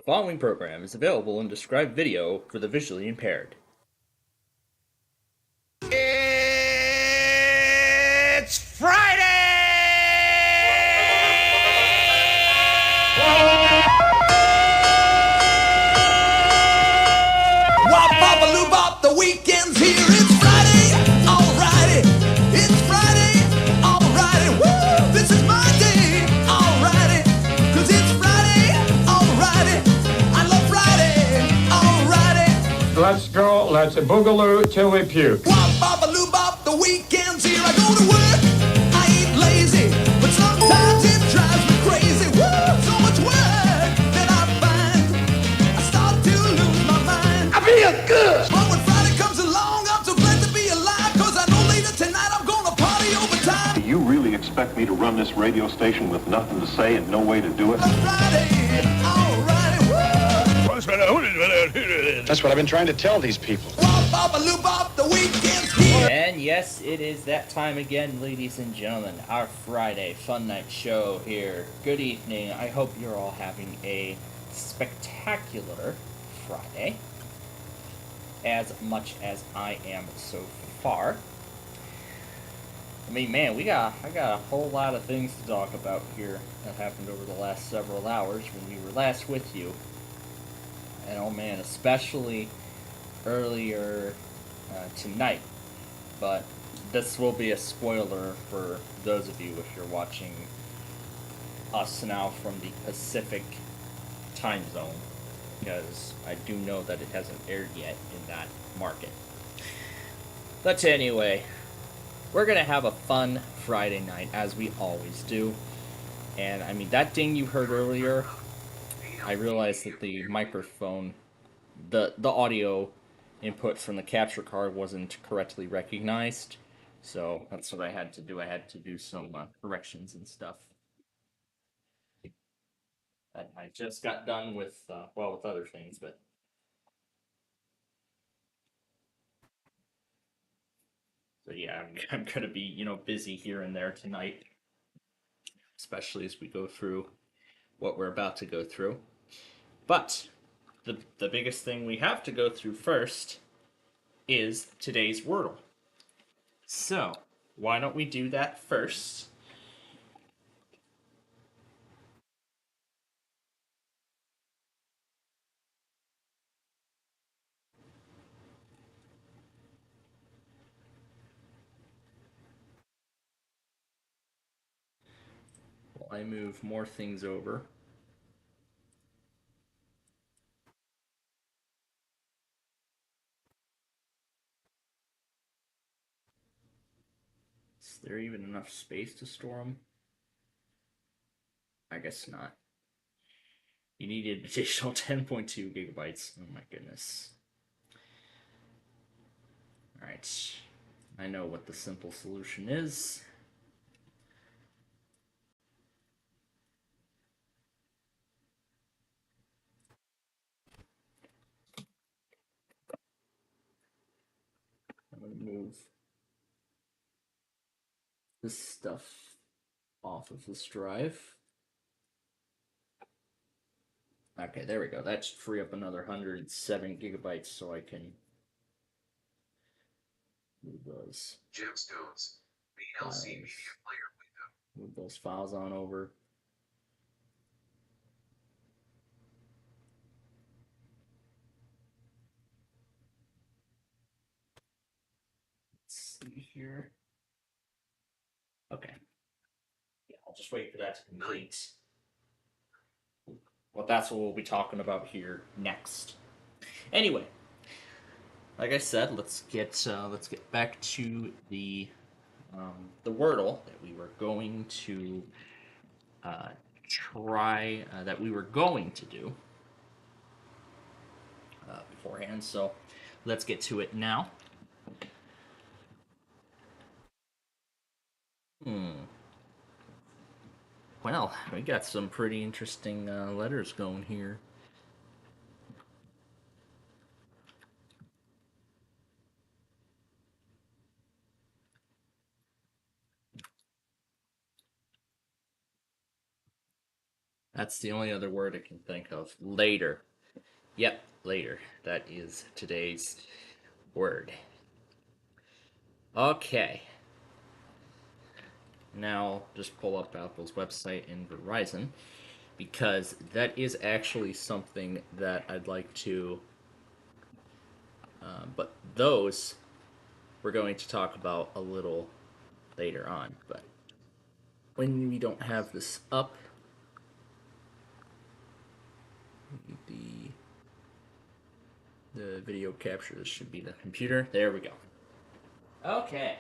The following program is available in described video for the visually impaired. It's Friday! Wop bop a loop bop, the weekend's here. It's Friday, alrighty. It's Friday, alrighty. Woo! This is my day, alrighty. 'Cause it's Friday, alrighty. I love Friday, alrighty. Let's go, let's boogaloo till we puke. Wop bop a loop bop, the weekend's here. I go to work, I ain't lazy, but sometimes it drives me crazy. Woo! So much work that I find, I start to lose my mind. I feel good. But when Friday comes along, I'm so glad to be alive, 'cause I know later tonight I'm gonna party overtime. You really expect me to run this radio station with nothing to say and no way to do it? Friday, alright, woo! That's what I've been trying to tell these people. Wop bop a loop bop, the weekend's here. And yes, it is that time again, ladies and gentlemen. Our Friday Fun Night Show here. Good evening. I hope you're all having a spectacular Friday. As much as I am so far. I mean, man, I got a whole lot of things to talk about here that happened over the last several hours when we were last with you. And oh man, especially earlier tonight. But this will be a spoiler for those of you if you're watching us now from the Pacific time zone, because I do know that it hasn't aired yet in that market. But anyway, we're gonna have a fun Friday night as we always do. And I mean, that ding you heard earlier, I realized that the microphone, the audio input from the capture card wasn't correctly recognized. So that's what I had to do. I had to do some corrections and stuff. I just got done with, with other things, but... So yeah, I'm going to be, busy here and there tonight. Especially as we go through what we're about to go through. But the biggest thing we have to go through first is today's Wordle. So, why don't we do that first? While I move more things over. Is there even enough space to store them? I guess not. You need an additional 10.2 gigabytes. Oh my goodness. Alright. I know what the simple solution is. I'm going to move this stuff off of this drive. Okay, there we go. That should free up another 107 gigabytes so I can move those. Gemstones. VLC Media Player window. Move those files on over. Let's see here. Okay. Yeah, I'll just wait for that to complete. Well, that's what we'll be talking about here next. Anyway, like I said, let's get back to the Wordle that we were going to try that we were going to do beforehand. So let's get to it now. Well, we got some pretty interesting letters going here. That's the only other word I can think of. Later. Yep, later. That is today's word. Okay. Now, just pull up Apple's website in Verizon, because that is actually something that I'd like to. But those we're going to talk about a little later on. But when we don't have this up, the video capture, this should be the computer. There we go. Okay.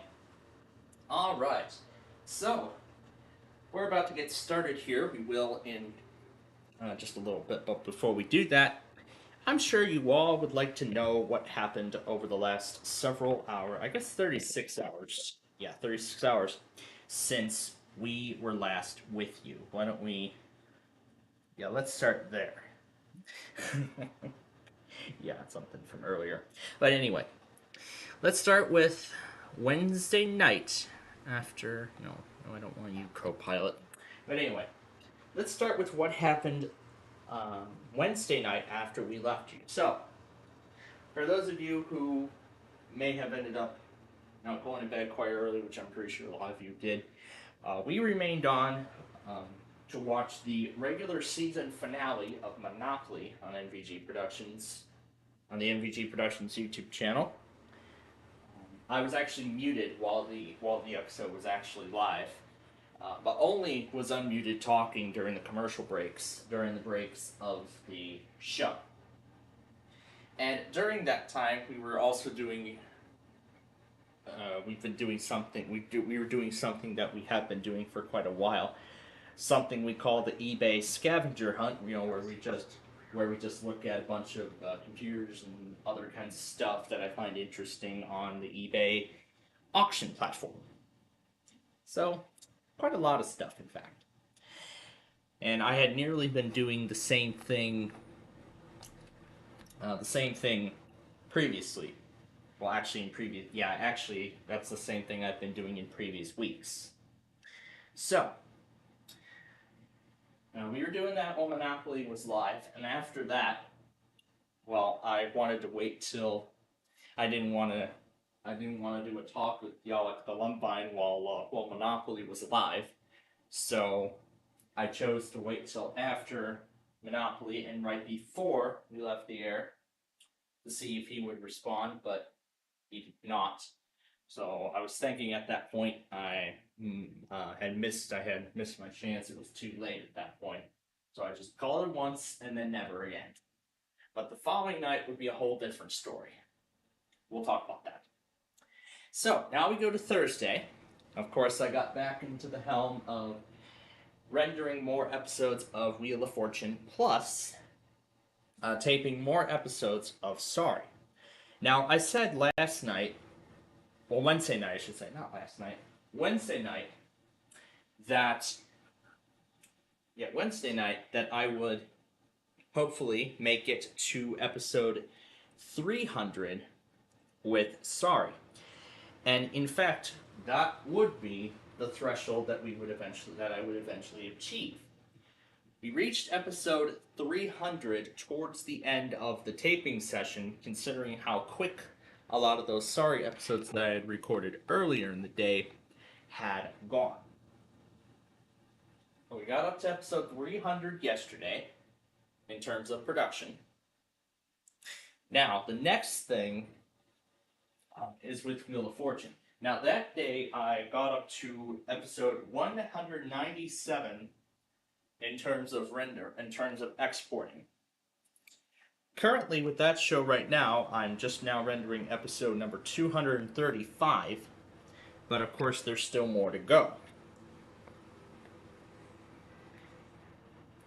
All right. So we're about to get started here. We will in just a little bit, but before we do that, I'm sure you all would like to know what happened over the last several hours. I guess 36 hours. Yeah, 36 hours since we were last with you. Why don't we? Yeah, let's start there. Yeah, something from earlier. But anyway, let's start with Wednesday night after. No, I don't want you, Copilot. But anyway, let's start with what happened Wednesday night after we left you. So, for those of you who may have ended up going to bed quite early, which I'm pretty sure a lot of you did, we remained on to watch the regular season finale of Monopoly on NVG Productions, on the NVG Productions YouTube channel. I was actually muted while the episode was actually live, but only was unmuted talking during the commercial breaks, during the breaks of the show. And during that time, we were also doing. We've been doing something. We were doing something that we have been doing for quite a while. Something we call the eBay scavenger hunt. Where we just look at a bunch of computers and other kinds of stuff that I find interesting on the eBay auction platform. So, quite a lot of stuff, in fact. And I had nearly been doing the same thing previously. Well, actually, that's the same thing I've been doing in previous weeks. So, we were doing that while Monopoly was live, and after that, well, I wanted to wait till I didn't want to do a talk with Yalek the Lumpine while Monopoly was live, so I chose to wait till after Monopoly and right before we left the air to see if he would respond, but he did not. So I was thinking at that point I had missed my chance. It was too late at that point. So I just called it once and then never again. But the following night would be a whole different story. We'll talk about that. So now we go to Thursday. Of course, I got back into the helm of rendering more episodes of Wheel of Fortune, plus taping more episodes of Sorry. Now, I said Wednesday night, that I would hopefully make it to episode 300 with Sorry. And in fact, that would be the threshold that I would eventually achieve. We reached episode 300 towards the end of the taping session, considering how quick a lot of those Sorry episodes that I had recorded earlier in the day had gone. We got up to episode 300 yesterday in terms of production. Now, the next thing is with Wheel of Fortune. Now, that day I got up to episode 197 in terms of exporting. Currently, with that show right now, I'm just now rendering episode number 235, but of course there's still more to go.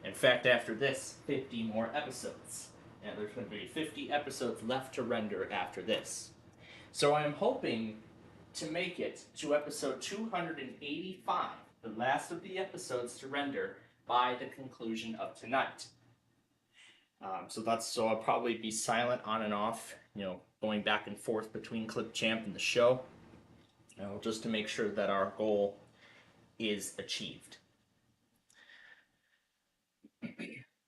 In fact, after this, 50 more episodes. And there's going to be 50 episodes left to render after this. So I'm hoping to make it to episode 285, the last of the episodes to render, by the conclusion of tonight. So I'll probably be silent on and off, going back and forth between Clipchamp and the show, just to make sure that our goal is achieved.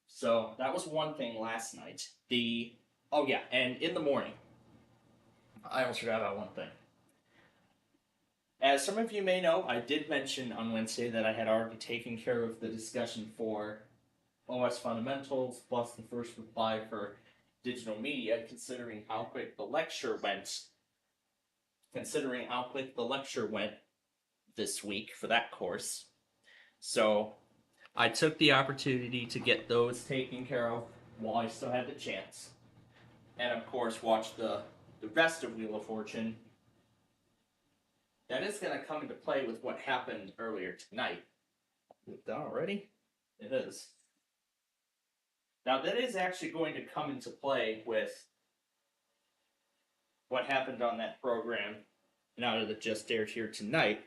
So that was one thing last night. Oh yeah, and in the morning, I almost forgot about one thing. As some of you may know, I did mention on Wednesday that I had already taken care of the discussion for OS Fundamentals plus the first reply for digital media, considering how quick the lecture went. Considering how quick the lecture went this week for that course. So I took the opportunity to get those taken care of while I still had the chance. And of course, watch the rest of Wheel of Fortune. That is going to come into play with what happened earlier tonight. Is it done already? It is. Now, that is actually going to come into play with what happened on that program now that it just aired here tonight.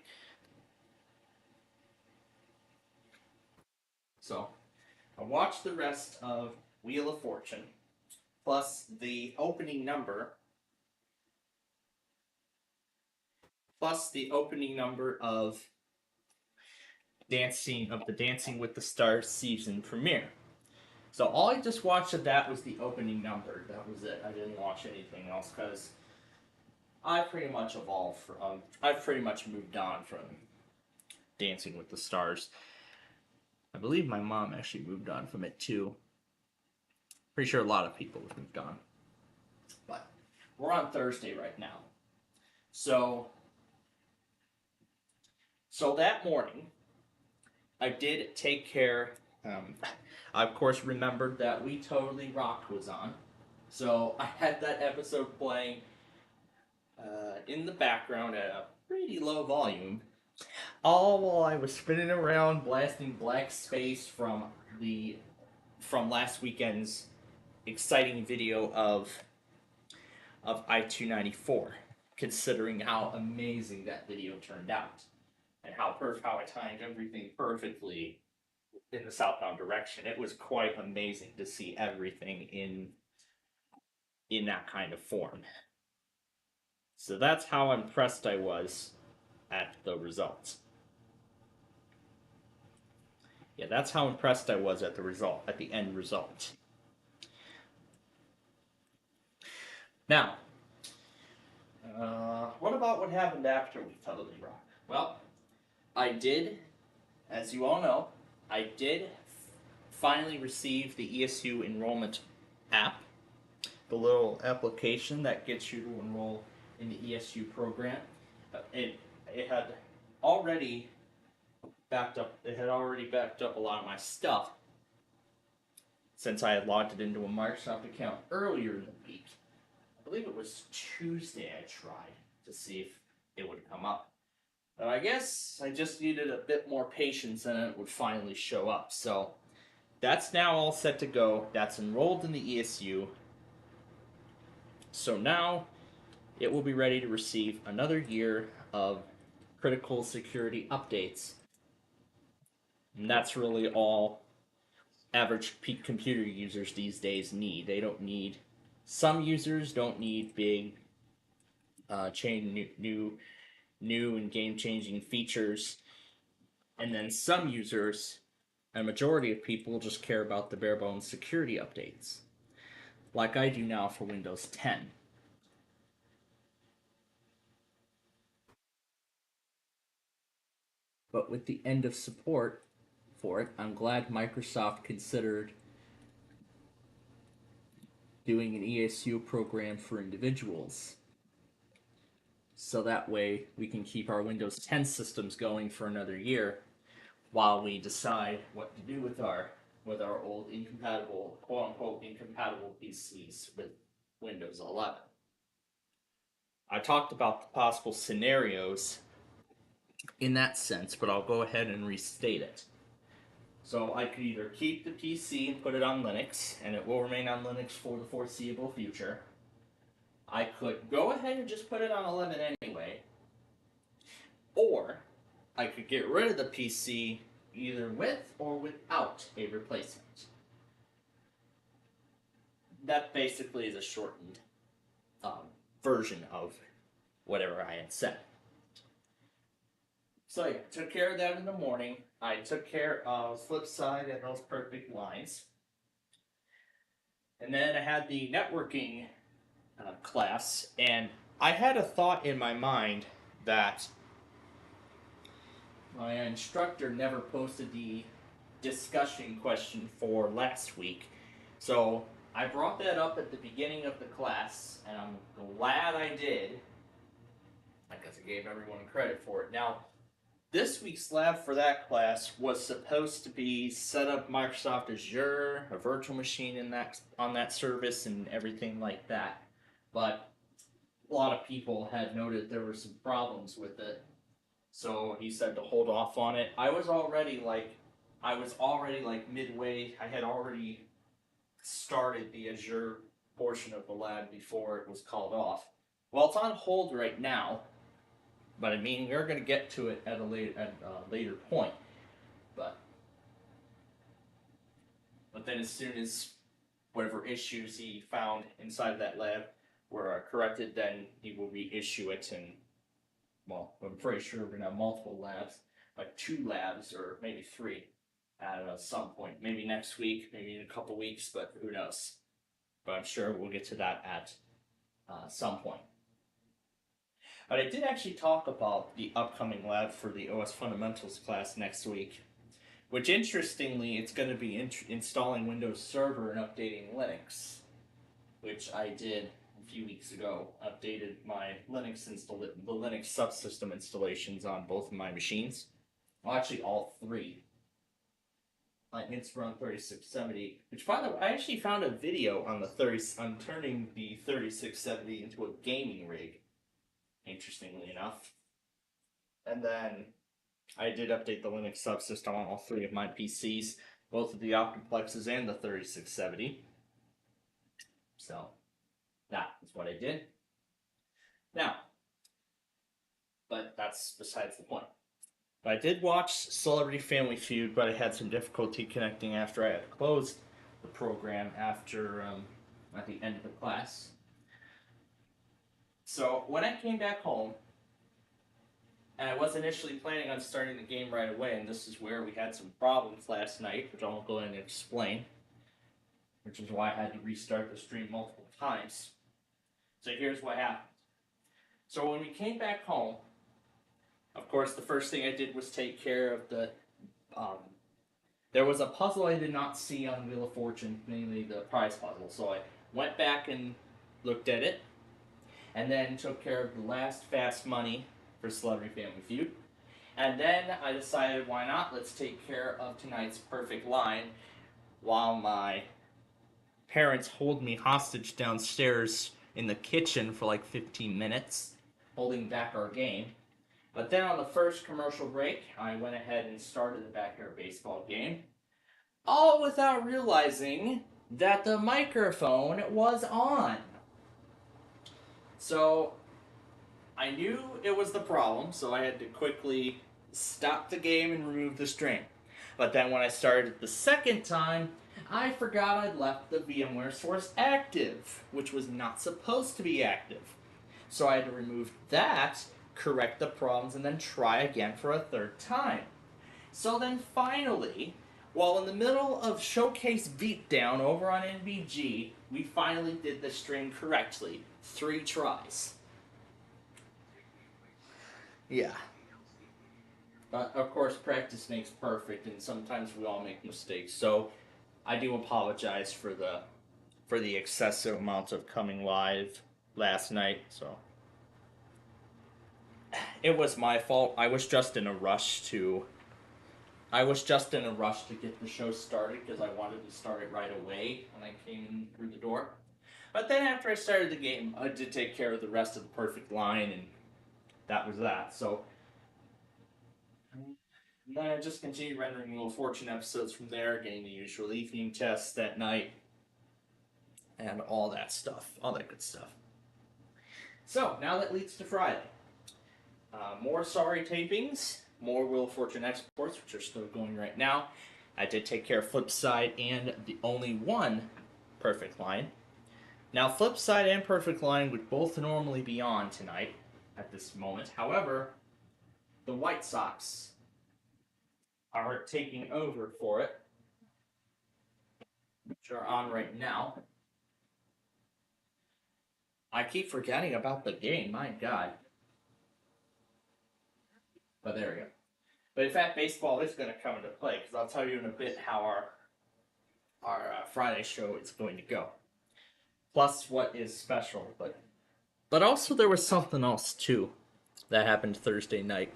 So, I watched the rest of Wheel of Fortune, plus the opening number, of the Dancing with the Stars season premiere. So all I just watched of that was the opening number. That was it. I didn't watch anything else because I pretty much I've pretty much moved on from Dancing with the Stars. I believe my mom actually moved on from it too. Pretty sure a lot of people have moved on. But we're on Thursday right now. So that morning, I did take care. I of course remembered that We Totally Rocked was on, so I had that episode playing in the background at a pretty low volume, all while I was spinning around blasting Black Space from last weekend's exciting video of I-294, considering how amazing that video turned out and how I timed everything perfectly in the southbound direction. It was quite amazing to see everything in that kind of form. So that's how impressed I was at the results. Yeah, that's how impressed I was at the end result. Now, what about what happened after We Totally Rock? Well, as you all know, I did finally receive the ESU enrollment app, the little application that gets you to enroll in the ESU program. It had already backed up. It had already backed up a lot of my stuff since I had logged it into a Microsoft account earlier in the week. I believe it was Tuesday I tried to see if it would come up. But I guess I just needed a bit more patience and it would finally show up. So that's now all set to go. That's enrolled in the ESU. So now it will be ready to receive another year of critical security updates. And that's really all average computer users these days need. They don't need. Some users don't need big new and game-changing features, and then some users, a majority of people, just care about the bare-bones security updates, like I do now for Windows 10. But with the end of support for it, I'm glad Microsoft considered doing an ESU program for individuals. So that way we can keep our Windows 10 systems going for another year while we decide what to do with our old incompatible, quote-unquote incompatible PCs with Windows 11. I talked about the possible scenarios in that sense, but I'll go ahead and restate it. So I could either keep the PC and put it on Linux, and it will remain on Linux for the foreseeable future. I could go ahead and just put it on 11 anyway, or I could get rid of the PC either with or without a replacement. That basically is a shortened version of whatever I had said. So yeah, took care of that in the morning. I took care of flip side and those perfect lines. And then I had the networking class, and I had a thought in my mind that my instructor never posted the discussion question for last week. So I brought that up at the beginning of the class, and I'm glad I did. I guess I gave everyone credit for it. Now, this week's lab for that class was supposed to be set up Microsoft Azure, a virtual machine in that on that service, and everything like that. But a lot of people had noted there were some problems with it, so he said to hold off on it. I was already like midway. I had already started the Azure portion of the lab before it was called off. Well, it's on hold right now. But I mean, we're going to get to it at a later point. But then, as soon as whatever issues he found inside of that lab were corrected, then he will reissue it. And well, I'm pretty sure we're going to have multiple labs, like 2 labs or maybe 3, at some point. Maybe next week, maybe in a couple weeks, but who knows? But I'm sure we'll get to that at some point. But I did actually talk about the upcoming lab for the OS Fundamentals class next week, which interestingly, it's going to be installing Windows Server and updating Linux, which I did a few weeks ago. Updated my the Linux subsystem installations on both of my machines. Well, actually, all 3. On Inspiron 3670, which by the way, I actually found a video on on turning the 3670 into a gaming rig. Interestingly enough. And then I did update the Linux subsystem on all 3 of my PCs, both of the Optiplexes and the 3670. So that is what I did. Now, but that's besides the point. But I did watch Celebrity Family Feud, but I had some difficulty connecting after I had closed the program after at the end of the class. So when I came back home, and I was initially planning on starting the game right away, and this is where we had some problems last night, which I won't go in and explain, which is why I had to restart the stream multiple times. So here's what happened. So when we came back home, of course, the first thing I did was take care of the... there was a puzzle I did not see on Wheel of Fortune, mainly the prize puzzle, so I went back and looked at it, and then took care of the last fast money for Celebrity Family Feud. And then I decided, why not? Let's take care of tonight's perfect line while my parents hold me hostage downstairs in the kitchen for like 15 minutes, holding back our game. But then on the first commercial break, I went ahead and started the backyard baseball game, all without realizing that the microphone was on. So I knew it was the problem, so I had to quickly stop the game and remove the stream. But then when I started the second time, I forgot I'd left the VMware source active, which was not supposed to be active. So I had to remove that, correct the problems, and then try again for a 3rd time. So then finally, while in the middle of Showcase Beatdown over on NVG, we finally did the stream correctly. 3 tries. Yeah. But of course, practice makes perfect, and sometimes we all make mistakes. So I do apologize for the excessive amount of coming live last night. So it was my fault. I was just in a rush to get the show started because I wanted to start it right away when I came in through the door. But then after I started the game, I did take care of the rest of the perfect line, and that was that. So then I just continued rendering Wheel of Fortune episodes from there, getting the usual evening tests that night, and all that stuff, all that good stuff. So now that leads to Friday. More sorry tapings, more Wheel of Fortune exports, which are still going right now. I did take care of Flipside and the only one perfect line. Now, Flipside and perfect line would both normally be on tonight at this moment. However, the White Sox are taking over for it, which are on right now. I keep forgetting about the game, my God. But there we go. But in fact, baseball is going to come into play, because I'll tell you in a bit how our Friday show is going to go. Plus what is special. But also there was something else, too, that happened Thursday night.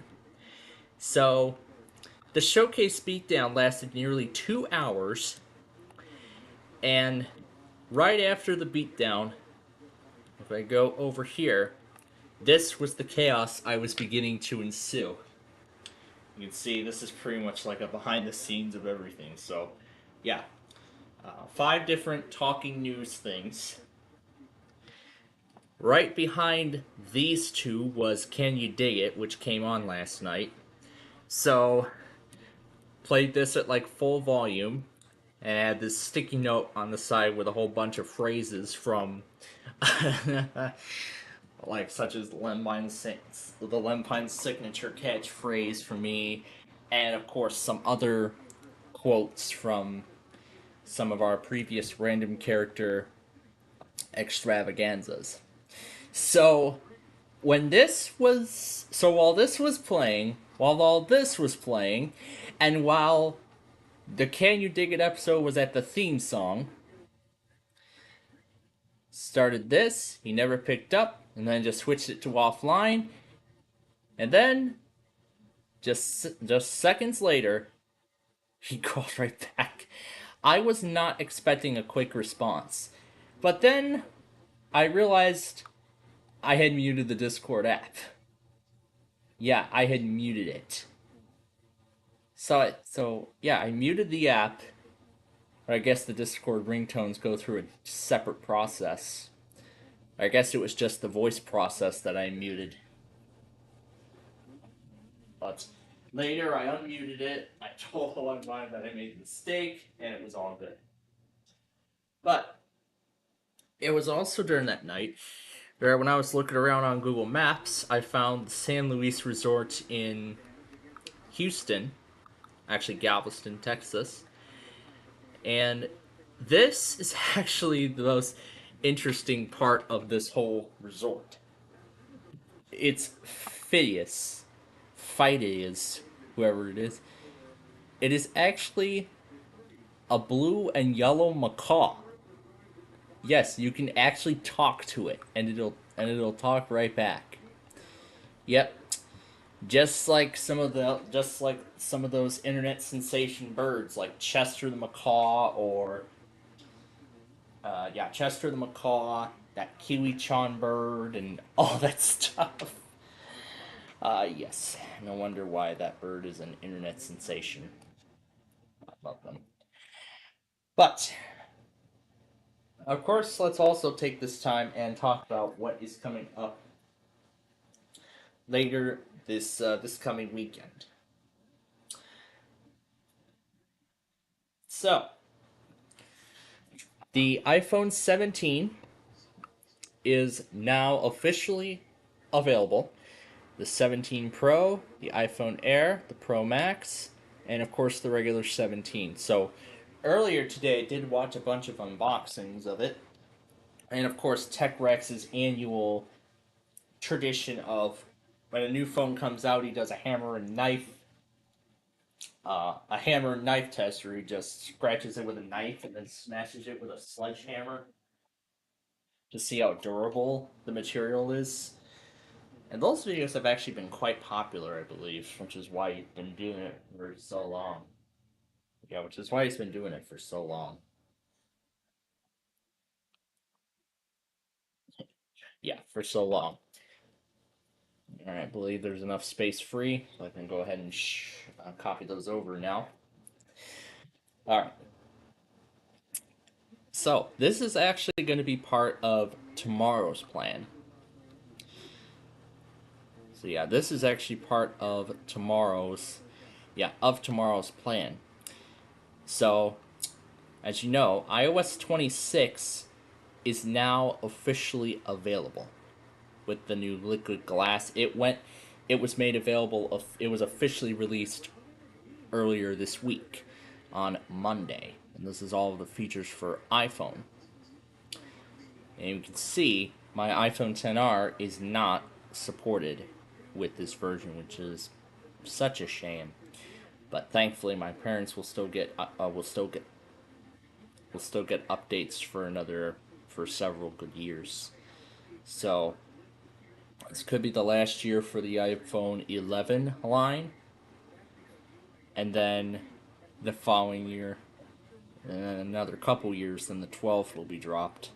So, the Showcase Beatdown lasted nearly 2 hours, and right after the beatdown, if I go over here, this was the chaos I was beginning to ensue. You can see this is pretty much like a behind the scenes of everything. So, yeah. 5 different talking news things. Right behind these two was Can You Dig It, which came on last night. So, played this at like full volume, and had this sticky note on the side with a whole bunch of phrases from, like such as the Lempine's signature catchphrase for me, and of course some other quotes from some of our previous random character extravaganzas. So, while all this was playing, and while the Can You Dig It episode was at the theme song, started this, he never picked up, and then just switched it to offline, and then, just seconds later, he called right back. I was not expecting a quick response, but then I realized I had muted the Discord app. Yeah, I had muted it. So yeah, I muted the app. Or I guess the Discord ringtones go through a separate process. I guess it was just the voice process that I muted. But later I unmuted it, I told Lemspine that I made a mistake, and it was all good. But it was also during that night where when I was looking around on Google Maps, I found the San Luis Resort in Houston, actually Galveston, Texas. And this is actually the most interesting part of this whole resort. It's Phidias, whoever it is. It is actually a blue and yellow macaw. Yes, you can actually talk to it, and it'll talk right back. Yep. Just like some of those internet sensation birds, like Chester the macaw, or Chester the macaw, that Kiwi-chan bird, and all that stuff. Yes, no wonder why that bird is an internet sensation. I love them. But of course, let's also take this time and talk about what is coming up later this coming weekend. So, the iPhone 17 is now officially available. The 17 Pro, the iPhone Air, the Pro Max, and of course the regular 17. So, earlier today I did watch a bunch of unboxings of it. And of course TechRex's annual tradition of when a new phone comes out, he does a hammer and knife test where he just scratches it with a knife and then smashes it with a sledgehammer to see how durable the material is. And those videos have actually been quite popular, I believe, which is why he's been doing it for so long. Yeah, which is why he's been doing it for so long. Yeah, for so long. Alright, I believe there's enough space free, so I can go ahead and copy those over now. Alright. So, this is actually going to be part of tomorrow's plan. So yeah, this is actually part of tomorrow's plan. So, as you know, iOS 26 is now officially available with the new Liquid Glass. it was made available. It was officially released earlier this week on Monday, and this is all of the features for iPhone. And you can see my iPhone XR is not supported with this version, which is such a shame. But thankfully, my parents will still get updates for several good years. So this could be the last year for the iPhone 11 line, and then the following year, and then another couple years, then the 12 will be dropped.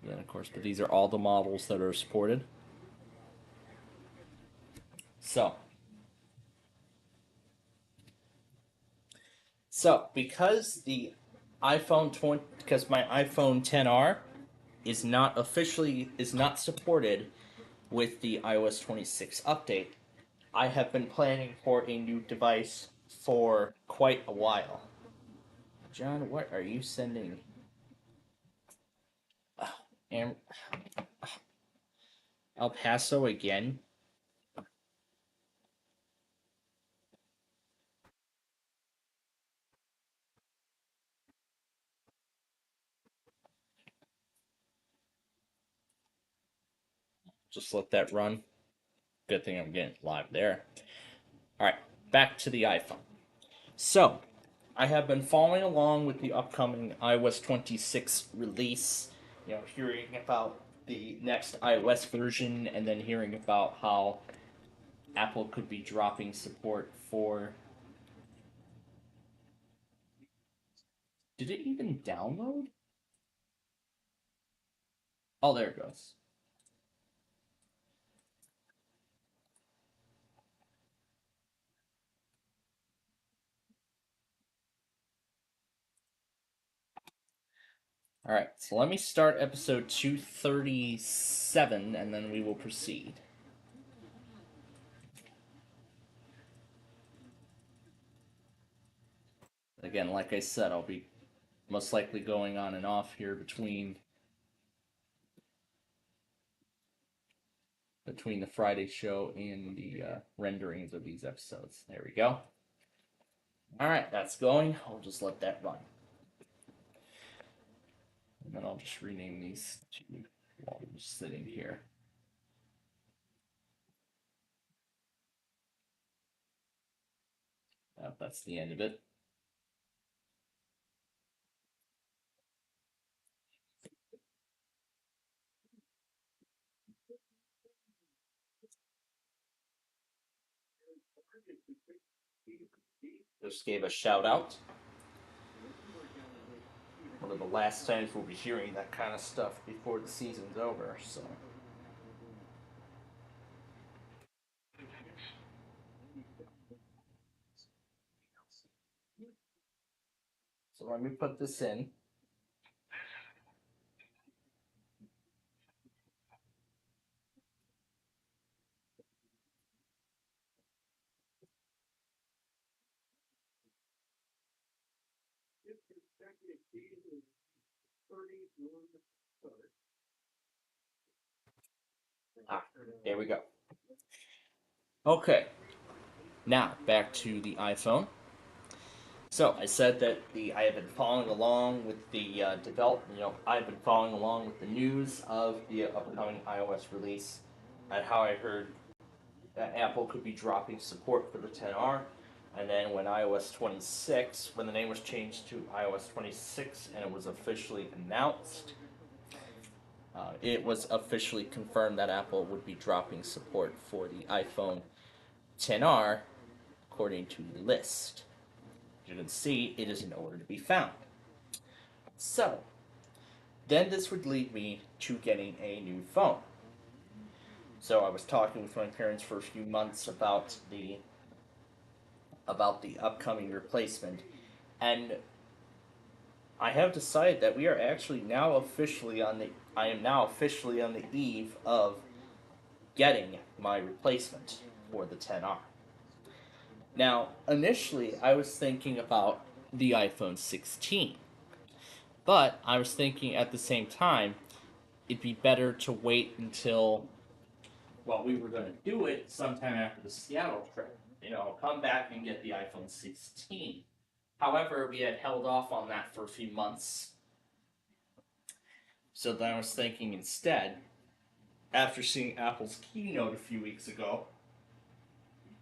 Then of course, but these are all the models that are supported. So because because my iPhone XR is not supported with the iOS 26 update, I have been planning for a new device for quite a while. John, what are you sending? El Paso again? Just let that run. Good thing I'm getting live there. Alright, back to the iPhone. So, I have been following along with the upcoming iOS 26 release, hearing about the next iOS version, and then hearing about how Apple could be dropping support for... Did it even download? Oh, there it goes. Alright, so let me start episode 237, and then we will proceed. Again, like I said, I'll be most likely going on and off here between the Friday show and the renderings of these episodes. There we go. Alright, that's going. I'll just let that run. And then I'll just rename these two while I'm just sitting here. That's the end of it. Just gave a shout out. One of the last times we'll be hearing that kind of stuff before the season's over, so. So let me put this in. There we go. Okay. Now, back to the iPhone. So, I said that I have been following along with the I've been following along with the news of the upcoming iOS release, and how I heard that Apple could be dropping support for the XR, and then when iOS 26, when the name was changed to iOS 26 and it was officially announced, it was officially confirmed that Apple would be dropping support for the iPhone XR, according to the list. As you can see, it is nowhere to be found. So, then this would lead me to getting a new phone. So I was talking with my parents for a few months about the upcoming replacement, and I have decided that we are actually now officially I am now officially on the eve of getting my replacement for the XR. Now, initially, I was thinking about the iPhone 16, but I was thinking at the same time, it'd be better to wait until well, we were going to do it sometime after the Seattle trip. Come back and get the iPhone 16. However, we had held off on that for a few months. So then I was thinking instead, after seeing Apple's keynote a few weeks ago,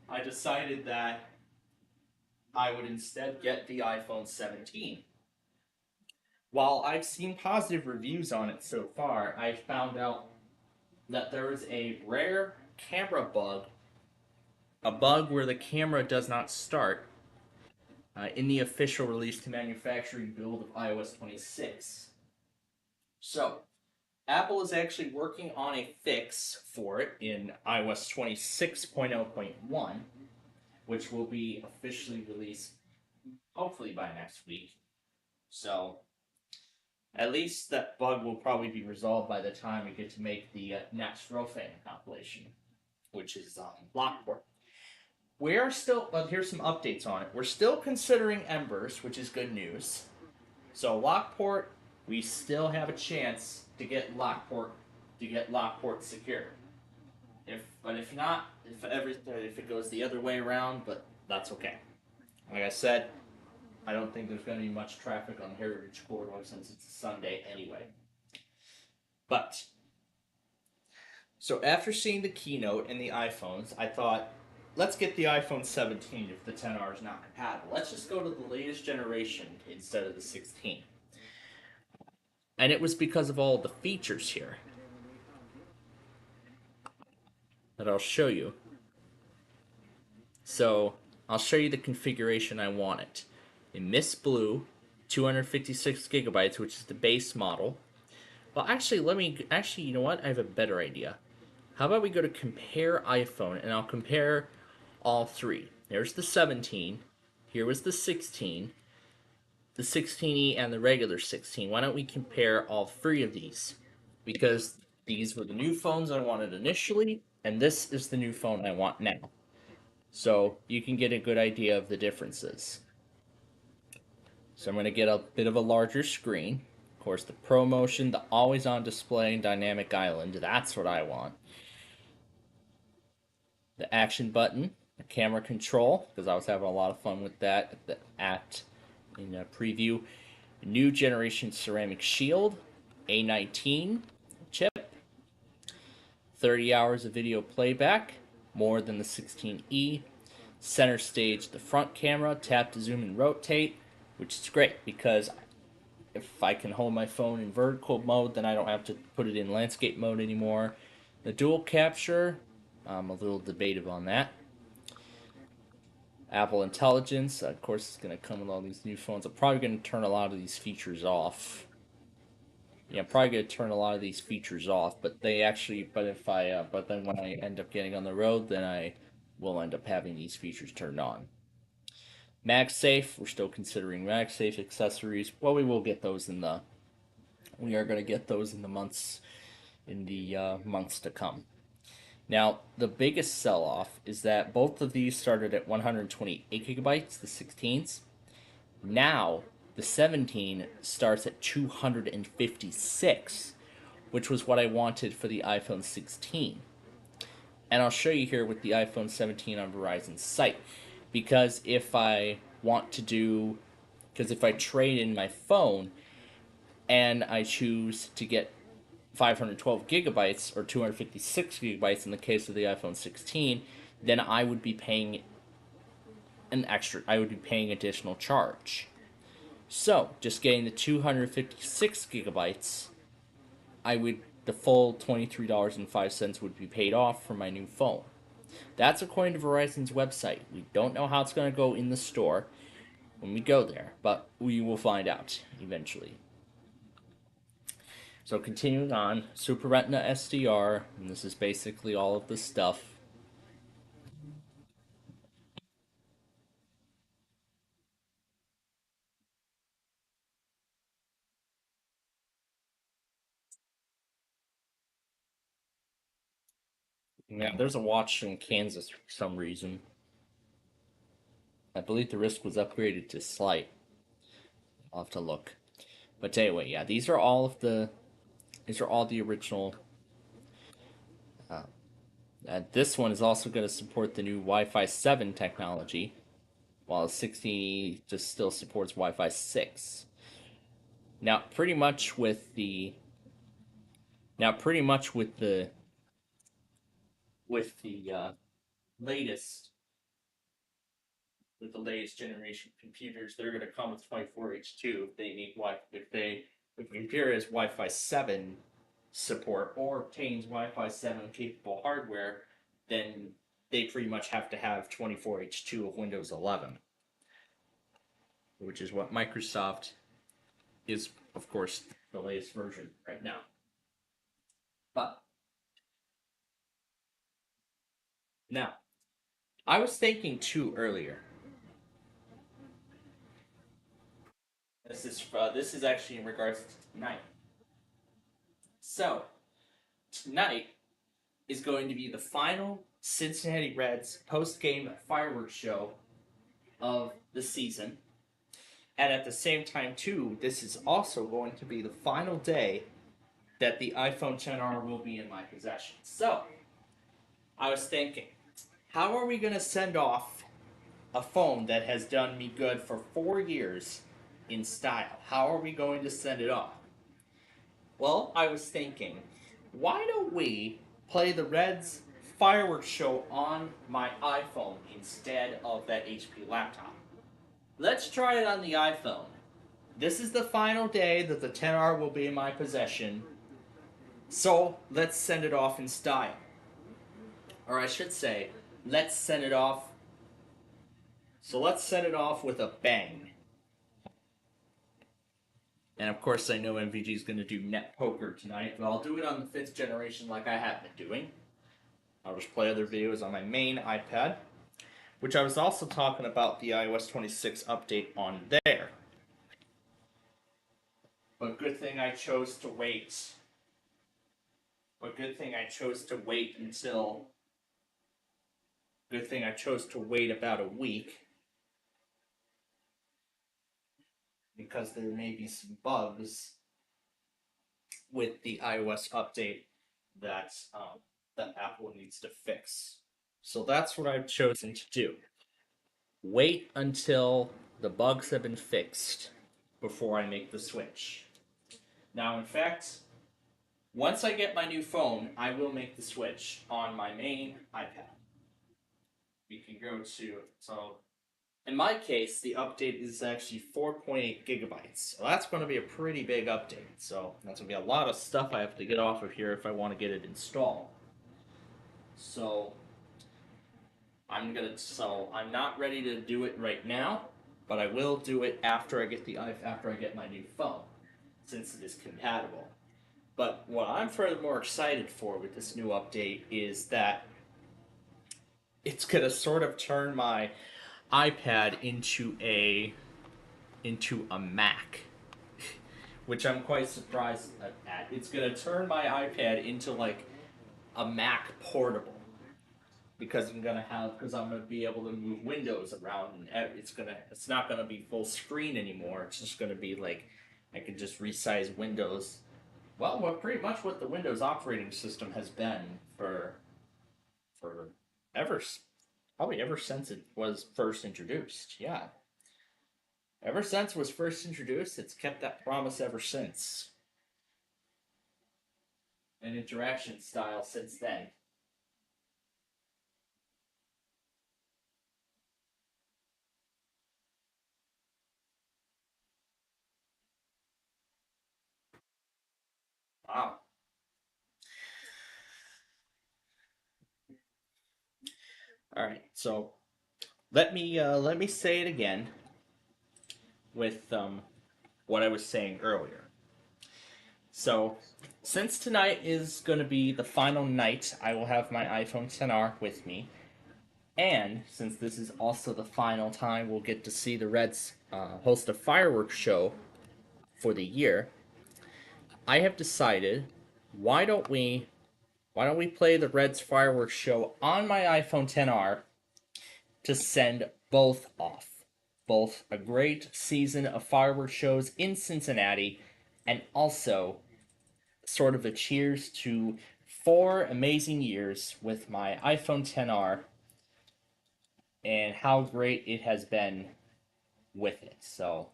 I decided that I would instead get the iPhone 17. While I've seen positive reviews on it so far, I found out that there is a rare camera bug, a bug where the camera does not start in the official release to manufacturing build of iOS 26. So, Apple is actually working on a fix for it in iOS 26.0.1, which will be officially released hopefully by next week. So, at least that bug will probably be resolved by the time we get to make the next Rofan compilation, which is Lockport. We are still, well, here's some updates on it. We're still considering Embers, which is good news. So Lockport, we still have a chance to get Lockport secure. If not, if it goes the other way around, but that's okay. Like I said, I don't think there's going to be much traffic on the Heritage Corridor since it's a Sunday anyway. But, so after seeing the keynote and the iPhones, I thought, let's get the iPhone 17 if the 10R is not compatible. Let's just go to the latest generation instead of the 16. And it was because of all the features here that I'll show you. So, I'll show you the configuration I want it. In Mist Blue, 256 gigabytes, which is the base model. Well, actually, you know what? I have a better idea. How about we go to compare iPhone, and I'll compare all three. There's the 17. Here was the 16. The 16E and the regular 16. Why don't we compare all three of these? Because these were the new phones I wanted initially, and this is the new phone I want now. So you can get a good idea of the differences. So I'm going to get a bit of a larger screen. Of course, the ProMotion, the always-on display, and Dynamic Island. That's what I want. The action button, the camera control, because I was having a lot of fun with that in a preview. A new generation ceramic shield, A19 chip, 30 hours of video playback, more than the 16E. Center stage, the front camera, tap to zoom and rotate, which is great because if I can hold my phone in vertical mode, then I don't have to put it in landscape mode anymore. The dual capture, I'm a little debative on that. Apple Intelligence, of course, is going to come with all these new phones. I'm probably going to turn a lot of these features off. Yeah, I'm probably going to turn a lot of these features off, but then when I end up getting on the road, then I will end up having these features turned on. MagSafe, we're still considering MagSafe accessories. Well, we are going to get those in the months to come. Now, the biggest sell-off is that both of these started at 128 gigabytes, the 16s. Now, the 17 starts at 256, which was what I wanted for the iPhone 16. And I'll show you here with the iPhone 17 on Verizon's site. Because if I trade in my phone and I choose to get 512 gigabytes or 256 gigabytes in the case of the iPhone 16, then I would be paying additional charge. So, just getting the 256 gigabytes, the full $23.05 would be paid off for my new phone. That's according to Verizon's website. We don't know how it's going to go in the store when we go there, but we will find out eventually. So continuing on, Super Retina SDR, and this is basically all of the stuff. Yeah, there's a watch in Kansas for some reason. I believe the wrist was upgraded to slight. I'll have to look. But anyway, yeah, these are all the original This one is also going to support the new Wi-Fi 7 technology, while 16E just still supports Wi-Fi 6. Now, pretty much with the latest with the latest generation computers, they're going to come with 24H2 if they need if the computer has Wi-Fi 7 support or obtains Wi-Fi 7 capable hardware, then they pretty much have to have 24H2 of Windows 11, which is what Microsoft is, of course, the latest version right now. But now, I was thinking too earlier. This is actually in regards to tonight. So, tonight is going to be the final Cincinnati Reds post-game fireworks show of the season. And at the same time, too, this is also going to be the final day that the iPhone XR will be in my possession. So, I was thinking, how are we going to send off a phone that has done me good for 4 years in style? How are we going to send it off? Well, I was thinking, why don't we play the Reds fireworks show on my iPhone instead of that HP laptop? Let's try it on the iPhone. This is the final day that the XR will be in my possession, so let's send it off in style. Or I should say, let's send it off. So let's send it off with a bang. And of course, I know MVG is going to do net poker tonight, but I'll do it on the 5th generation like I have been doing. I'll just play other videos on my main iPad, which I was also talking about the iOS 26 update on there. But good thing I chose to wait. Good thing I chose to wait about a week, because there may be some bugs with the iOS update that Apple needs to fix. So that's what I've chosen to do. Wait until the bugs have been fixed before I make the switch. Now, in fact, once I get my new phone, I will make the switch on my main iPad. We can go to, so in my case, the update is actually 4.8 gigabytes. So that's going to be a pretty big update. So that's going to be a lot of stuff I have to get off of here if I want to get it installed. So I'm not ready to do it right now, but I will do it after I get my new phone, since it is compatible. But what I'm furthermore excited for with this new update is that it's going to sort of turn my iPad into a Mac, which I'm quite surprised at. It's going to turn my iPad into like a Mac portable, because I'm going to be able to move windows around, and it's not going to be full screen anymore. It's just going to be like I can just resize windows. Well, pretty much what the Windows operating system has been for probably ever since it was first introduced. Yeah. Ever since it was first introduced, it's kept that promise ever since. And interaction style since then. Wow. All right, so let me say it again with what I was saying earlier. So, since tonight is going to be the final night, I will have my iPhone XR with me, and since this is also the final time we'll get to see the Reds host a fireworks show for the year, I have decided, why don't we play the Reds fireworks show on my iPhone XR to send both off. Both a great season of fireworks shows in Cincinnati, and also sort of a cheers to 4 amazing years with my iPhone XR and how great it has been with it. So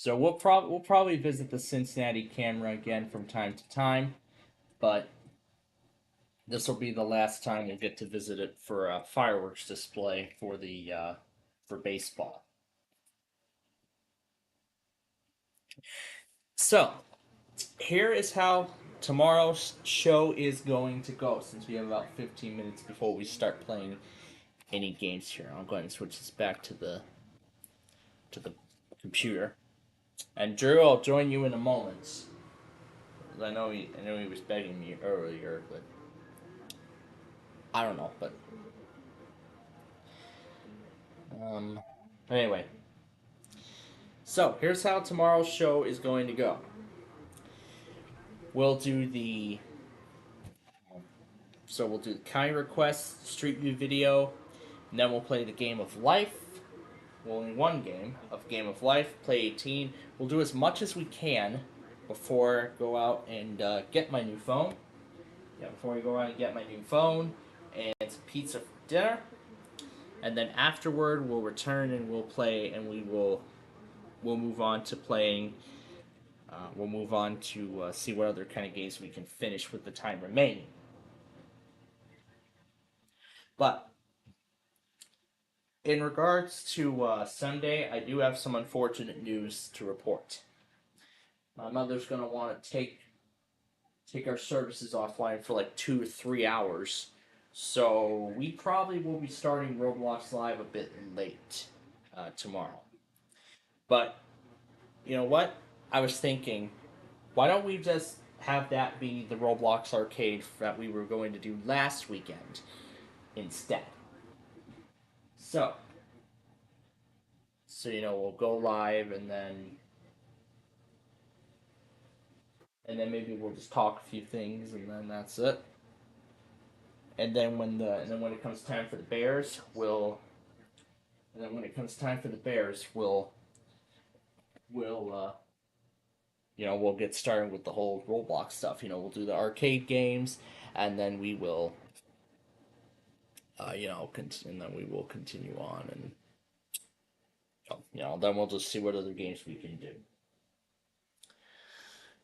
we'll probably visit the Cincinnati camera again from time to time, but this will be the last time we'll get to visit it for a fireworks display for the for baseball. So here is how tomorrow's show is going to go. Since we have about 15 minutes before we start playing any games here, I'll go ahead and switch this back to the computer. And Drew, I'll join you in a moment. I know he was begging me earlier, but I don't know. But um, anyway, so here's how tomorrow's show is going to go. We'll do the County Request Street View video, and then we'll play the Game of Life. Well, only one game of Game of Life. Play 18. We'll do as much as we can before I go out and get my new phone. Yeah, before we go out and get my new phone and some pizza for dinner. And then afterward, we'll return and we'll play, and we'll move on to playing. We'll move on to see what other kind of games we can finish with the time remaining. But in regards to Sunday, I do have some unfortunate news to report. My mother's gonna want to take our services offline for like 2 or 3 hours, so we probably will be starting Roblox Live a bit late tomorrow. But you know what? I was thinking, why don't we just have that be the Roblox arcade that we were going to do last weekend instead? So we'll go live and then maybe we'll just talk a few things and then that's it. And then when it comes time for the Bears, we'll get started with the whole Roblox stuff. We'll do the arcade games, and then we will, and then we will continue on, and then we'll just see what other games we can do.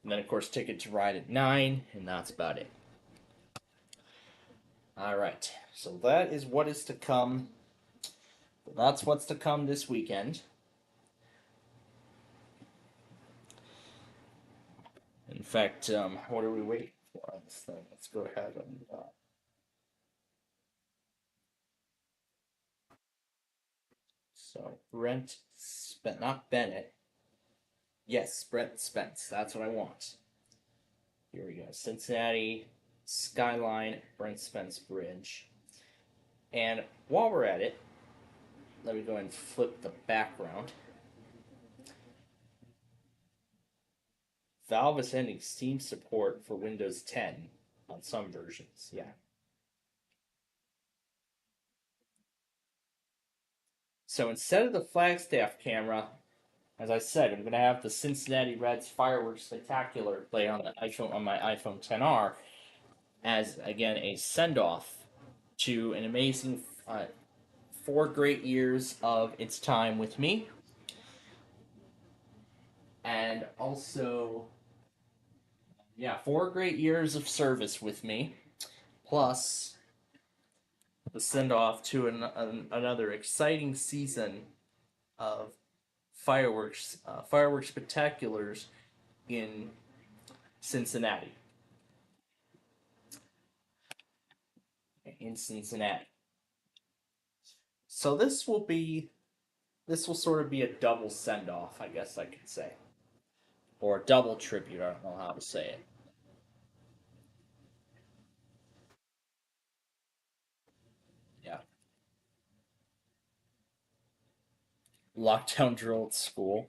And then, of course, Ticket to Ride at 9, and that's about it. Alright, so that is what is to come. That's what's to come this weekend. In fact, what are we waiting for on this thing? Let's go ahead and... So, Brent Spence, not Bennett. Yes, Brent Spence, that's what I want. Here we go, Cincinnati Skyline Brent Spence Bridge. And while we're at it, let me go ahead and flip the background. Valve is ending Steam support for Windows 10 on some versions, yeah. So instead of the Flagstaff camera, as I said, I'm going to have the Cincinnati Reds Fireworks Spectacular play on my iPhone XR as, again, a send-off to an amazing 4 great years of its time with me. And also, 4 great years of service with me, plus the send-off to another exciting season of fireworks spectaculars in Cincinnati. So this will sort of be a double send-off, I guess I could say. Or a double tribute, I don't know how to say it. Yeah. Lockdown drill at school.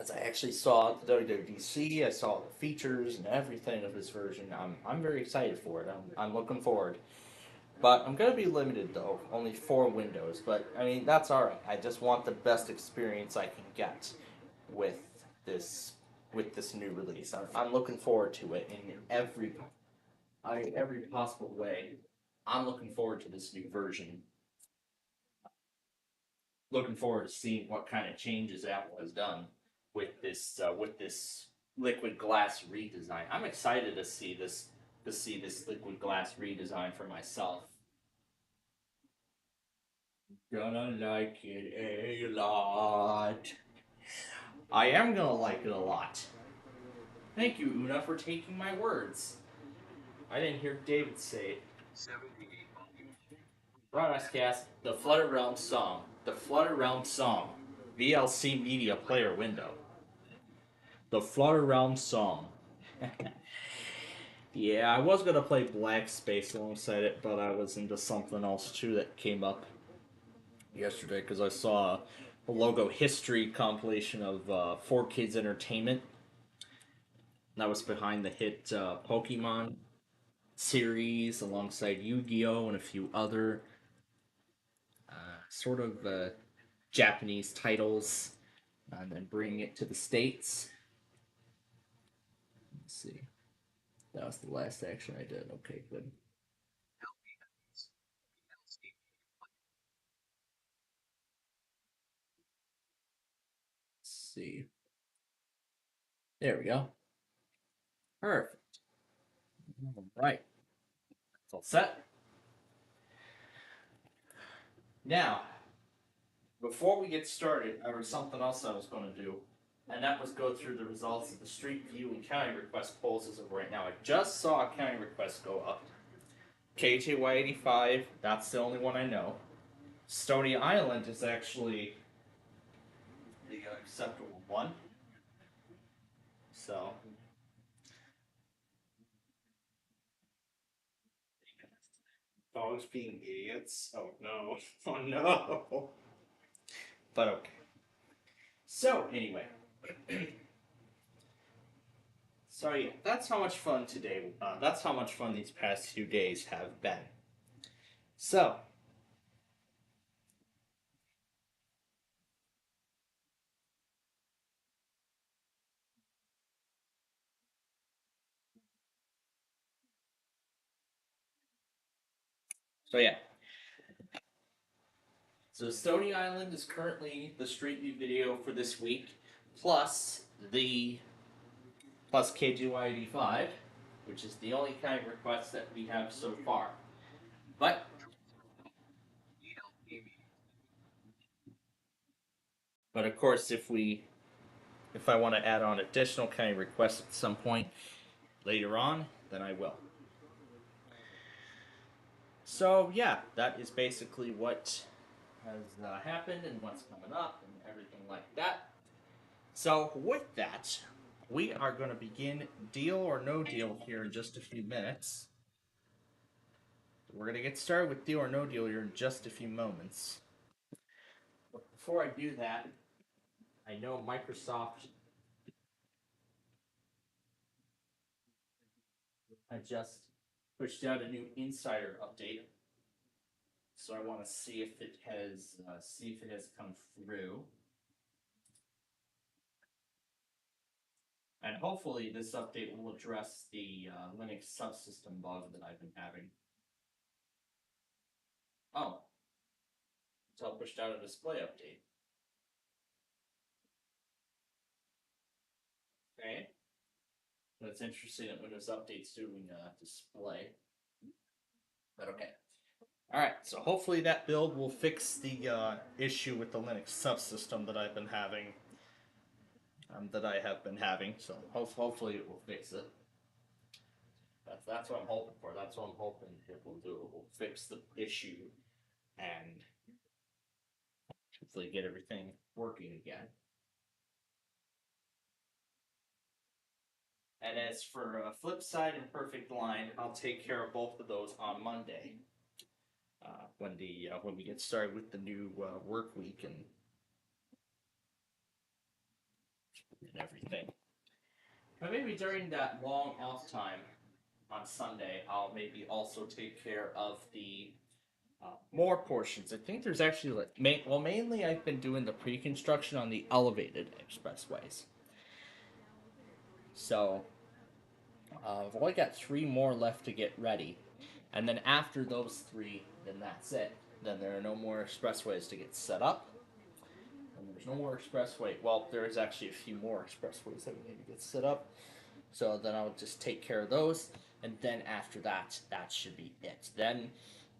as I actually saw the WWDC, I saw the features and everything of this version. I'm very excited for it. I'm looking forward. But I'm gonna be limited though, only 4 windows. But I mean that's all right. I just want the best experience I can get with this new release. I'm looking forward to it in every possible way. I'm looking forward to this new version. Looking forward to seeing what kind of changes Apple has done with this liquid glass redesign. I'm excited to see this liquid glass redesign for myself. Gonna like it a lot. I am gonna like it a lot. Thank you, Una, for taking my words. I didn't hear David say it. 78 volume. Broadcast the Flutter Realm song. The Flutter Realm song. VLC Media Player window. The Flutter Realm song. Yeah, I was gonna play Black Space alongside it, but I was into something else too that came up yesterday because I saw a logo history compilation of 4Kids Entertainment. That was behind the hit Pokemon series alongside Yu-Gi-Oh! And a few other sort of Japanese titles, and then bringing it to the States. Let's see. That was the last action I did. Okay, good. LPS. VLC media player. Let's see. There we go. Perfect. All right. It's all set. Now, before we get started, there was something else I was going to do, and that was go through the results of the Street View and County Request polls as of right now. I just saw a County Request go up. KJY85, that's the only one I know. Stony Island is actually the acceptable one. So, Dogs being idiots? Oh no. Oh no. but okay. So, anyway. So, yeah, that's how much fun today, that's how much fun these past few days have been. So, yeah. So Stony Island is currently the Street View video for this week, plus KGY85, which is the only kind of request that we have so far. But VLP media. of course, if I want to add on additional kind of requests at some point later on, then I will. So yeah, that is basically what has happened and what's coming up and everything like that. So with that, we are going to begin Deal or No Deal here in just a few minutes. We're going to get started with Deal or No Deal here in just a few moments. But before I do that, I know Microsoft had just pushed out a new insider update. So I want to see if it has come through. And hopefully this update will address the Linux subsystem bug that I've been having. Oh. Intel pushed out a display update. Okay. That's interesting that Windows Update's doing display. But okay. Alright, so hopefully that build will fix the issue with the Linux subsystem that I've been having. So hopefully it will fix it. That's what I'm hoping for. That's what I'm hoping it will do. It will fix the issue and hopefully get everything working again. And as for Flipside and Perfect Line, I'll take care of both of those on Monday. When we get started with the new work week, and and everything. But maybe during that long off time on Sunday, I'll maybe also take care of the more portions. I think there's actually mainly I've been doing the pre-construction on the elevated expressways. So I've only got 3 more left to get ready, and then after those 3, then that's it. Then there are no more expressways to get set up. And there's no more expressway. Well, there is actually a few more expressways that we need to get set up. So then I'll just take care of those, and then after that, that should be it. Then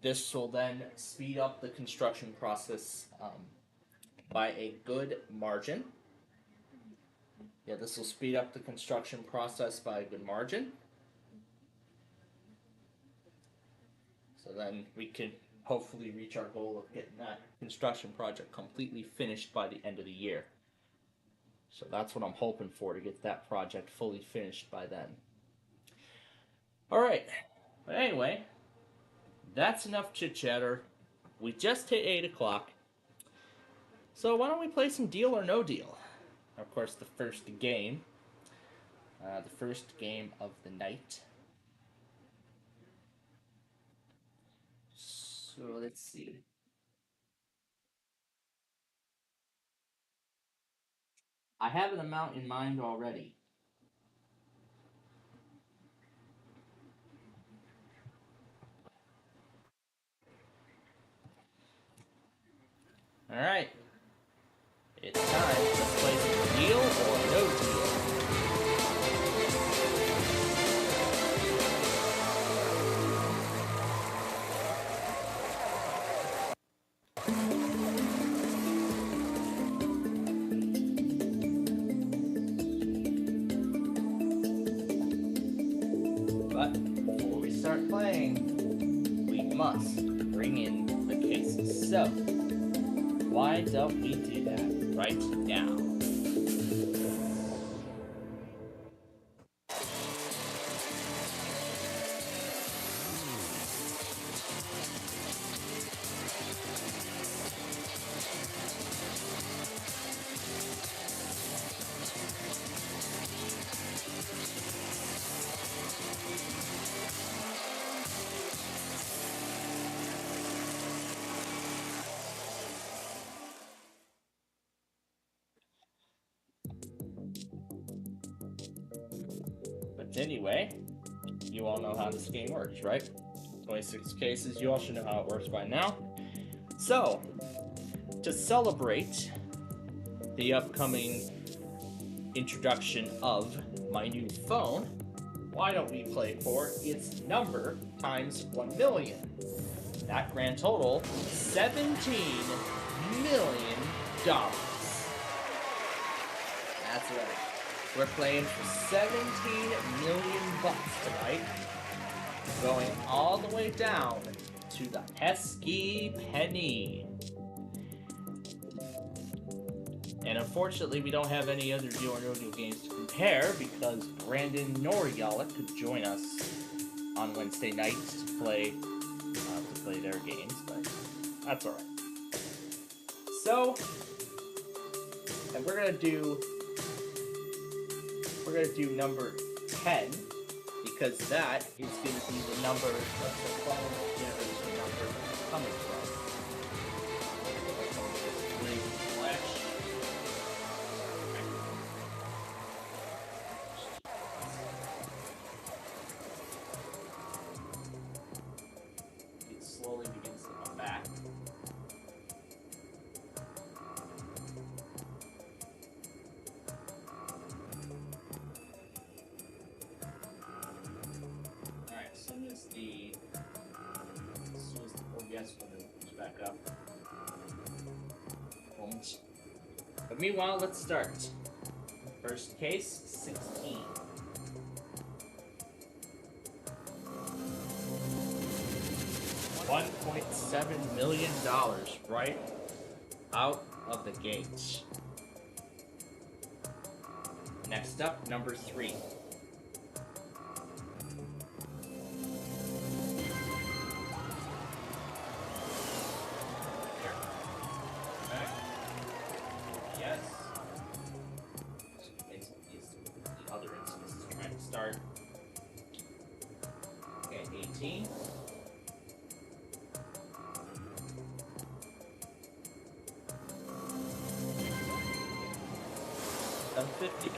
this will then speed up the construction process by a good margin. Yeah, this will speed up the construction process by a good margin. So then we can hopefully reach our goal of getting that construction project completely finished by the end of the year. So that's what I'm hoping for, to get that project fully finished by then. Alright, but anyway, that's enough chit-chatter. We just hit 8 o'clock. So why don't we play some Deal or No Deal? Of course, the first game of the night. So let's see. I have an amount in mind already. Alright. It's time to play some Deal or No Deal. But before we start playing, we must bring in the cases. So, why don't we do that right now? Anyway, you all know how this game works, right? 26 cases, you all should know how it works by now. So, to celebrate the upcoming introduction of my new phone, why don't we play for its number times 1 million? That grand total, $17 million. That's right. We're playing for $17 million tonight, going all the way down to the pesky penny. And unfortunately, we don't have any other Deal or No Deal games to compare, because Brandon nor Yalek could join us on Wednesday nights to play their games, but that's alright. So, and we're gonna do number 10, because that is going to be the number that the phone generation number is coming from. It slowly begins to come back. Back up. But meanwhile, let's start. First case, 16. $1.7 million right out of the gates. Next up, number 3. 17. $750.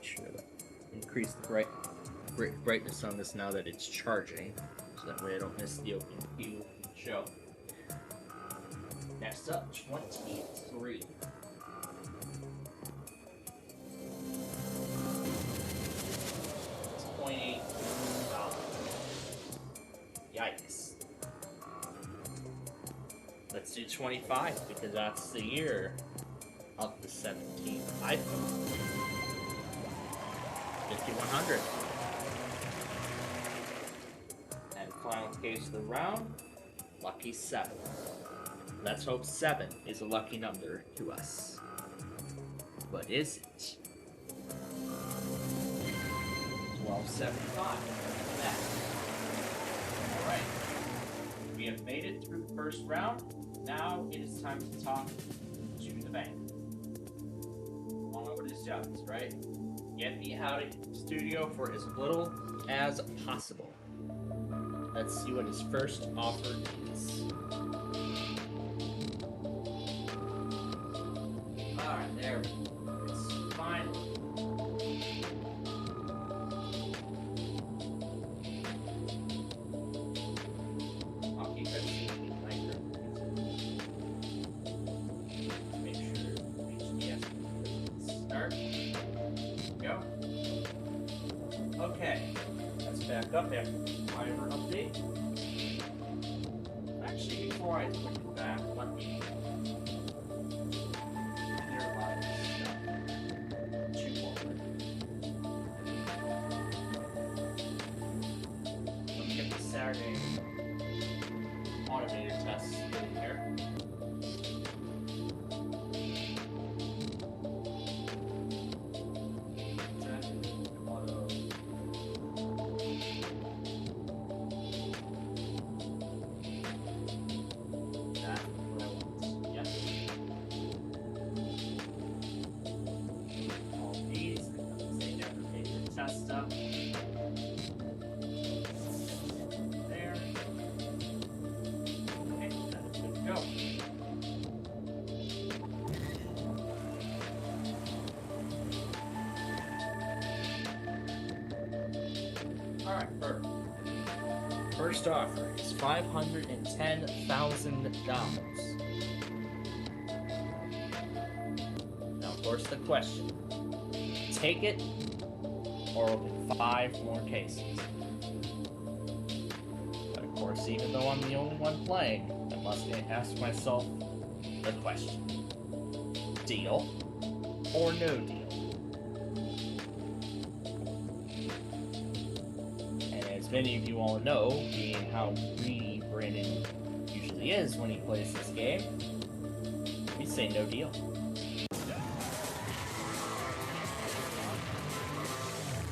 Sure to increase the brightness on this now that it's charging, so that way I don't miss the opening show. Next up, 23. $0.8 million. Yikes. Let's do 25 because that's the year of the 17th iPhone. 5100. And final case of the round, lucky 7. Let's hope 7 is a lucky number to us. But is it? 1275. Alright. We have made it through the first round. Now it is time to talk to the bank. All know what his job is, right? Get me out of the studio for as little as possible. Let's see what his first offer is. Alright, there we go. It's fine. I'll keep it micro. Make sure HDS start. Go. Okay. Let's back up after the driver update. Actually, before I switch it back, let me Saturday automated tests in here. That's what I want. Yep. All these, they never made the test up. There. Okay, that's good to go. Alright, perfect. First offer is $510,000. Now, of course, the question: take it or open 5 more cases? But of course, even though I'm the only one playing, I must ask myself the question: deal or no deal? And as many of you all know, being how greedy Brandon usually is when he plays this game, we say no deal.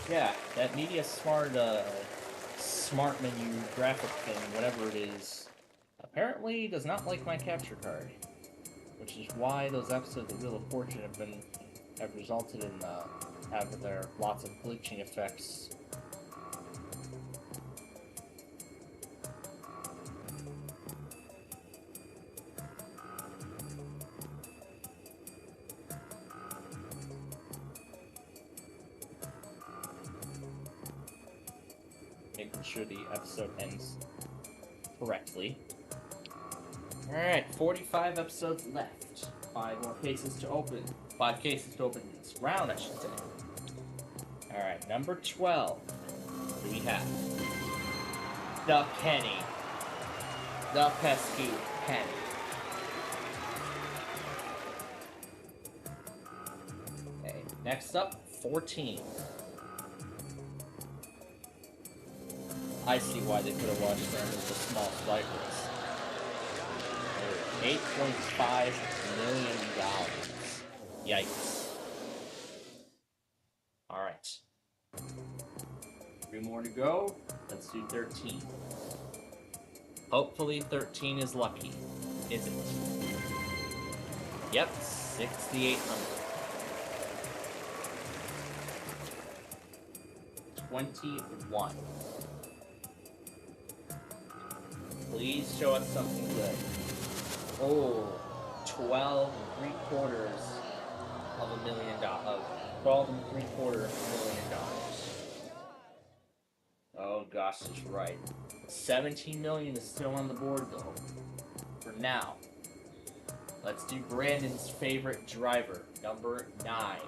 Yeah, that Media Smart smart menu graphic thing, whatever it is, apparently does not like my capture card, which is why those episodes of Wheel of Fortune have resulted in having there lots of glitching effects. Making sure the episode ends correctly. Alright, 45 episodes left. 5 more cases to open. 5 cases to open this round, I should say. Alright, number 12. What do we have? The penny. The pesky penny. Okay, next up, 14. I see why they could have watched them as the small cycles. $8.5 million. Yikes. Alright. 3 more to go. Let's do 13. Hopefully 13 is lucky. Is it? Yep, 6,800. 21. Please show us something good. Oh, 12 3/4 of $1 million. Of $12 3/4 million. Oh gosh, that's right. 17 million is still on the board though. For now. Let's do Brandon's favorite driver, number 9.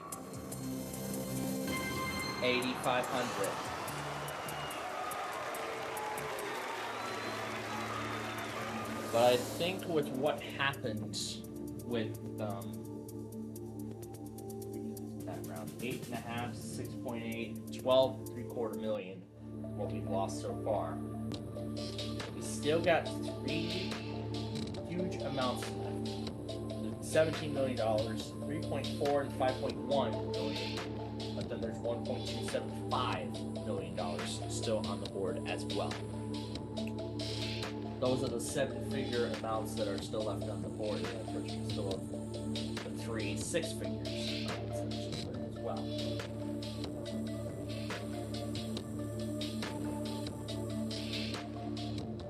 8,500. But I think with what happened with that round 8.5, 6.8, 12 3/4 million, what we've lost so far. We still got 3 huge amounts left. $17 million, 3.4 and 5.1 million. But then there's $1.275 million still on the board as well. Those are the 7-figure amounts that are still left on the board. And of course, we still have the 3 6-figures as well.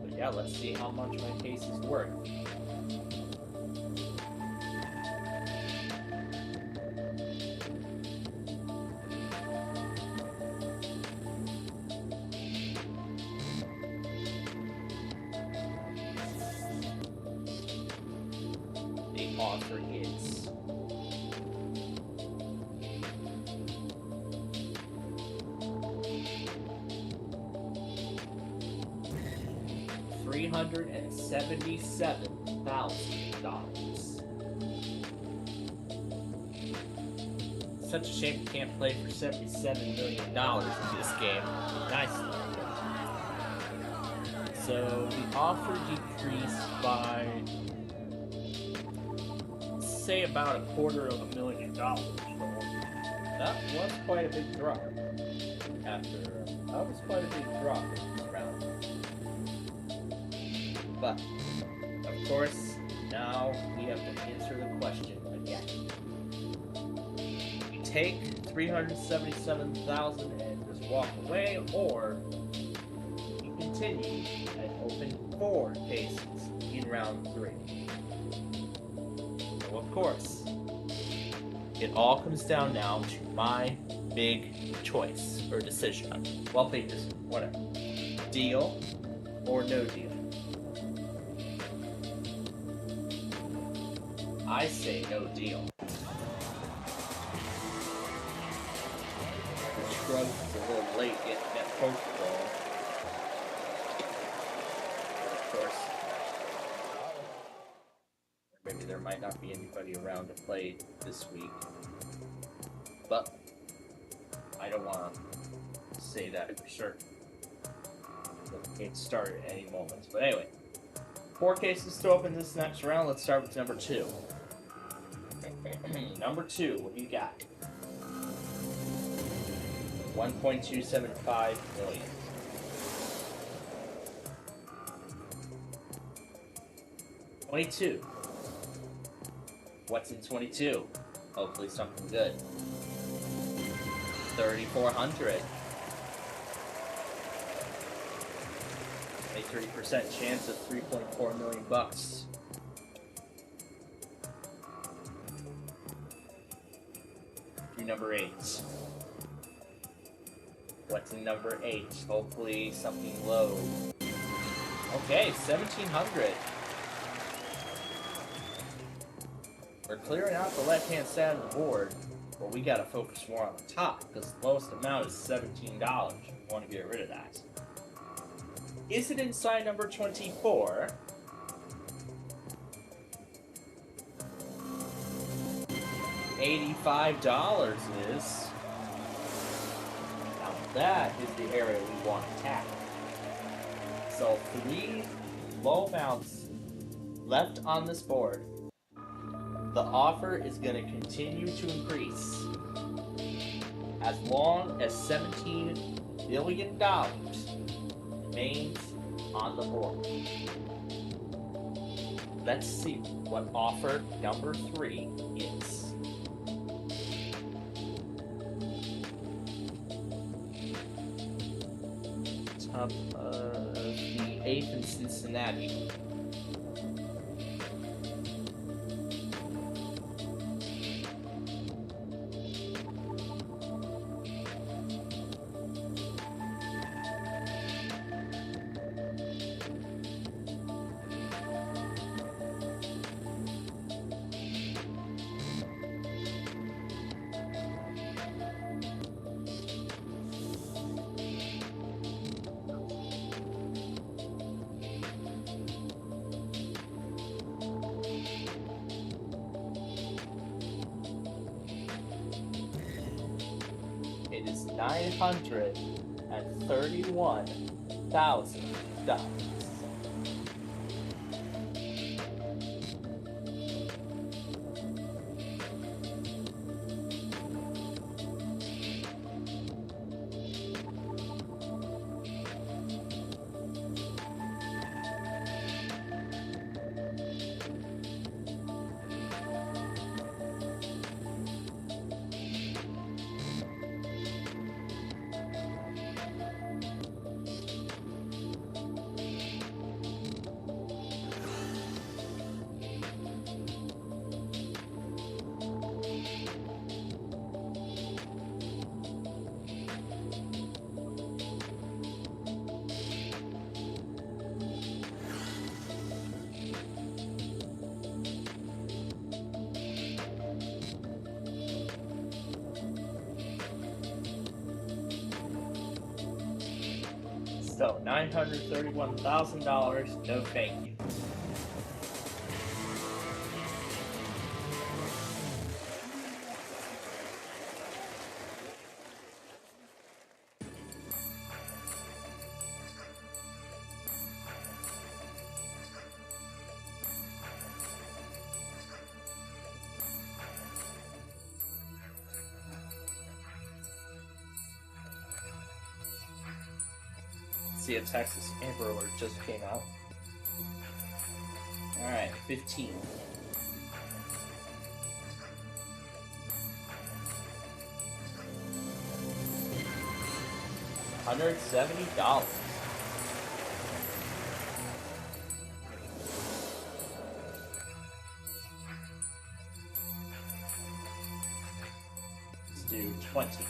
But yeah, let's see how much my case is worth. Offer is $377,000. Such a shame you can't play for $77 million in this game. Nice. So the offer decreased by, say, about $250,000. That was quite a big drop. That was quite a big drop in this round. But of course, now we have to answer the question again. We take $377,000 and just walk away, or we continue and open 4 cases in round 3. Of course, it all comes down now to my big choice or decision. Well, big decision, whatever. Deal or no deal? I say no deal. The shrug is a little late getting that Pokeball. Of course, maybe there might not be anybody around to play this week. But I don't want to say that for certain. It started at any moment. But anyway, 4 cases to open this next round. Let's start with number 2. Number 2, what do you got? 1.275 million. $22. What's in 22? Hopefully something good. 3,400. A 30% chance of $3.4 million. Do number 8. What's in number 8? Hopefully something low. Okay, 1,700. We're clearing out the left-hand side of the board, but we gotta focus more on the top, because the lowest amount is $17. We want to get rid of that. Is it inside number 24? $85 is. Now that is the area we want to tackle. So 3 low amounts left on this board. The offer is going to continue to increase as long as $17 billion remains on the board. Let's see what offer number 3 is. the 8th in Cincinnati. It is $931,000. So $931,000, no thank you. See, a Texas Amber Alert just came out. Alright, 15. $170. Let's do 20.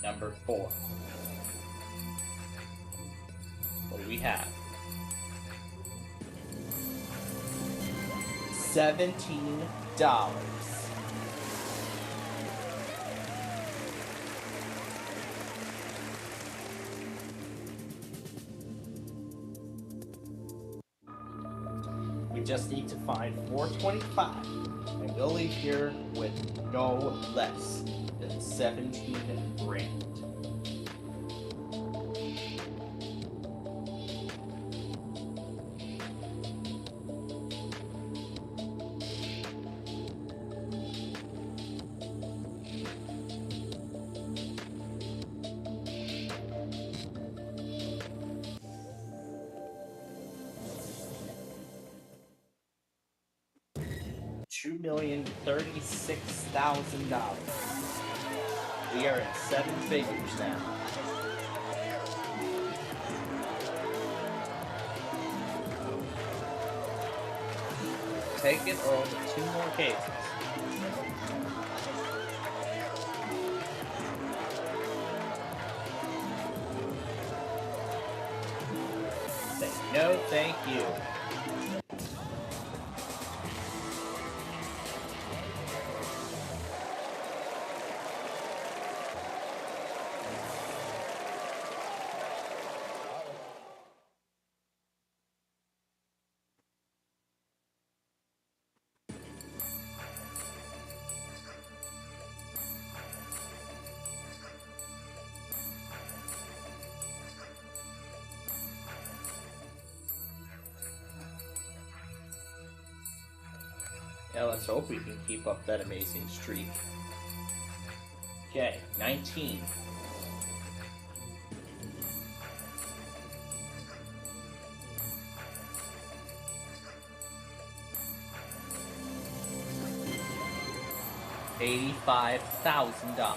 Number 4. What do we have? $17. We just need to find 425, and we'll leave here with no less than 17 grand. $2,036,000. We are at 7 figures now. Take it or only 2 more cases. Say no, thank you. Yeah, let's hope we can keep up that amazing streak. Okay, 19. $85,000.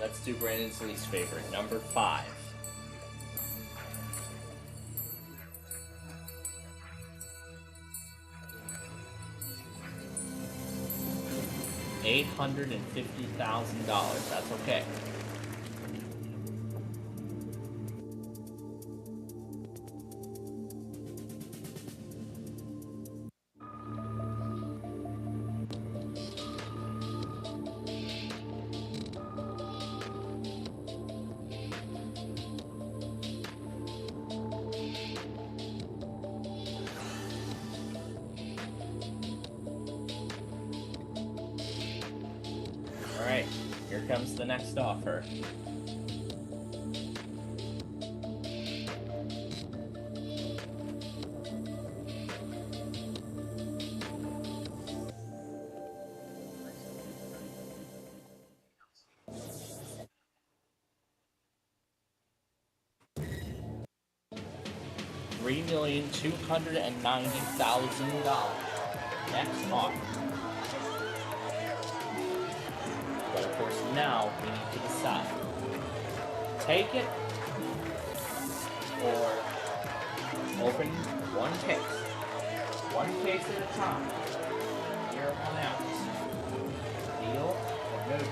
Let's do Brandon's least favorite, number 5. $850,000. That's okay. Alright, here comes the next offer. $3,290,000. Next offer. But of course, now we need to decide. Take it or open one case. One case at a time. Here on out. Deal or no deal?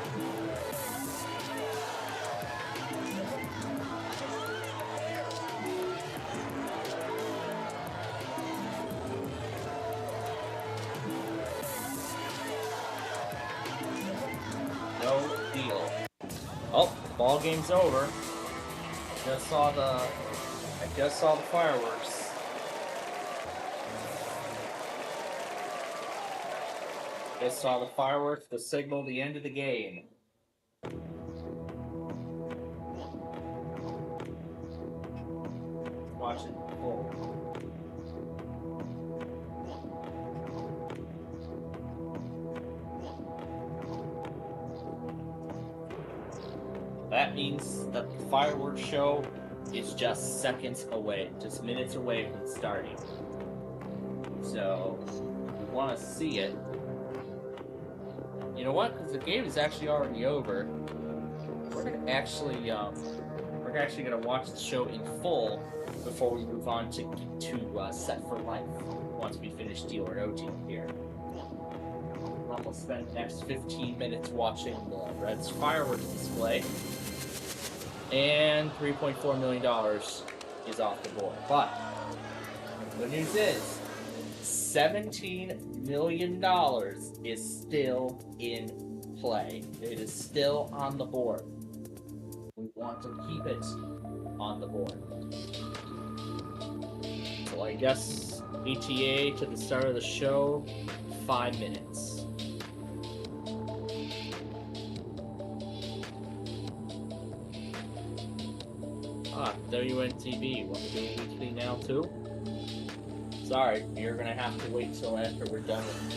No deal. Oh, ball game's over. I just saw the fireworks. Just saw the fireworks to signal the end of the game. Watch it full. That means that the fireworks show is just seconds away, just minutes away from starting. So, if you want to see it, you know what? Because the game is actually already over. We're actually gonna watch the show in full before we move on to Set for Life. Once we finish Deal or No Deal here. And we'll spend the next 15 minutes watching the Reds fireworks display. And $3.4 million is off the board. But the good news is $17 million is still in play. It is still on the board. We want to keep it on the board. So I guess ETA to the start of the show, 5 minutes. WNTV, want to do a weekly now too? Sorry, you're gonna have to wait till after we're done with the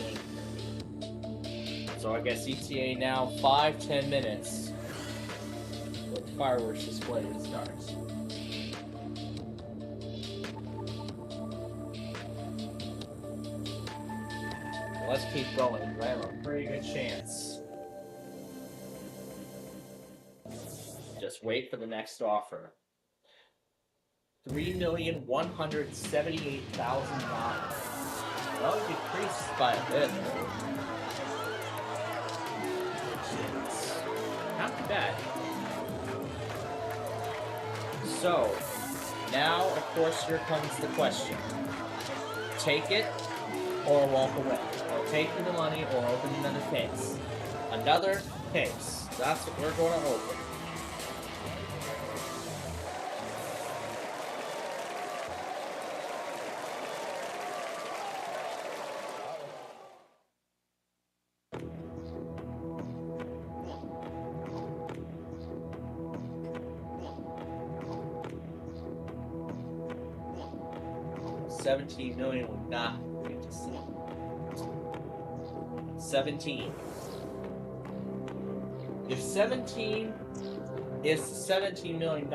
game. So I guess ETA now, 5-10 minutes. With the fireworks display starts. Let's keep going. I have a pretty good chance. Just wait for the next offer. $3,178,000. Well, it decreased by a bit, which is not too bad. So, now, of course, here comes the question. Take it or walk away. Or take the money or open another case. Another case. That's what we're going to open. $17 million would not be to see. 17. If 17 is $17 million,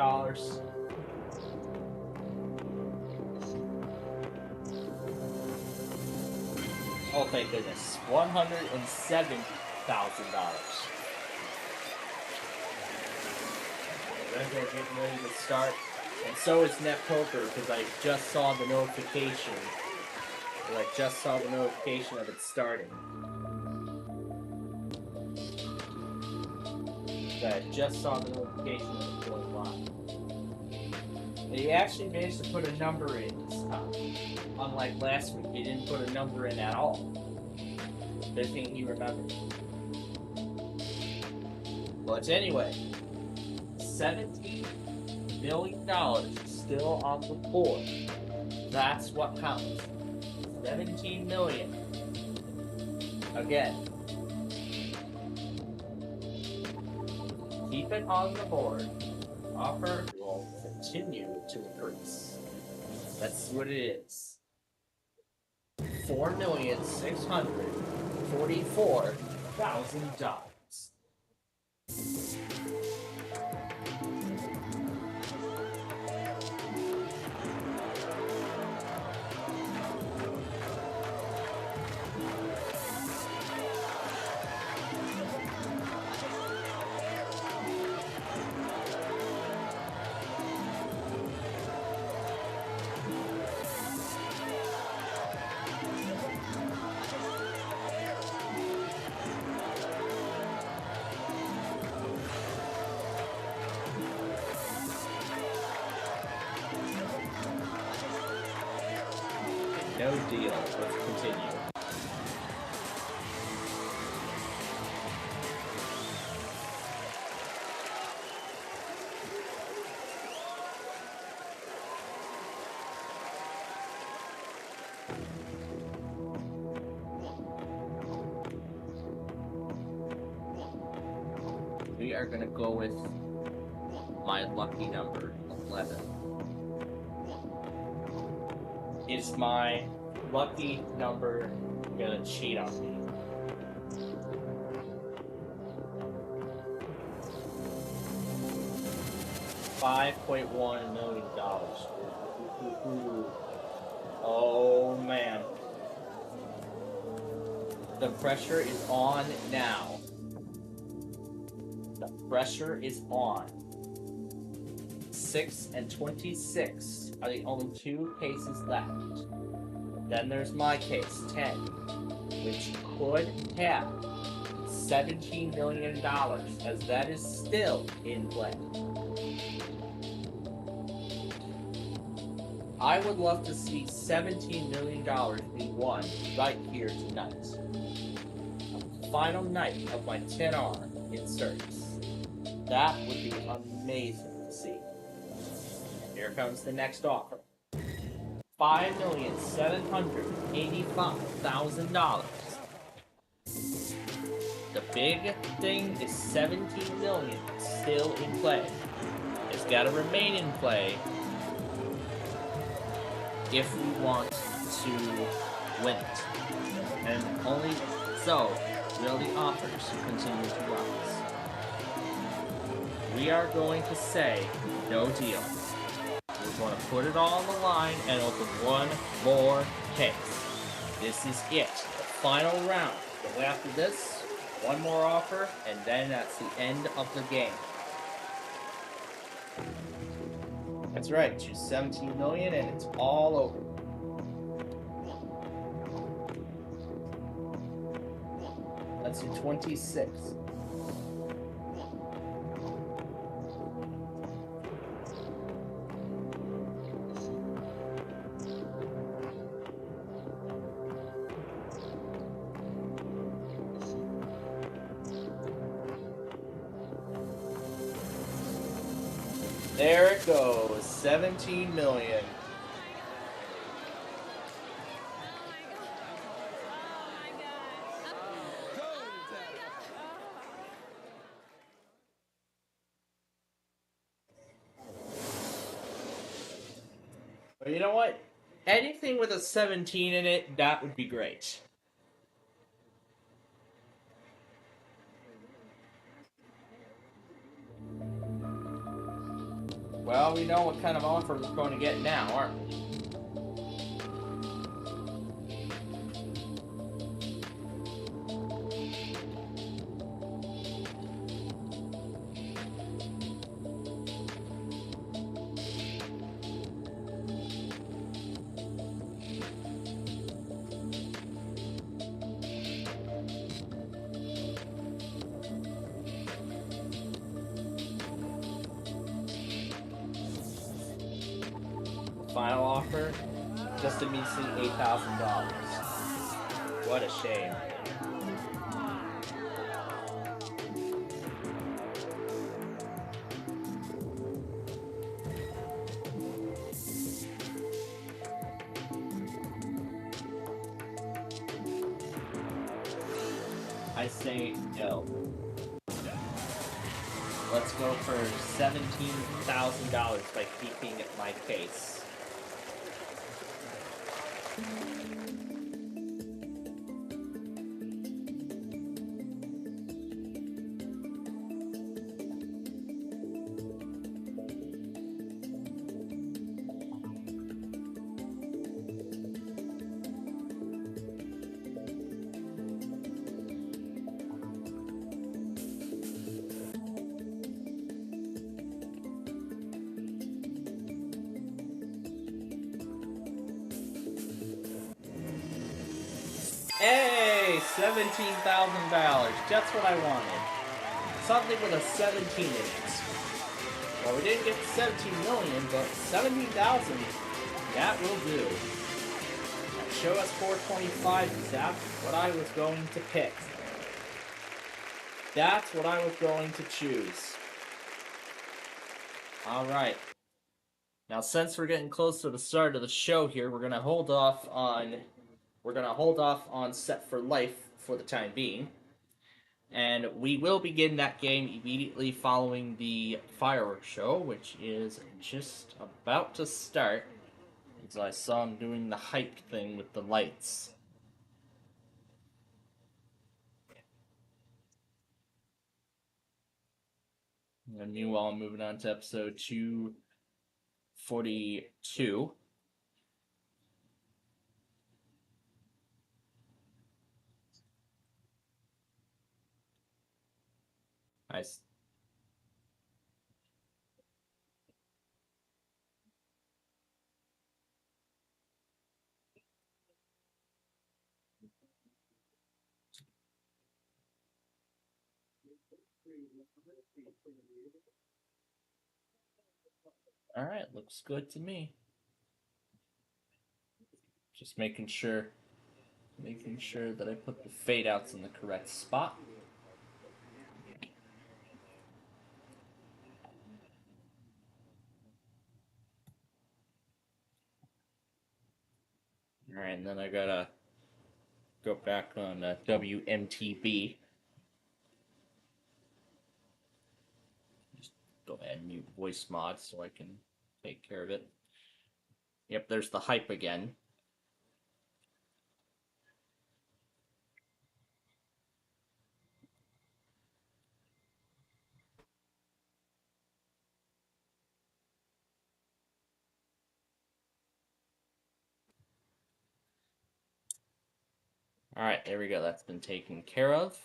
oh thank goodness, $107,000. Red Dead getting ready to start, and so is Net Poker because I just saw the notification. Or I just saw the notification of it starting. I just saw the notification of it going live. They actually managed to put a number in this time. Unlike last week, they didn't put a number in at all. Good thing he remembered. But anyway, $17 million still on the board. That's what counts. 17 million. Again. Keep it on the board. Offer will continue to increase. That's what it is. $4,644,000. No deal. Let's continue. We are going to go with my lucky number, 11. Is my lucky number gonna cheat on me? $5.1 million. Oh man. The pressure is on now. The pressure is on. 6 and 26 are the only two cases left. Then there's my case, 10, which could have $17 million, as that is still in play. I would love to see $17 million be won right here tonight. Final night of my 10R in service. That would be amazing to see. Here comes the next offer. $5,785,000. The big thing is 17 million still in play. It's got to remain in play if we want to win it. And only so will the offers continue to rise. We are going to say no deal. We're going to put it all on the line and open one more case. This is it. The final round. Go after this, one more offer, and then that's the end of the game. That's right, choose 17 million and it's all over. Let's do 26. There it goes, 17 million. But you know what? Anything with a 17 in it, that would be great. Well, we know what kind of offer we're going to get now, aren't we? Final offer, just a measly $8,000. What a shame. I say no. Let's go for $17,000 by keeping my case. Hey, $17,000. Just what I wanted. Something with a 17 in it. Well, we didn't get 17 million, but 17,000. That will do. That show us 425 is exactly what I was going to pick. That's what I was going to choose. Alright. Now, since we're getting close to the start of the show here, we're gonna hold off on Set for Life for the time being. And we will begin that game immediately following the fireworks show, which is just about to start. As I saw him doing the hype thing with the lights. And meanwhile, moving on to episode 242. Nice. Alright, looks good to me. Just making sure that I put the fade outs in the correct spot. Alright, and then I gotta go back on WMTB. Just go ahead and mute voice mod so I can take care of it. Yep, there's the hype again. Alright, there we go. That's been taken care of.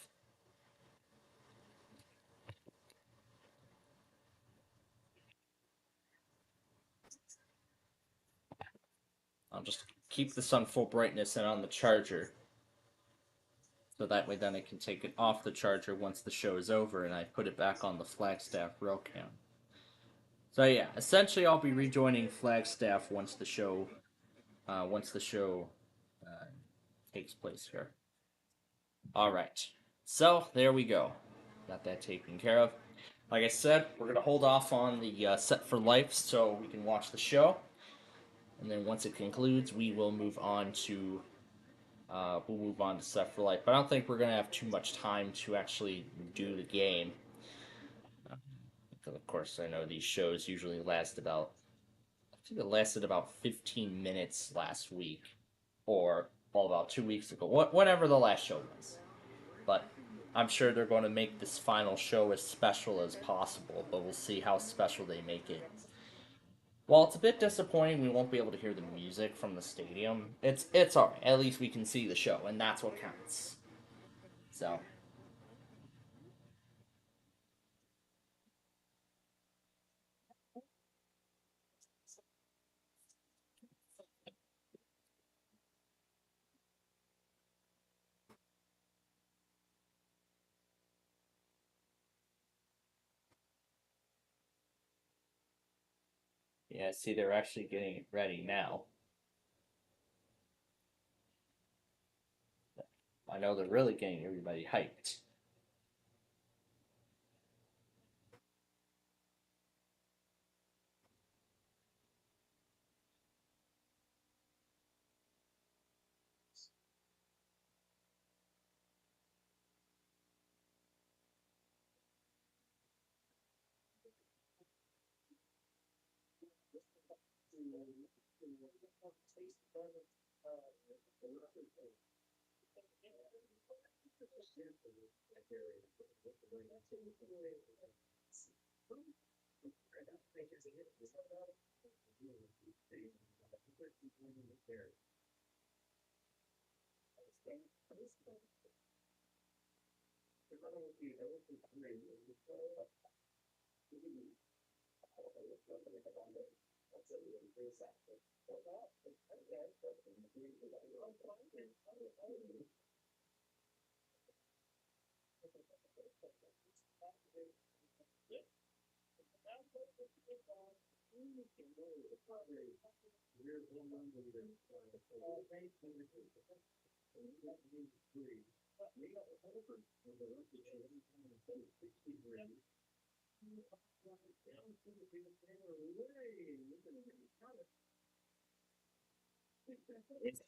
I'll just keep this on full brightness and on the charger. So that way then I can take it off the charger once the show is over and I put it back on the Flagstaff rail cam. So yeah, essentially I'll be rejoining Flagstaff once the show takes place here. Alright, so there we go. Got that taken care of. Like I said, we're going to hold off on the Set for Life so we can watch the show. And then once it concludes, we will move on to Set for Life. But I don't think we're going to have too much time to actually do the game. Because of course I know these shows usually last about, I think it lasted about 15 minutes last week. Or about 2 weeks ago. Whatever the last show was. But I'm sure they're going to make this final show as special as possible. But we'll see how special they make it. While it's a bit disappointing we won't be able to hear the music from the stadium, it's alright. At least we can see the show, and that's what counts. So yeah, see they're actually getting it ready now. I know they're really getting everybody hyped.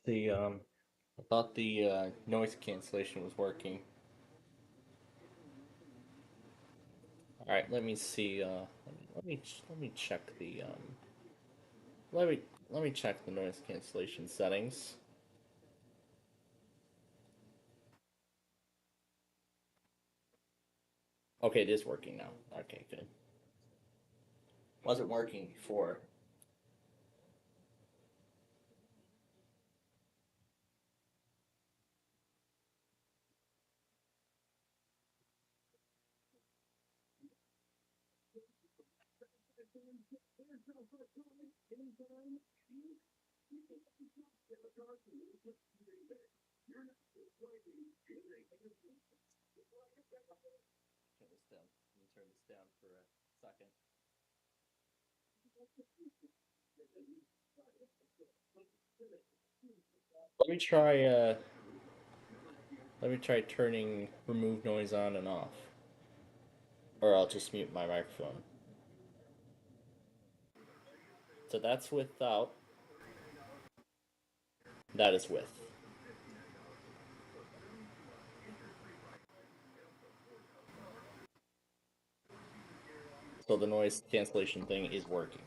The I thought the noise cancellation was working. All right, let me see. Let me check the let me let me check the noise cancellation settings. Okay, it is working now. Okay, good. Wasn't working before. Turn this down. Let me turn this down for a second. Let me try. Let me try turning remove noise on and off, or I'll just mute my microphone. So that's without. That is with. So the noise cancellation thing is working.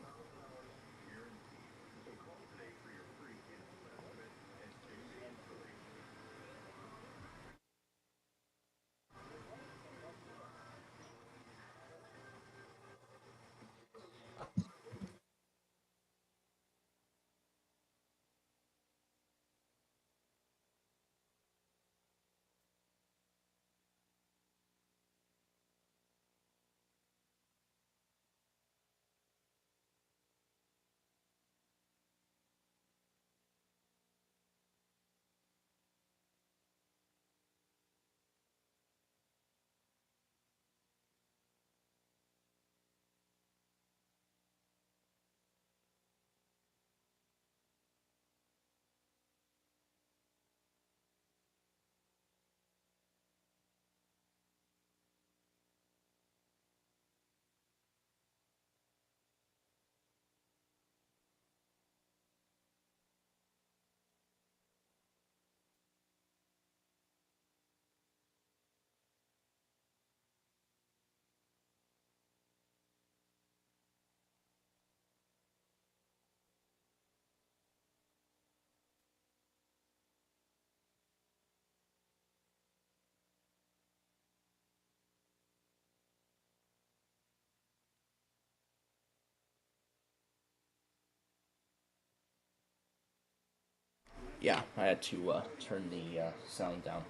Yeah, I had to turn the sound down.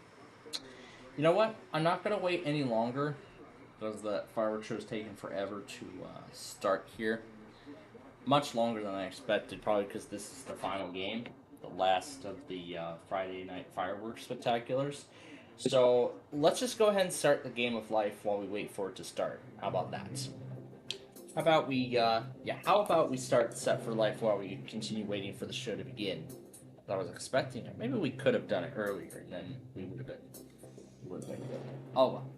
You know what? I'm not gonna wait any longer because the fireworks show is taking forever to start here. Much longer than I expected, probably because this is the final game, the last of the Friday night fireworks spectaculars. So let's just go ahead and start the game of life while we wait for it to start. How about that? How about how about we start Set for Life while we continue waiting for the show to begin? I was expecting it. Maybe we could have done it earlier, and then we would have been good. Oh well.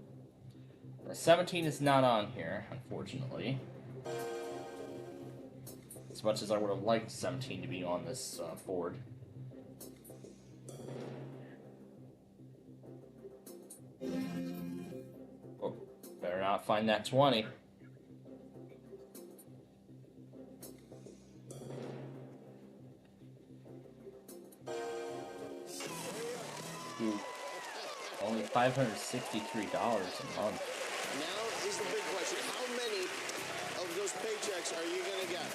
17 is not on here, unfortunately. As much as I would have liked 17 to be on this board. Oh, better not find that 20. Ooh. Only $563 a month. Now is the big question. How many of those paychecks are you going to get?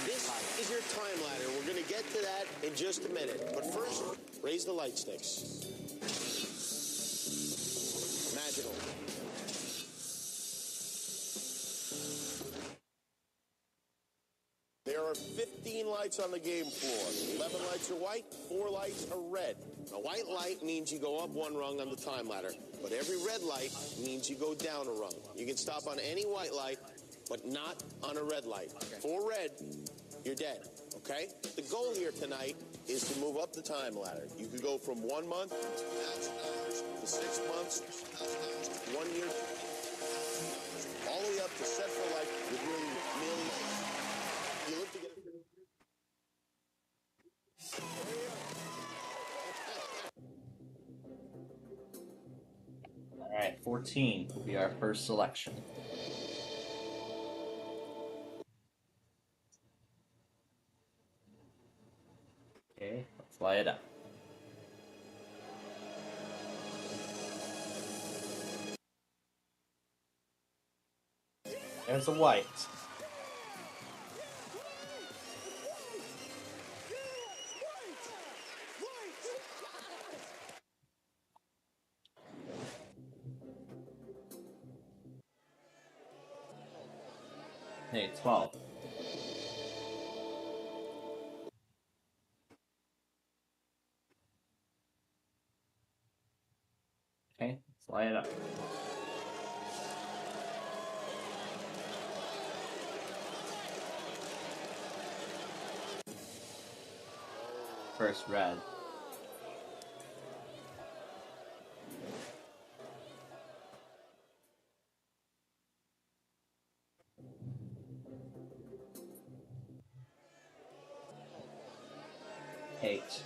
This is your time ladder. We're going to get to that in just a minute. But first, raise the light sticks. Magical. There are 15 lights on the game floor. 11 lights are white, 4 lights are red. A white light means you go up one rung on the time ladder, but every red light means you go down a rung. You can stop on any white light, but not on a red light. Okay. For red, you're dead, okay? The goal here tonight is to move up the time ladder. You could go from 1 month, $2,000, to 6 months, $2,000, 1 year, all the way up to Set for Life with really millions. You live to get Alright, 14 will be our first selection. Okay, let's light it up. There's a white. Hey, 12. Okay, let's light it up. First red. Eight.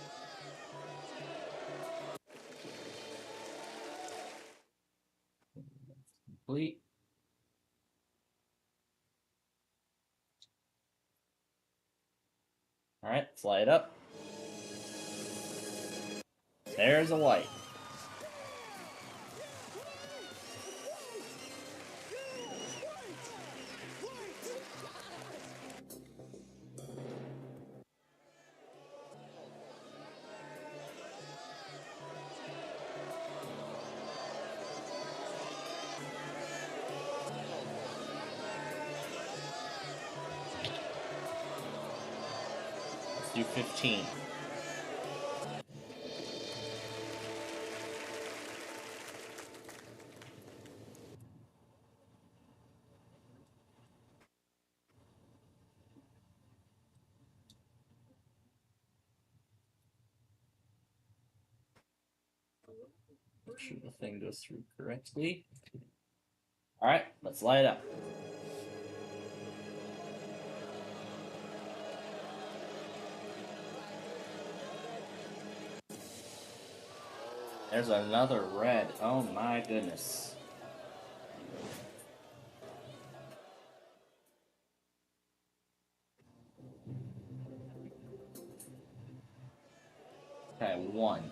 Complete. Alright, let's light it up. There's a white. Let's do 15. Make sure the thing goes through correctly. Alright, let's light it up. There's another red. Oh my goodness. Okay, 1.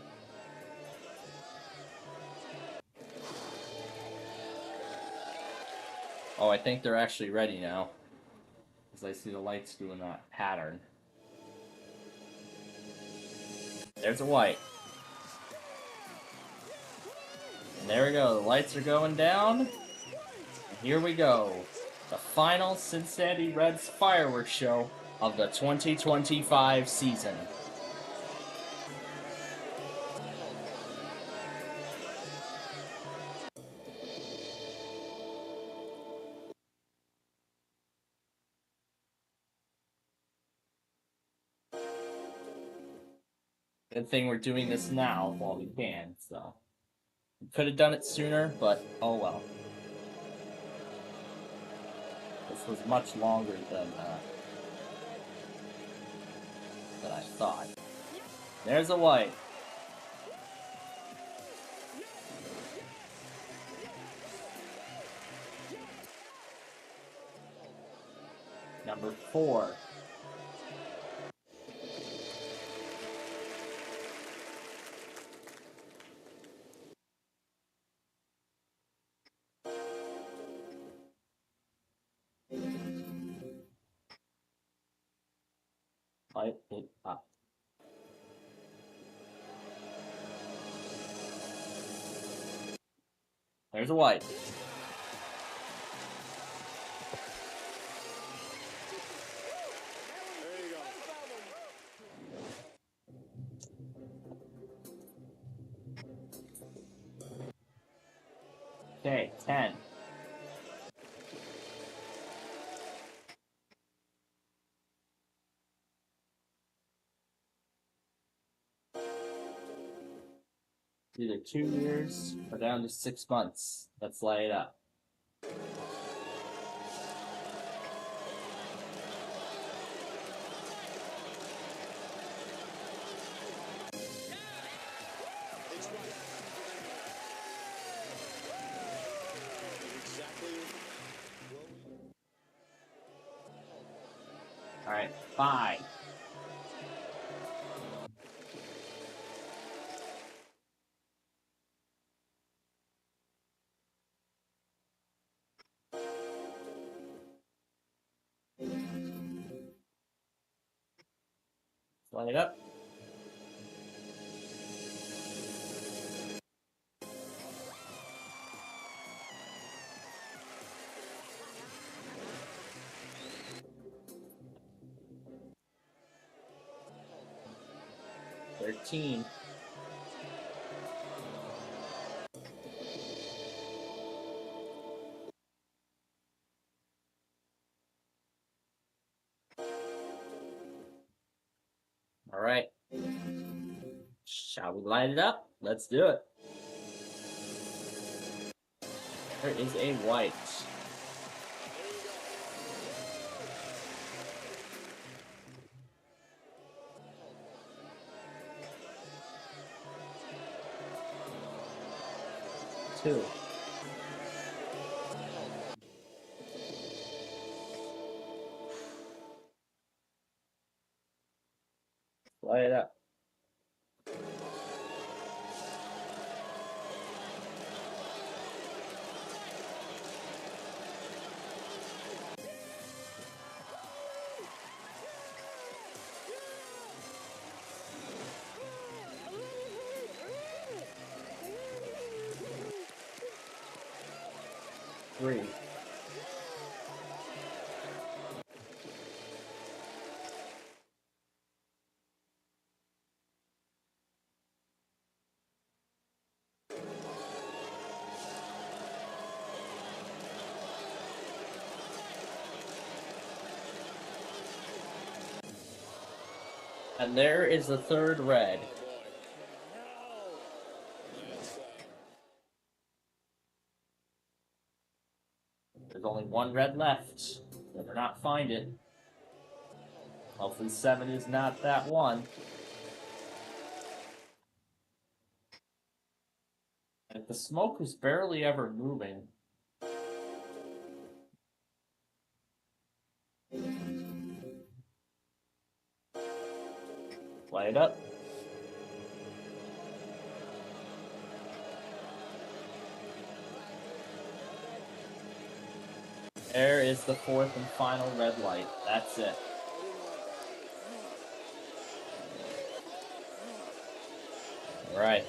Oh, I think they're actually ready now. Because I see the lights doing that pattern. There's a white. And there we go. The lights are going down. And here we go. The final Cincinnati Reds fireworks show of the 2025 season. Good thing we're doing this now while we can, so. We could have done it sooner, but oh well. This was much longer than I thought. There's a white. Number 4. Light it up. There's a white. There you go. Okay, 10. Either 2 years or down to 6 months. Let's light it up. It's right. Exactly. Alright, 5. Light it up. $13. All right. Shall we light it up? Let's do it. There is a white. Two. Light it up. Three. And there is the third red. There's only one red left. Better not find it. Hopefully 7 is not that one. If the smoke is barely ever moving. Light it up. There is the fourth and final red light. That's it. Right.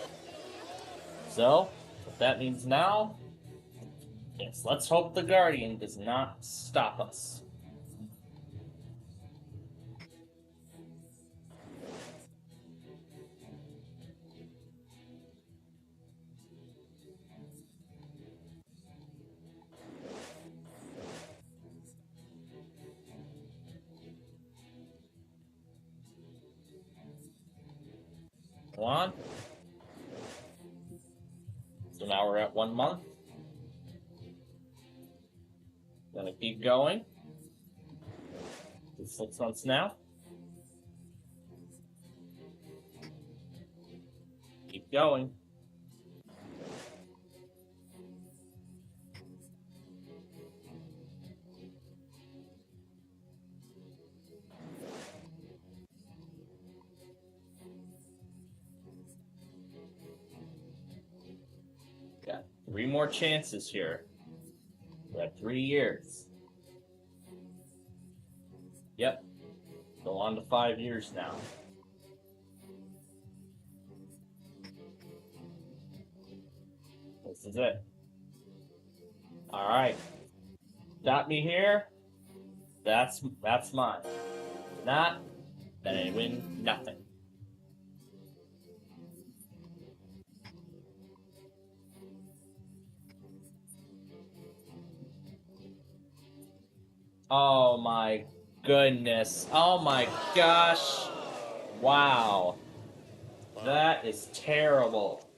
So, what that means now is let's hope the Guardian does not stop us. Come on. So now we're at 1 month. Gonna keep going. It's 6 months now. Keep going. Got 3 more chances here. We have 3 years. Yep. Go on to 5 years now. This is it. Alright. Got me here. That's mine. Not, then I win nothing. Oh my goodness. Oh my gosh. Wow. That is terrible.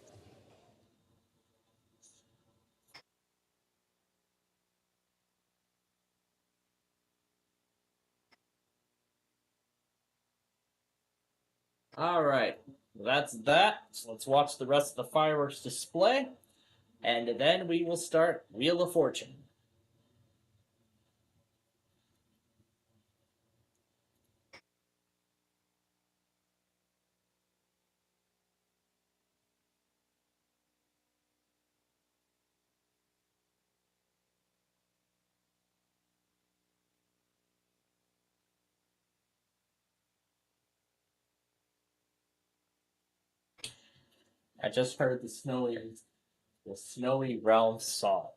Alright. That's that. So let's watch the rest of the fireworks display. And then we will start Wheel of Fortune. I just heard the Snowy Realm song.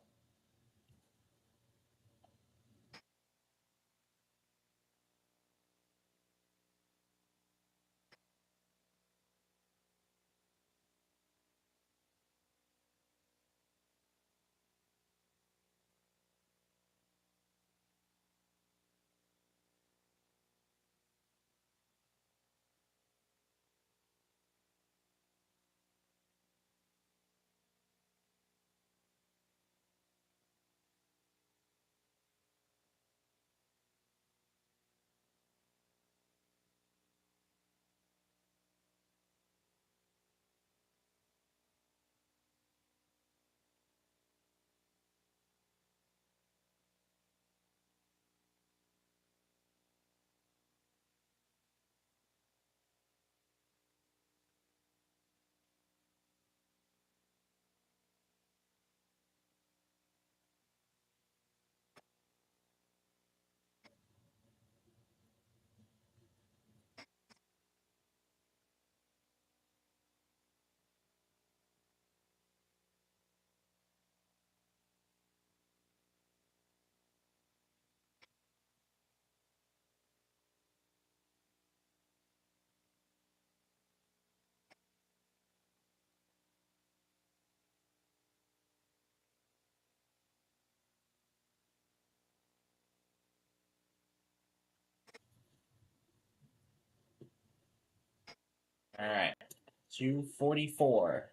Alright. 244.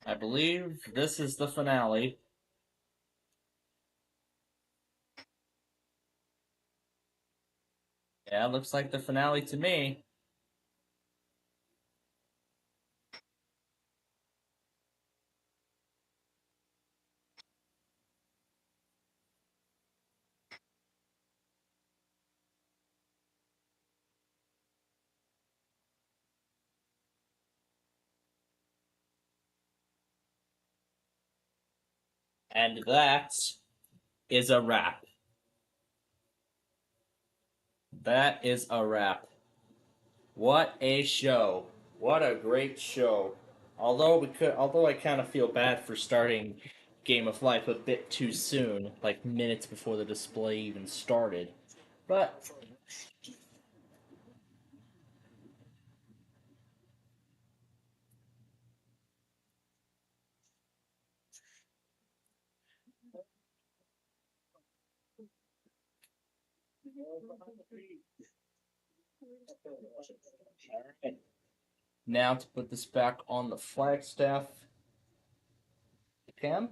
I believe this is the finale. Yeah, looks like the finale to me. And that is a wrap. That is a wrap. What a show. What a great show. Although I kind of feel bad for starting Game of Life a bit too soon, like minutes before the display even started. But alright. Now to put this back on the Flagstaff cam.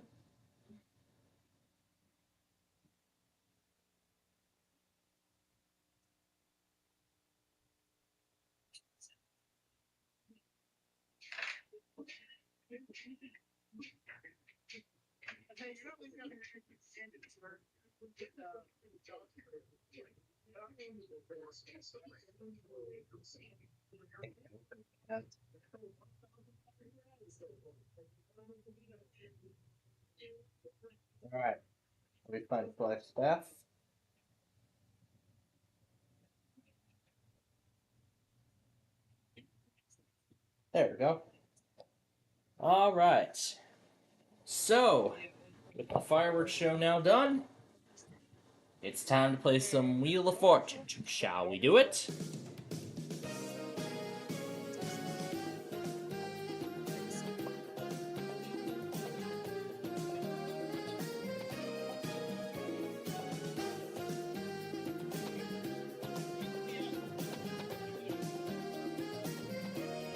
Alright. Let me find Flagstaff. There we go. Alright. So, with the fireworks show now done, it's time to play some Wheel of Fortune. Shall we do it?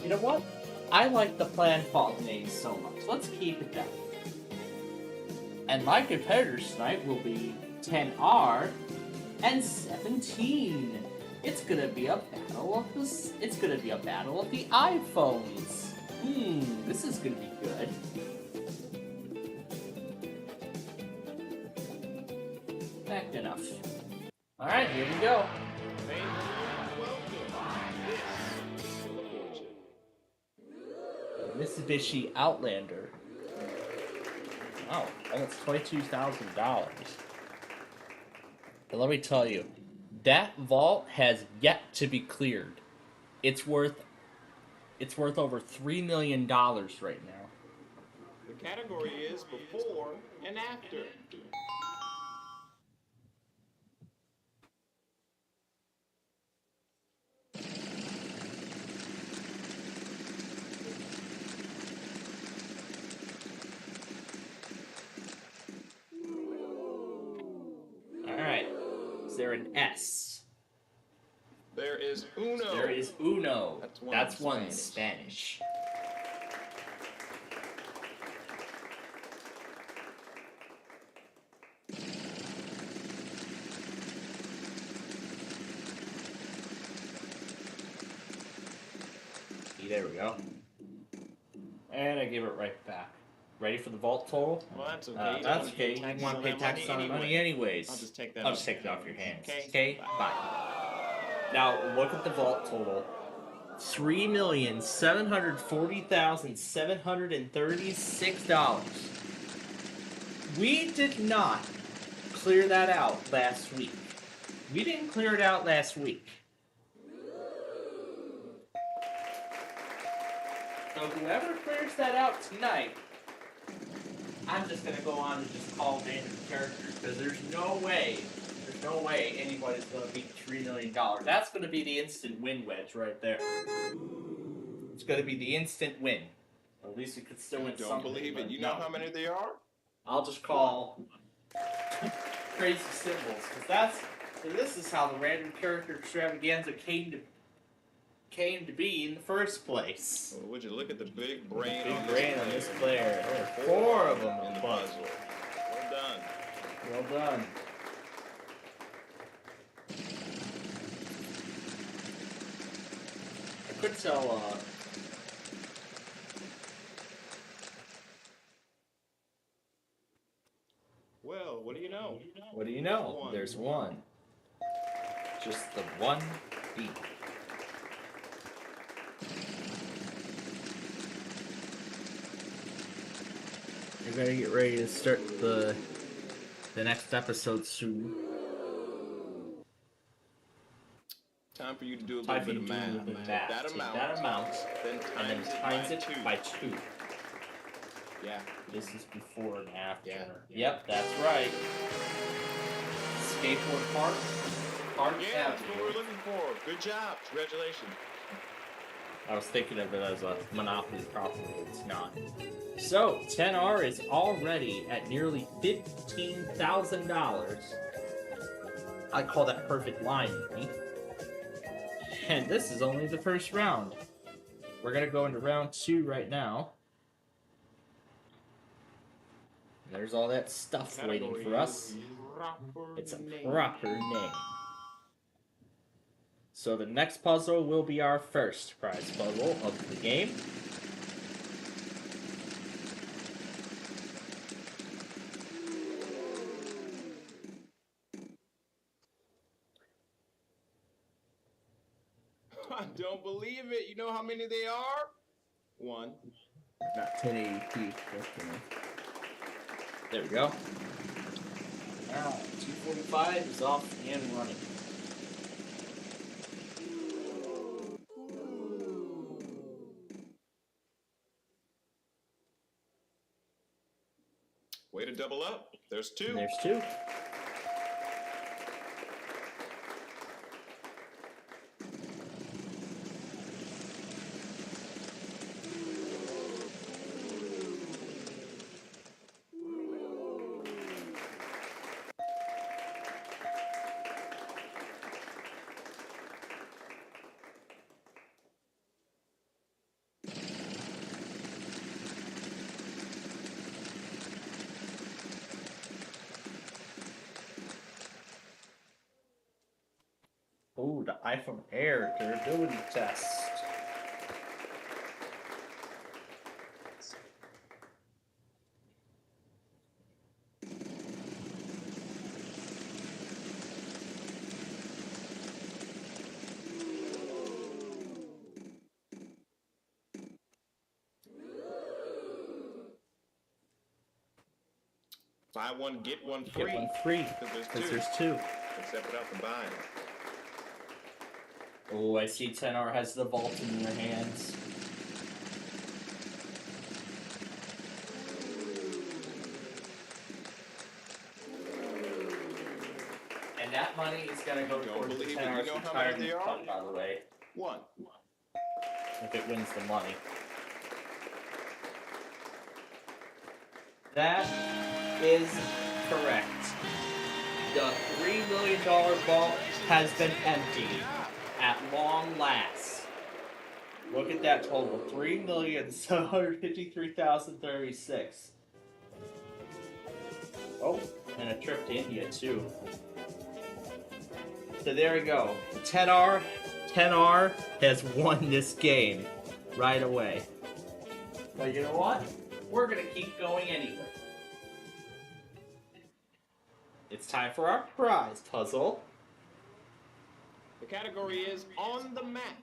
You know what? I like the Plan Fault name so much. Let's keep it that way. And my competitors tonight will be 10R and 17. It's gonna be a battle of the. It's gonna be a battle of the iPhones. This is gonna be good. Back enough. All right, here we go. Mitsubishi Outlander. Wow, almost $22,000. But let me tell you, that vault has yet to be cleared. It's worth over $3 million right now. The category is before and after. Alright. Is there an S? There is Uno. There is Uno. That's one in Spanish. There we go. And I give it right back. Ready for the vault total? Well, that's okay. That's okay. You want to pay tax on the money anyways. I'll just take that. I'll just take it off your hands. Okay. Okay? Bye. Now look at the vault total. $3,740,736. We did not clear that out last week. We didn't clear it out last week. So whoever clears that out tonight, I'm just gonna go on and just call random characters because there's no way anybody's gonna beat $3 million. That's gonna be the instant win wedge right there. It's gonna be the instant win. At least we could still win Don't something. believe it. but You know no. how many there are? I'll just call crazy symbols because this is how the random character extravaganza came to came to be in the first place. Well, would you look at the big brain Big on brain on this player. There are Four of them in in the the puzzle. puzzle. Well done. Well done. I could tell, Well, what do you know? what do you know? One. There's one. Just the one beat. We're gonna get ready to start the next episode soon. Time for you to do a Time little for bit you of to do a math. little bit of Take math. that Take amount, that amount, then and then times it by two. Yeah. This is before and after. Yeah. Yep, that's right. Skateboard Park. Park Yeah, that's what Avenue. we're looking for. Good job. Congratulations. I was thinking of it as a Monopoly property. It's not. So, 10R is already at nearly $15,000. I call that perfect line, me. And this is only the first round. We're gonna go into round 2 right now. There's all that stuff waiting for us. It's a proper name. So the next puzzle will be our first prize puzzle of the game. I don't believe it. You know how many they are? One. Not 1080p. There we go. Now, 245 is off and running. Way to double up. There's two. And there's 2. Ooh, the iPhone Air durability test. Buy one, get one free. Get one free. Because Because there's there's 2. two. Except without the buying. Oh, I see 10R has the vault in your hands. And that money is gonna go Don't towards believe it. 10R's You know how many retirement there are? fund, by the way, One. if it wins the money. That is correct. The $3 million vault has been emptied at long last. Look at that total, 3,753,036. Oh, and a trip to India too. So there we go. 10R has won this game right away. But you know what? We're gonna keep going anyway. It's time for our prize puzzle. The category is on the map.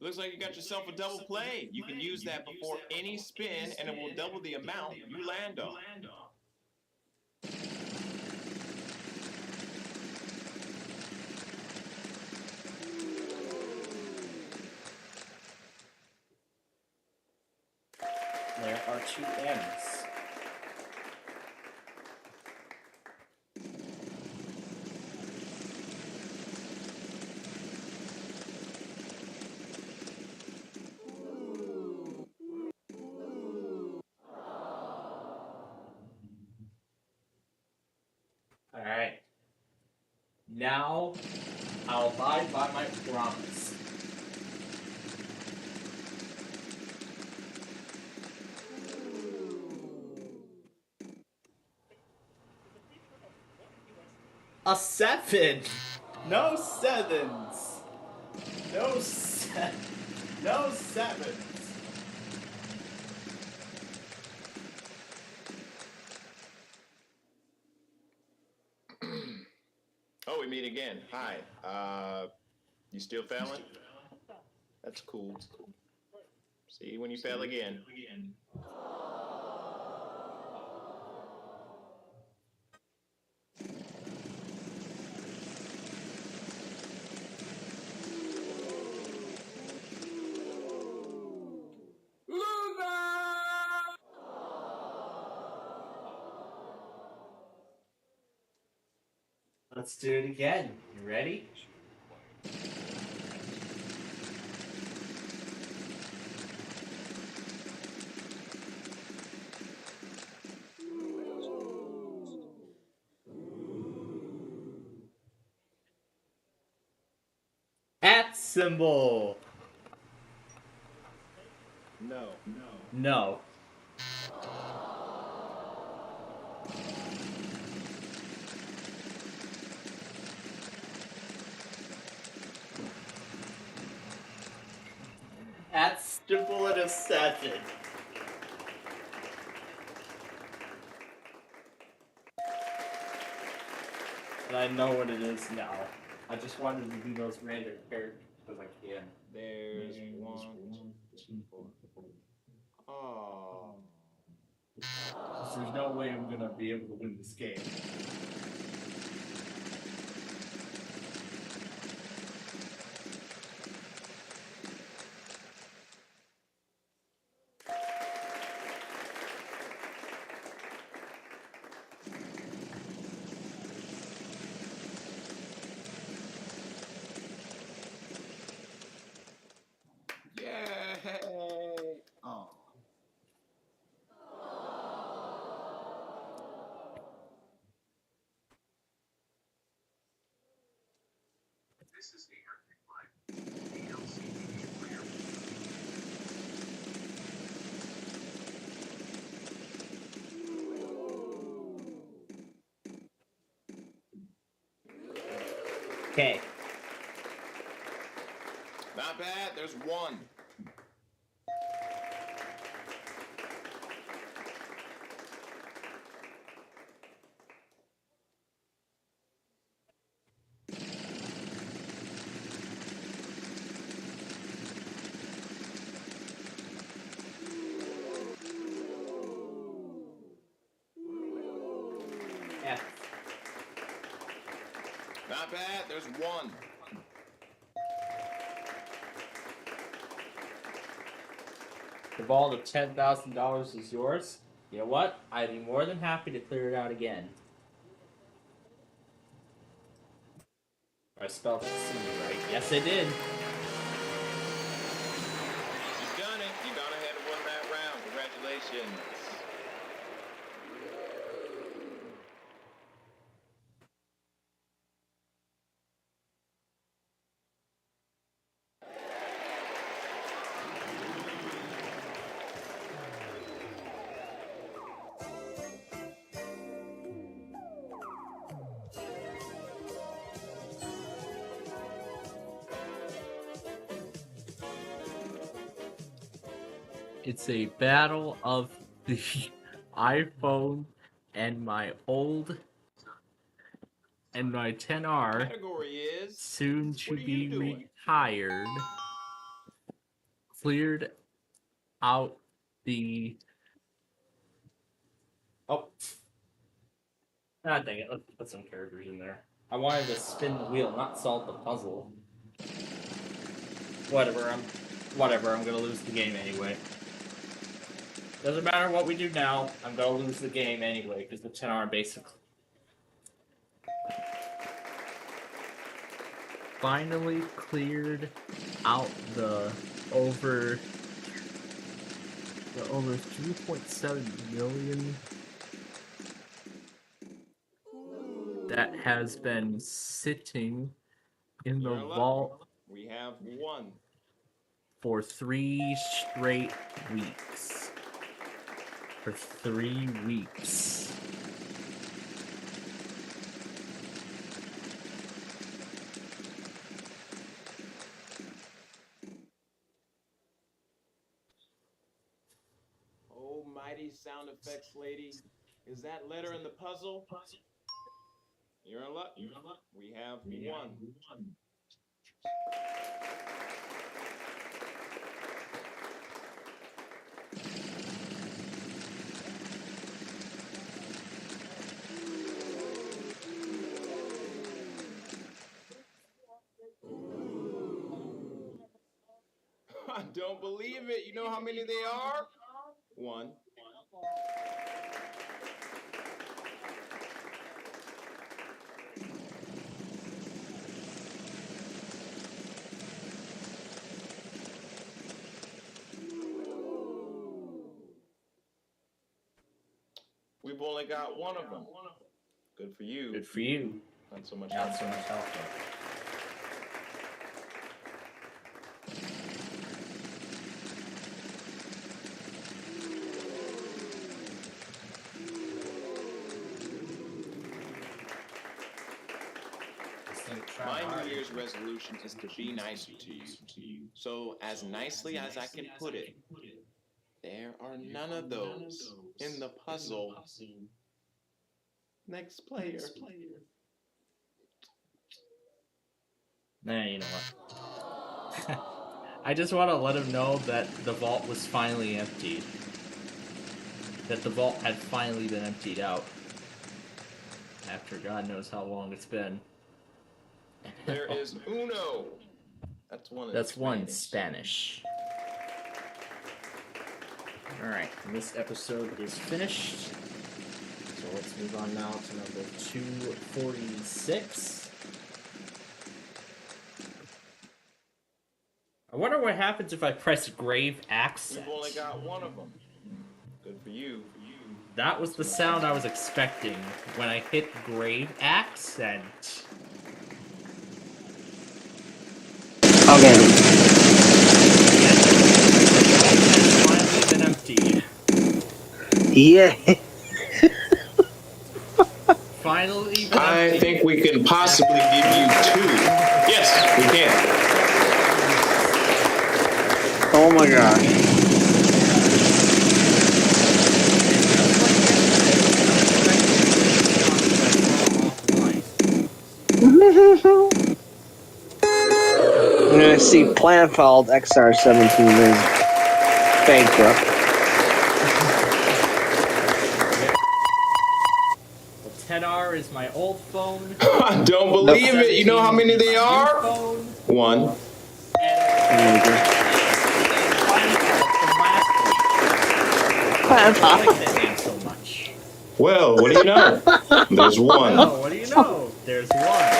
Looks like you got yourself a double play. You can use that before any spin, and it will double the amount you land on. There are 2 M's. Alright. Now, I'll abide by my promise. A 7! No sevens. No no sevens. Oh, we meet again. Hi. You still failing? That's cool. See you when you fail again. Let's do it again. You ready? At symbol. No. No. At symbol and a 7. And I know what it is now. I just wanted to do those random characters because I can. There's 1, 2, 4. Oh. There's no way I'm gonna be able to win this game. Yay! Oh. This is the Earthquake Live, the LCD player. Okay. Not bad. There's 1. F. Not bad. There's 1. The vault of $10,000 is yours. You know what? I'd be more than happy to clear it out again. I spelled it C right. Yes, I did. You've done it. You've gone ahead and won that round. Congratulations. It's a battle of the iPhone and my 10R, Category is soon to what are be you doing? retired, cleared out the. Oh. Ah, dang it. Let's put some characters in there. I wanted to spin the wheel, not solve the puzzle. Whatever, I'm gonna lose the game anyway. Doesn't matter what we do now. I'm gonna lose the game anyway because the 10R basically finally cleared out the over 3.7 million that has been sitting in the You're lucky. vault We have one. for 3 straight weeks. For 3 weeks. Oh, mighty sound effects lady. Is that letter in the puzzle? You're in luck. We have one. I don't believe it. You know how many they are? One. We've only got one of them. Good for you. Good for you. Not so much. Not so much alpha. My New Year's resolution is to be nicer to you. So, as nicely as I can put it, there are none of those in the puzzle. Next player. Nah, you know what? I just want to let him know that the vault was finally emptied. That the vault had finally been emptied out. After God knows how long it's been. There is uno. That's one. That's one in Spanish. Alright, this episode is finished. So let's move on now to number 246. I wonder what happens if I press grave accent. We've only got one of them. Good for you. That was the sound I was expecting when I hit grave accent. Okay. Finally been emptied. Yeah. Finally been I emptied. think we can possibly give you 2. Yes, we can. Oh my god. I'm gonna see Planfeld XR17 is bankrupt. The 10R is my old phone. I don't believe it. You know how many they are? Phone. One. I like that name so much. Well, what do you know? There's one. Oh, what do you know? There's one.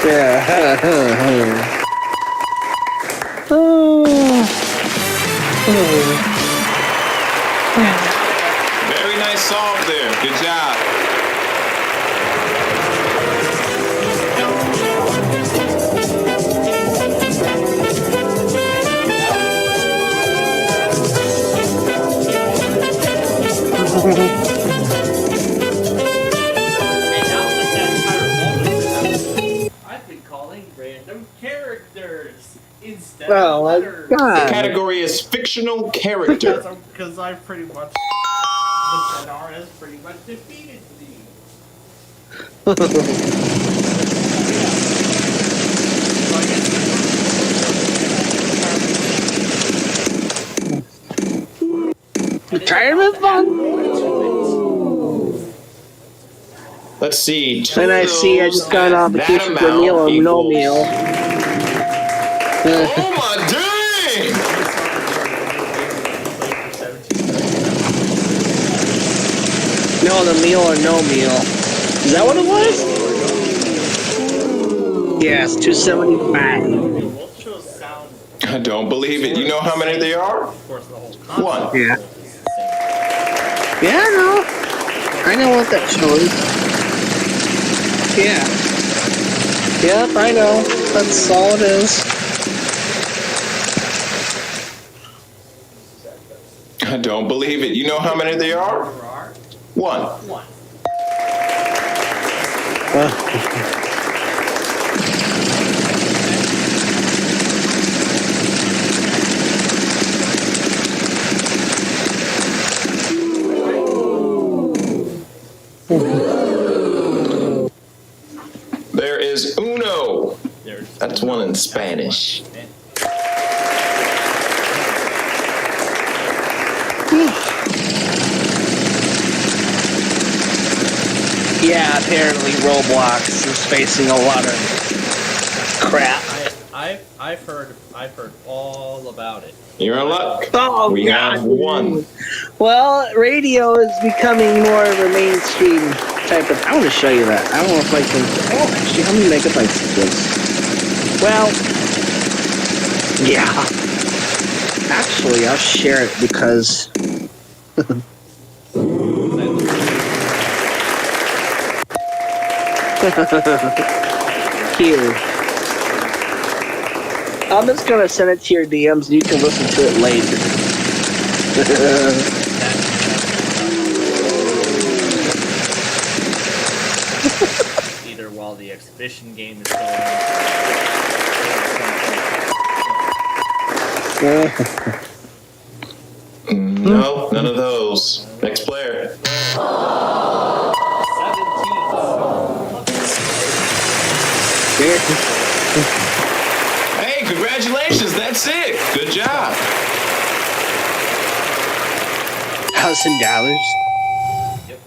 Yeah. Very nice solve there. Good job. I've been calling random characters instead Oh of my letters. The god. category is fictional character. Because I pretty much the 10R has pretty much defeated me. Retirement fund? Let's see. And I see I just got an application for a meal or no meal. Oh my dang! want a meal or no meal. Is that what it was? Yes, 275. Both shows sound, I don't believe it. You know how many there are? of course, the whole concept. One. Yeah. Yeah, I know. I know what that show is. Yeah. Yep, I know. That's all it is. I don't believe it. You know how many there are? One. One. There is uno. There's That's one in Spanish. Yeah, apparently Roblox is facing a lot of crap. I've heard all about it. You're in luck. Oh, We God. have one. Well, radio is becoming more of a mainstream type of... I want to show you that. I don't know if I can... Oh, actually, how many megabytes is this? Well, yeah. Actually, I'll share it because... Here. I'm just gonna send it to your DMs and you can listen to it later. Either while the exhibition game is going No, none of those. Next player. 17. Hey, congratulations. That's it. Good job. $1,000. Yep.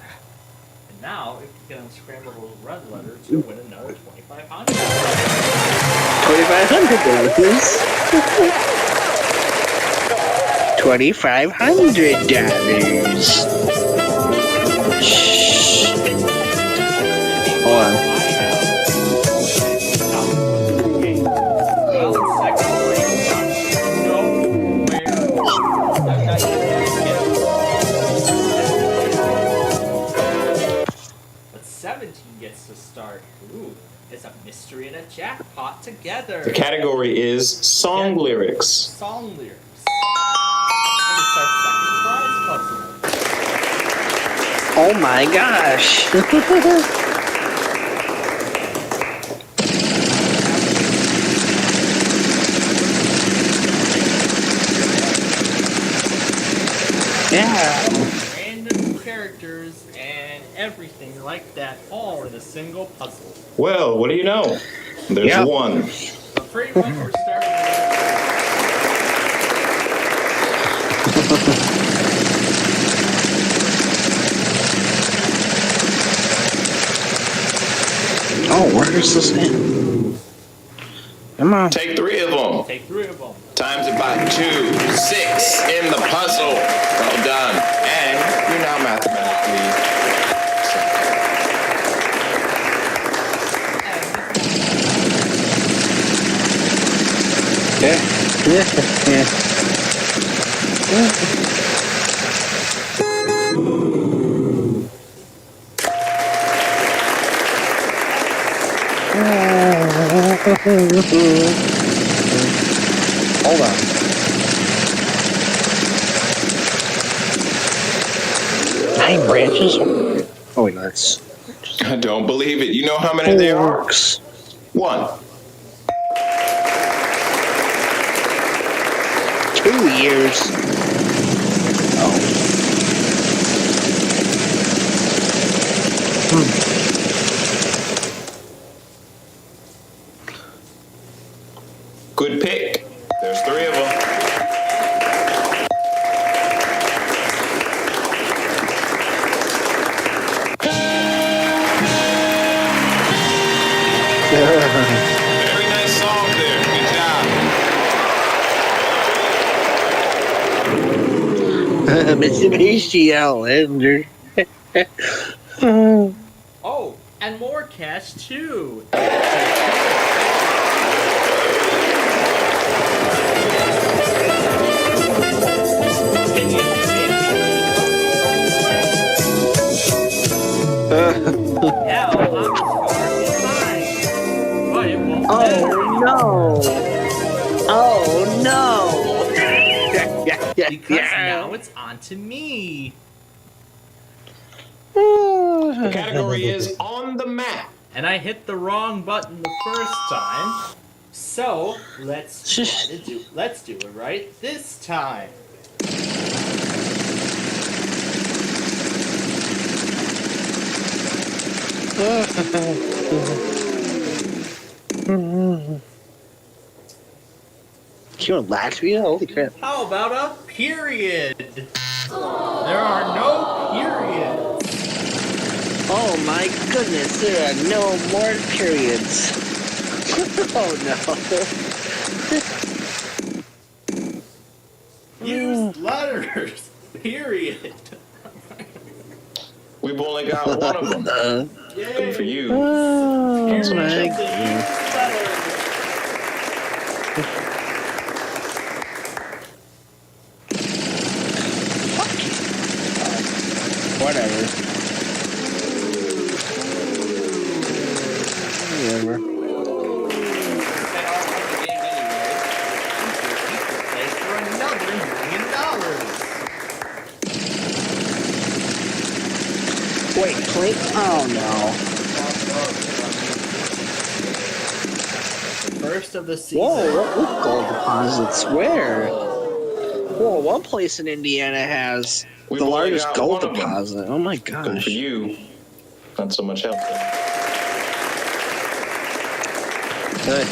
And now, if you can unscramble the red letter to win another $2,500. $2,500. Shh. Hold on. But 17 gets to start. Ooh, it's a mystery and a jackpot together. The category is song lyrics. Song lyrics. And it's our second prize puzzle. Oh my gosh. Yeah. Random characters and everything like that, all in a single puzzle. Well, what do you know? There's Yep. one. But pretty much we're starting Oh, where's this in? Come on. Take three of them. Take three of them. Times it by 2. 6 in the puzzle. Well done. And you're now mathematically Yeah. Yeah. Hold on. 9 branches? Oh wait, no, that's I don't believe it. You know how many there are? forks. 1. 2 years. Oh. Good pick. There's 3 of them. Very nice song there. Good job. Mitsubishi Outlander. Oh, and more cash too. Now I'm far behind, but it won't matter Oh no! Oh no! because now it's on to me. The category is on the map. And I hit the wrong button the first time. So let's do it right this time. You're in Latvia? Holy crap. How about a period? There are no periods. Oh my goodness, there are no more periods. Oh no. Use letters. Period. We've only got one of them. Good for you. Oh Period. my Use goodness. letters. Whatever. Whatever. Place for another $1 million. Wait, plate? Oh no. First of the season. Whoa, what gold deposits? Where? Whoa, one place in Indiana has We've the only largest got gold one of them. deposit. Oh my Good gosh. for you. Not so much help. Good.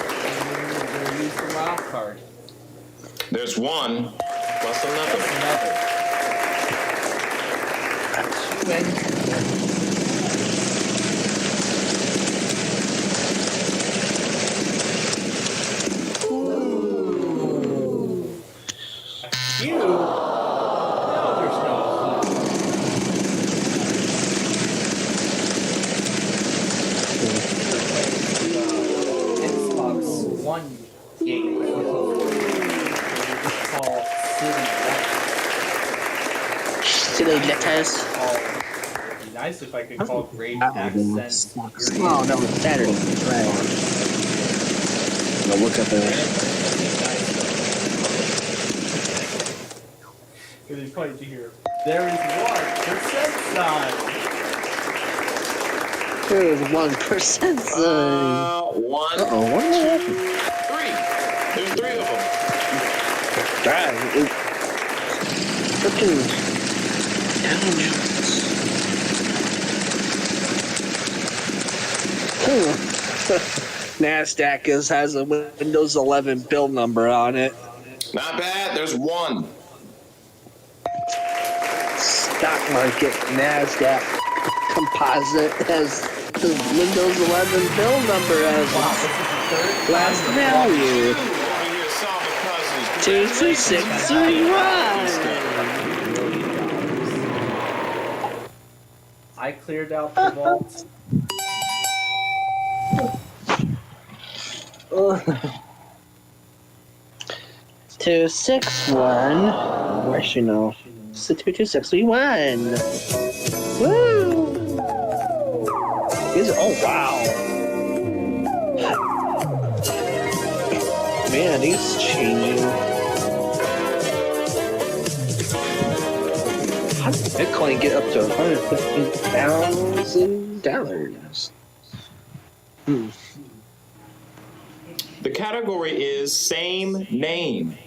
Use the wild card. There's one plus another. You? No, there's no. Xbox One game called City Letters. It'd be nice if I could call Great Accents. Oh no, it's Saturday. Right. I'll look up there. It'd be funny to hear. There is 1% sign. There's 1% sign. One, Uh-oh, what happened? three. There's three of them. God, freaking NASDAQ has a Windows 11 build number on it. Not bad. There's one. Stock market NASDAQ composite has the Windows 11 build number as last value. Over here, solve the puzzles. 23631. I cleared out the vault. 261. Where should you know? It's the 22631. Woo! Oh wow! Man, he's changing. How did Bitcoin get up to $150,000? The category is same name.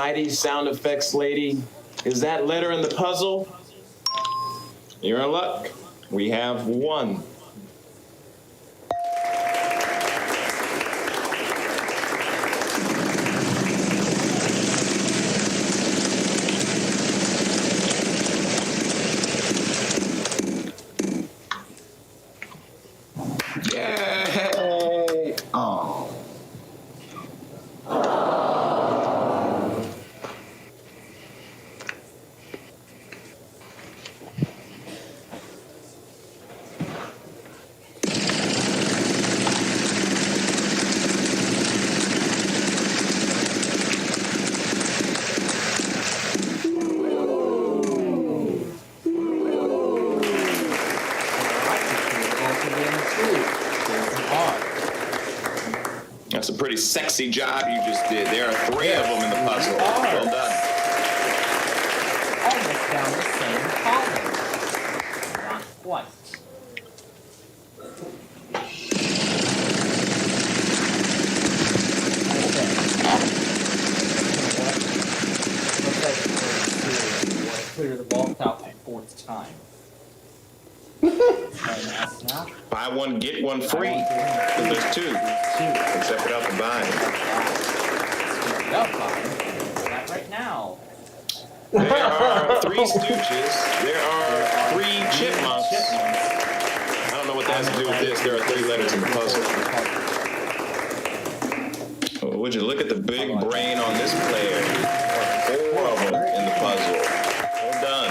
mighty sound effects lady. Is that letter in the puzzle? You're in luck. We have one. Yay! Oh. That's a pretty sexy job you just did. There are 3 of them in the puzzle. Well done. Almost down the same column. Not quite. Okay. Looks like we're want to clear the vault out a 4th time. Now. Buy one, get one free. Because there's 2. Except without the buying. Without buying. That right now. There are 3 Stooges. There are 3 Chipmunks. I don't know what that has to do with this. There are 3 letters in the puzzle. Oh, would you look at the big brain on this player? 4 of them in the puzzle. Well done.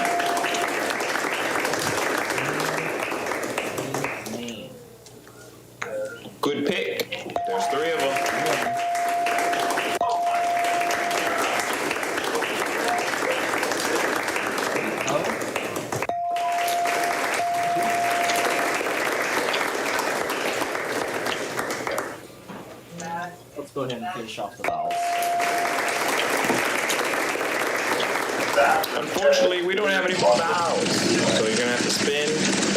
Good pick. There's 3 of them. Let's go ahead and finish off the vowels. Unfortunately, we don't have any more vowels. So you're going to have to spin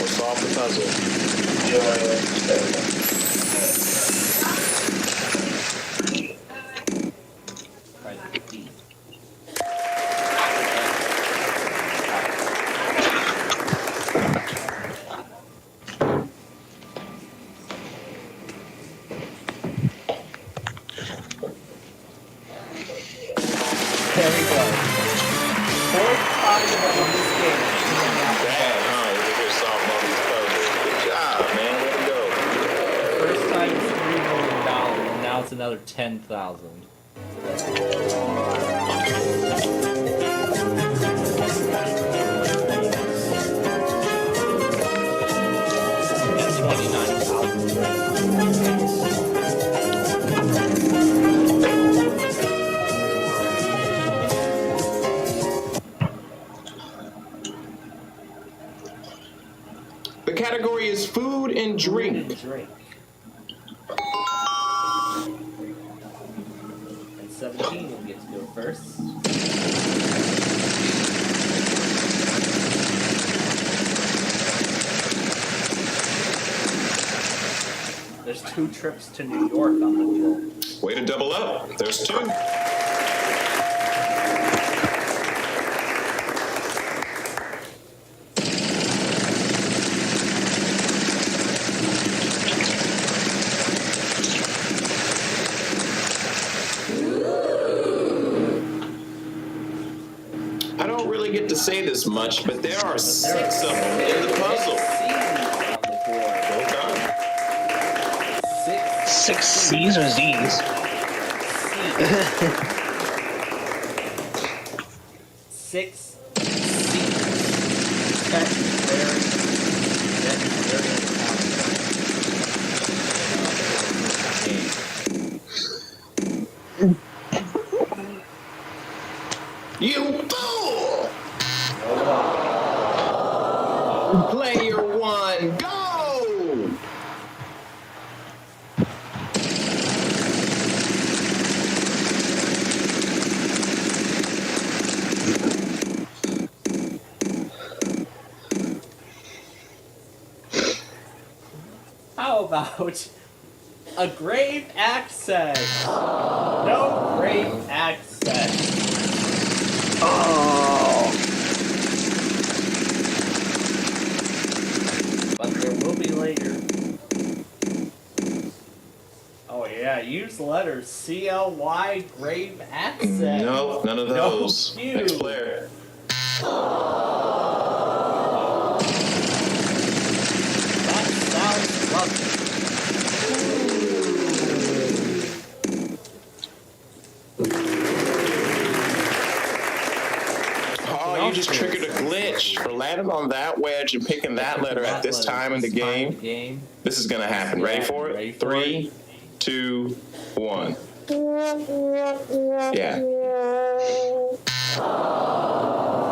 or solve the puzzle. Try the D. There we go. 4th time on this game. Damn, huh? You just solved all these puzzles. Good job, man. Way to go. First time it's $3 million, and now it's another 10,000. And 29,000. The category is food and drink. And 17 will get to go first. There's 2 trips to New York on the wheel. Way to double up. There's 2. I don't really get to say this much, but there are 6 of them in the puzzle. Well done. 6 C's or Z's? 6 C's. That's very You fool! Player 1, go! How about a grave accent? No grave accent. letters. CLY grave accent. No, none of No those. cue. Next player. That sounds lovely. Oh, you just triggered a glitch for landing on that wedge and picking that letter at this time in the game. This is gonna happen. Ready for it? Ready for 3, 2, 1. Yeah.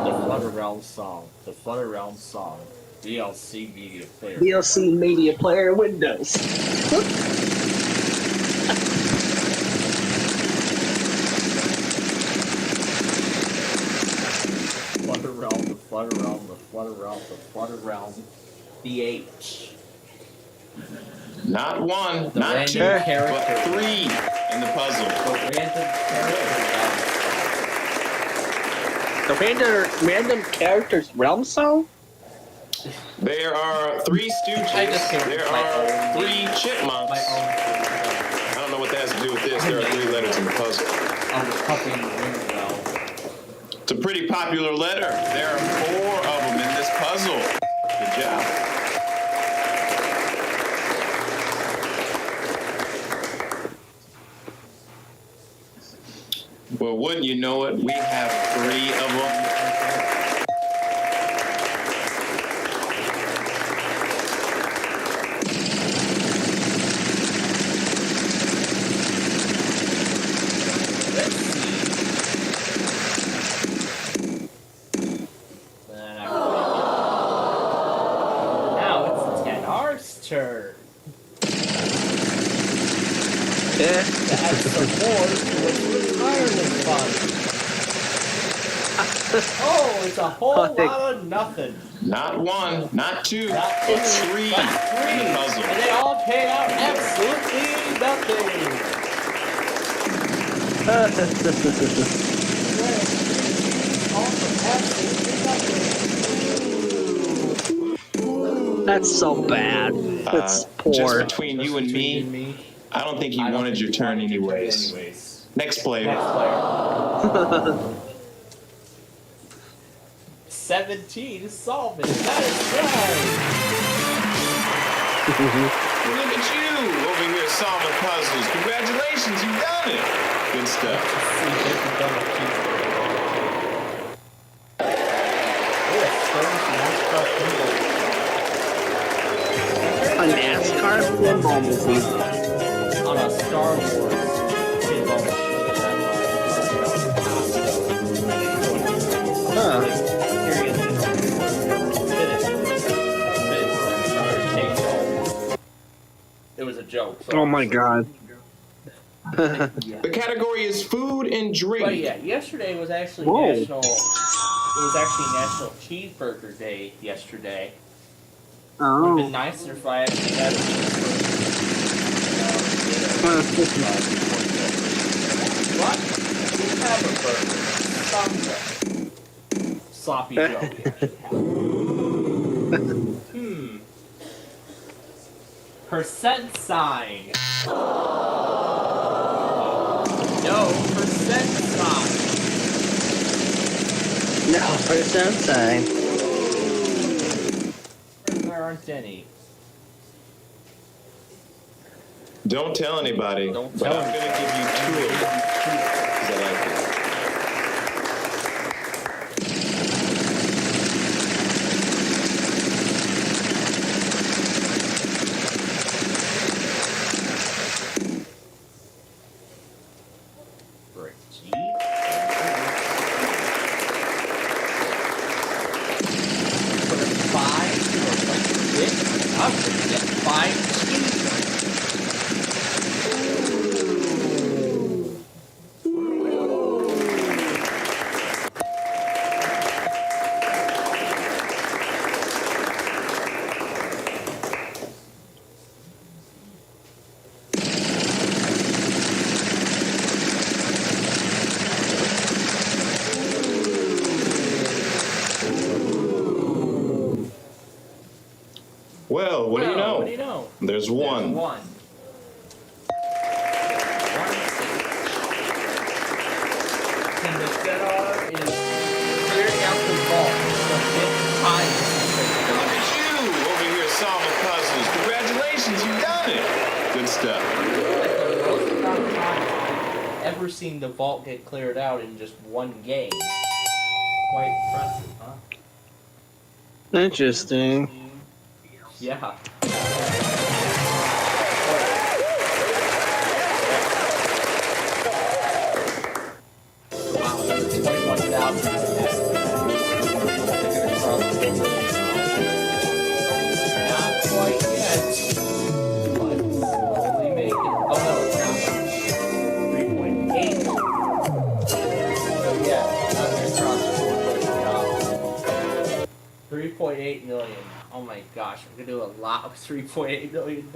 The Flutter Realm song. The Flutter Realm song. DLC Media Player. DLC Media Player Windows. Flutter Realm, the Flutter Realm, the Flutter Realm, the Flutter Realm. The H. Not one, The not random 2, character. but 3 in the puzzle. The random character. The random characters realm song? There are 3 I just stooges. came up There with my are own 3 name. chipmunks. My own. I don't know what that has to do with this. There are 3 letters in the puzzle. I'm pupping Ringbell. It's a pretty popular letter. There are 4 of them in this puzzle. Good job. Well, wouldn't you know it? We have 3 of them. Let's see. Now it's 10R's turn. To add support to its retirement fund. Oh, it's a whole lot of nothing. Not 1, not 2, Not but 2, 3 but in the puzzle. And they all paid out absolutely nothing. That's so bad. That's poor. Just between you and me, I don't think you wanted your turn anyways. Next player. Next player. 17 solving. That is right. Look at you over here solving puzzles. Congratulations, you've done it. Good stuff. A NASCAR pinball machine. On a Star Wars pinball It was a joke. Oh my god. The category is food and drink. But yeah, yesterday was actually Whoa. National. It was actually National Cheeseburger Day yesterday. It would have been Oh. nicer if I actually had a cheeseburger. But we have a burger. Someday. Sloppy Joe. Percent sign. No, percent sign. No, percent sign. There aren't any. Don't tell anybody, Don't but tell I'm going to give you 2 of them. 'Cause I like it. I'm gonna get 5 cheese. Well, what do you know? What do you know? There's 1. One. and the centaur is clearing out the vault for the 5th time. Look at you over here solving puzzles. Congratulations, you've done it. Good stuff. That's the most amount of time I've ever seen the vault get cleared out in just one game. Quite impressive, huh? Interesting. Yeah. Wow, that's 21,000. Not quite yet, but slowly making. Oh no, it's now 3.8. So yeah, not gonna cross 3.8 million. Oh my gosh, we're gonna do a lot of $3.8 million.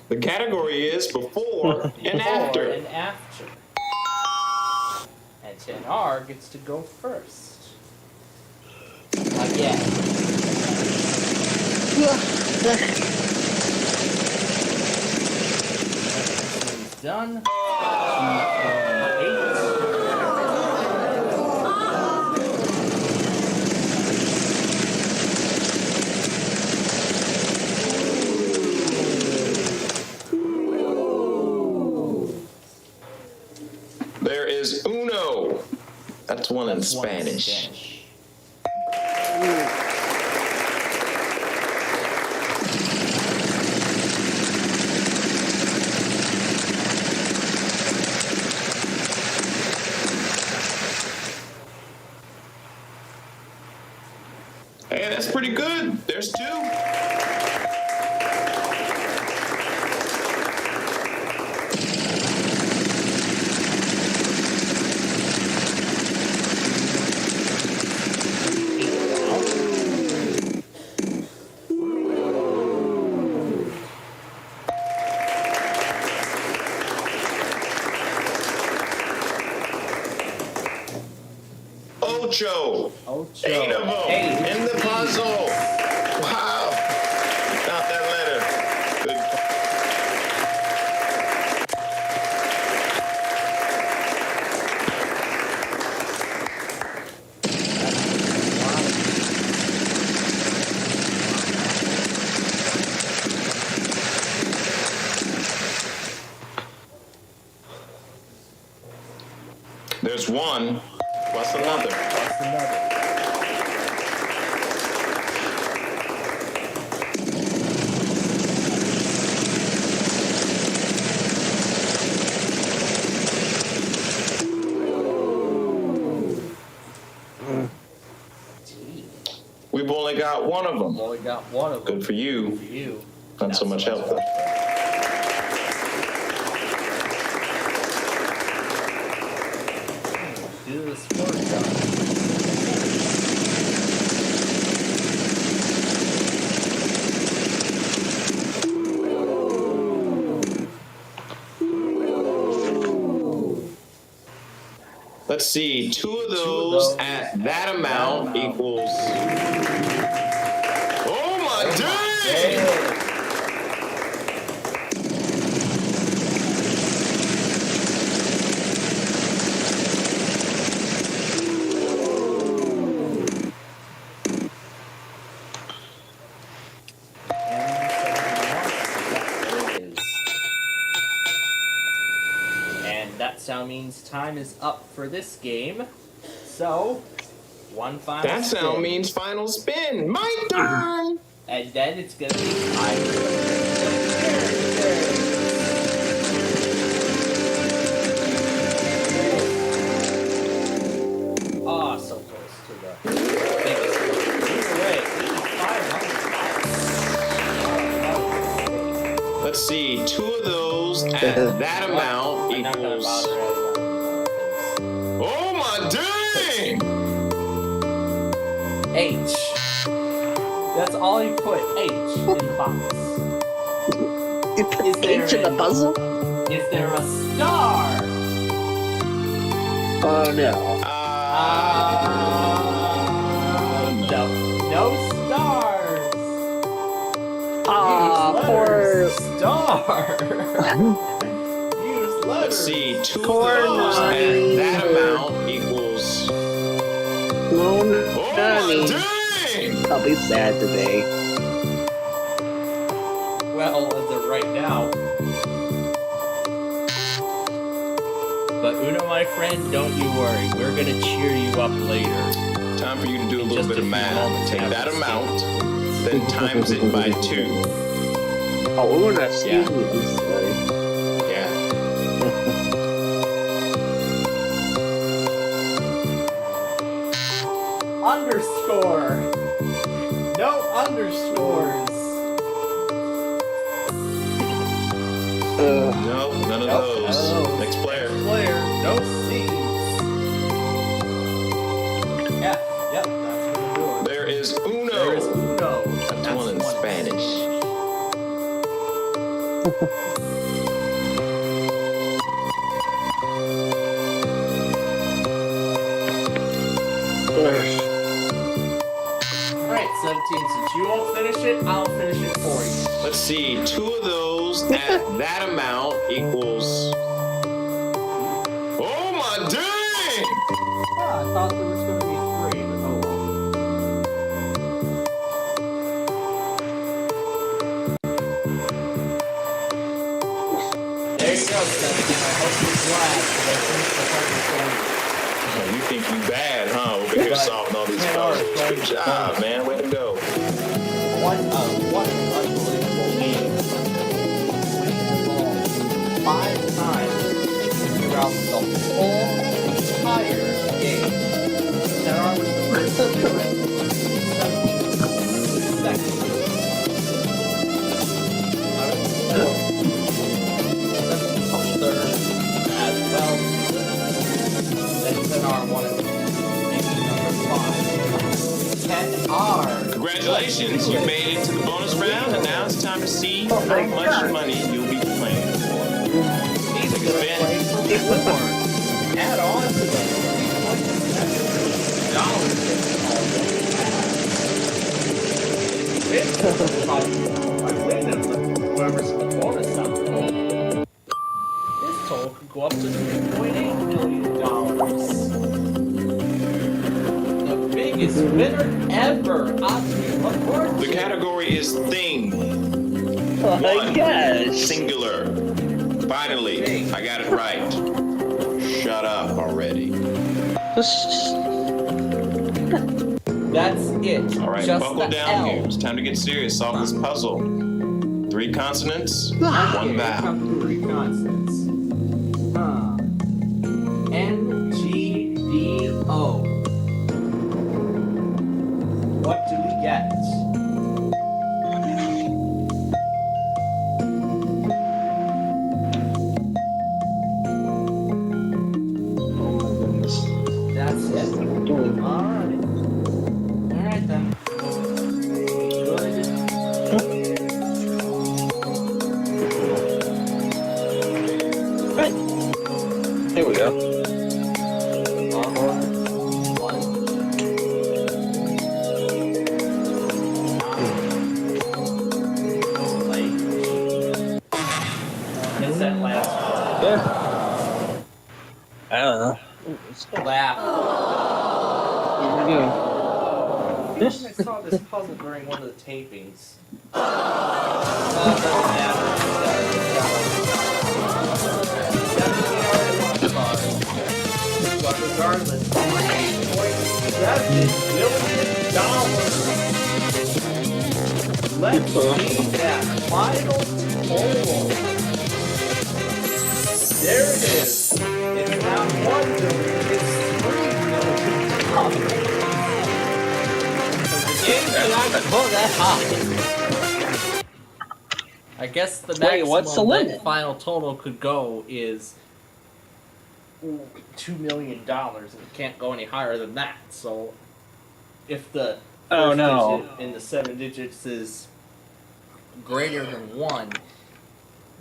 The category is before and after. And after. And 10R gets to go first. Again. This done. 2.8. There is uno. That's one in Spanish. Hey, that's pretty good. There's 2. Ocho. 8 of them in the puzzle. Wow. Got that letter. Good. There's 1. What's another? What's another? We've only got 1 of them. Only got 1 of them. Good for you. For you. Not so much help though. Do this first time. Let's see. 2 of those at that amount equals. Oh my dang! Sound means time is up for this game. So, one final That spin. sound means final spin. My turn! And then it's gonna be time for oh, so close to the biggest one. Either way, 8,500. Let's see. 2 of those at that amount equals. Oh my dang! H. That's all he put. H in the box. You put H in the puzzle? Is there a star? Oh no. No. No stars. Poor star. Use letters. Let's see. 2 of those at that amount equals. me. dang! I'll be sad today. Well, as of right now. But Uno, my friend, don't you worry. We're gonna cheer you up later. Time for you to do a In little just bit a of few math. moments Take after that this amount, then times it by 2. Oh, Una, excuse Yeah. me. I'm sorry. Yeah. Underscore! No underscores! No, none of Nope, those. none of those. Next player. Player, no C's. Yeah, yep, that's what we're doing. There is Uno. There is Uno. That's one in Spanish. Alright, 17, since you won't finish it, I'll finish it for you. Let's see. 2 of those at that amount equals. Oh my dang! Ah, I thought there was going to be 3, but oh well. There you go, 17. I hope you're glad that I finished the puzzle for you. Oh, you think you bad, huh? Over here solving all these puzzles. Good job, man. Way to go. What an unbelievable game. Winning the ball 5 times throughout the whole entire game. Tenar was the first to do it. 17 seconds. I was fourth. 17 third as well. Then Tenar won it, making number 5. Tenar. Congratulations, you made it to the bonus round, and now it's time to see how much money you'll be playing for. These are going to play for more. Add on to the whoever's the bonus something. This total could go up to $3.8 million. The biggest winner ever. Look forward The to it. category is thing. Oh my One. gosh. Singular. Finally, I got it right. Shut up already. That's it. All right, Just buckle the down L. here. It's time to get serious. Solve this puzzle. 3 consonants, 1 Okay, vowel. come 3 consonants. N-G-D-O. What do we get? That's it. Alright. Alright then. Good. Here we go. Is that last Yeah. I don't know. one? Laugh. Here we go. I saw this puzzle during one of the tapings. Doesn't matter. But regardless, $3.7 million. Let's see that final total. There it is. It's not $1 million, it's $3 million. The game cannot go that high. I guess the maximum what's the that limit? final total could go is $2 million, and it can't go any higher than that. So, if the first digit in the 7 digits is greater than 1,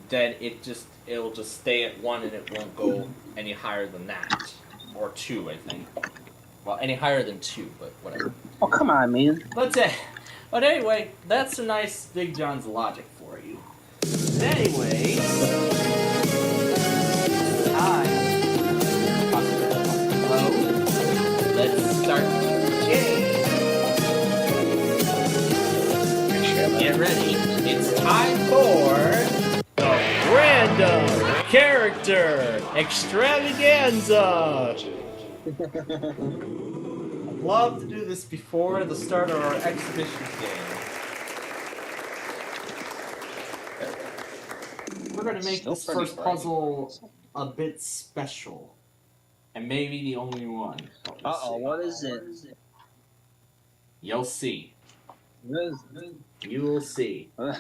then it'll just stay at 1 and it won't go any higher than that, or 2, I think. Well, any higher than 2, but whatever. Oh, come on, man. But anyway, that's a nice Big John's logic for you. Anyway, let's start the game. ready. It's time for the Random Character Extravaganza! I'd love to do this before the start of our exhibition game. We're going to make this first puzzle a bit special. And maybe the only one. Uh-oh, what is it? You'll see. You will see. What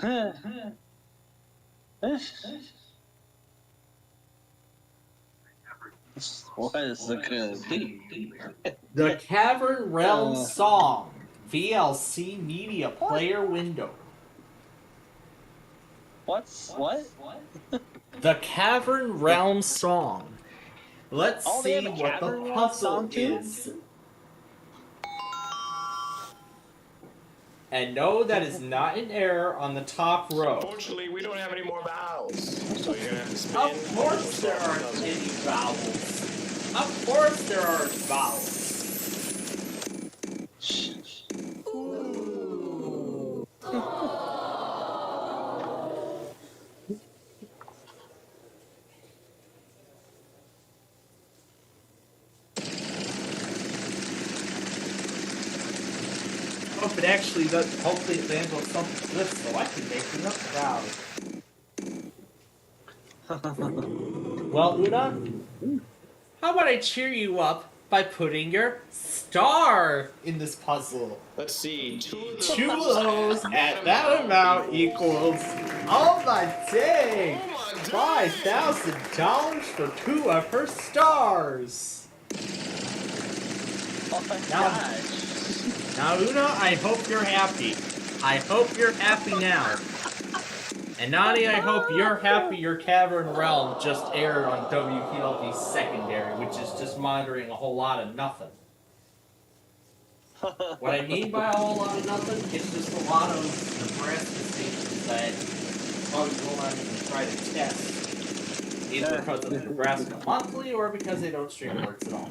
is it gonna be? The Cavern Realm Song. VLC Media Player Window. What? The Cavern Realm Song. Let's Oh, they see have a what the Cavern Realm puzzle song too? is. And no, that is not an error on the top row. Unfortunately, we don't have any more vowels. So you're gonna have to spin. Of course there aren't any vowels. Of course there are vowels. Hope it actually does. Hopefully it lands on something good so I can make enough vowels. Well, Una, how about I cheer you up by putting your star in this puzzle? Let's see. Two of those at that amount equals, oh my dang, $5,000 for 2 of her stars. Oh my gosh. Now, Una, I hope you're happy. I hope you're happy now. And Nani, I hope you're happy your Cavern Realm just aired on WPLV Secondary, which is just monitoring a whole lot of nothing. What I mean by a whole lot of nothing, it's just a lot of Nebraska stations that probably will not even try to test, either because of the Nebraska Monthly or because they don't stream alerts at all.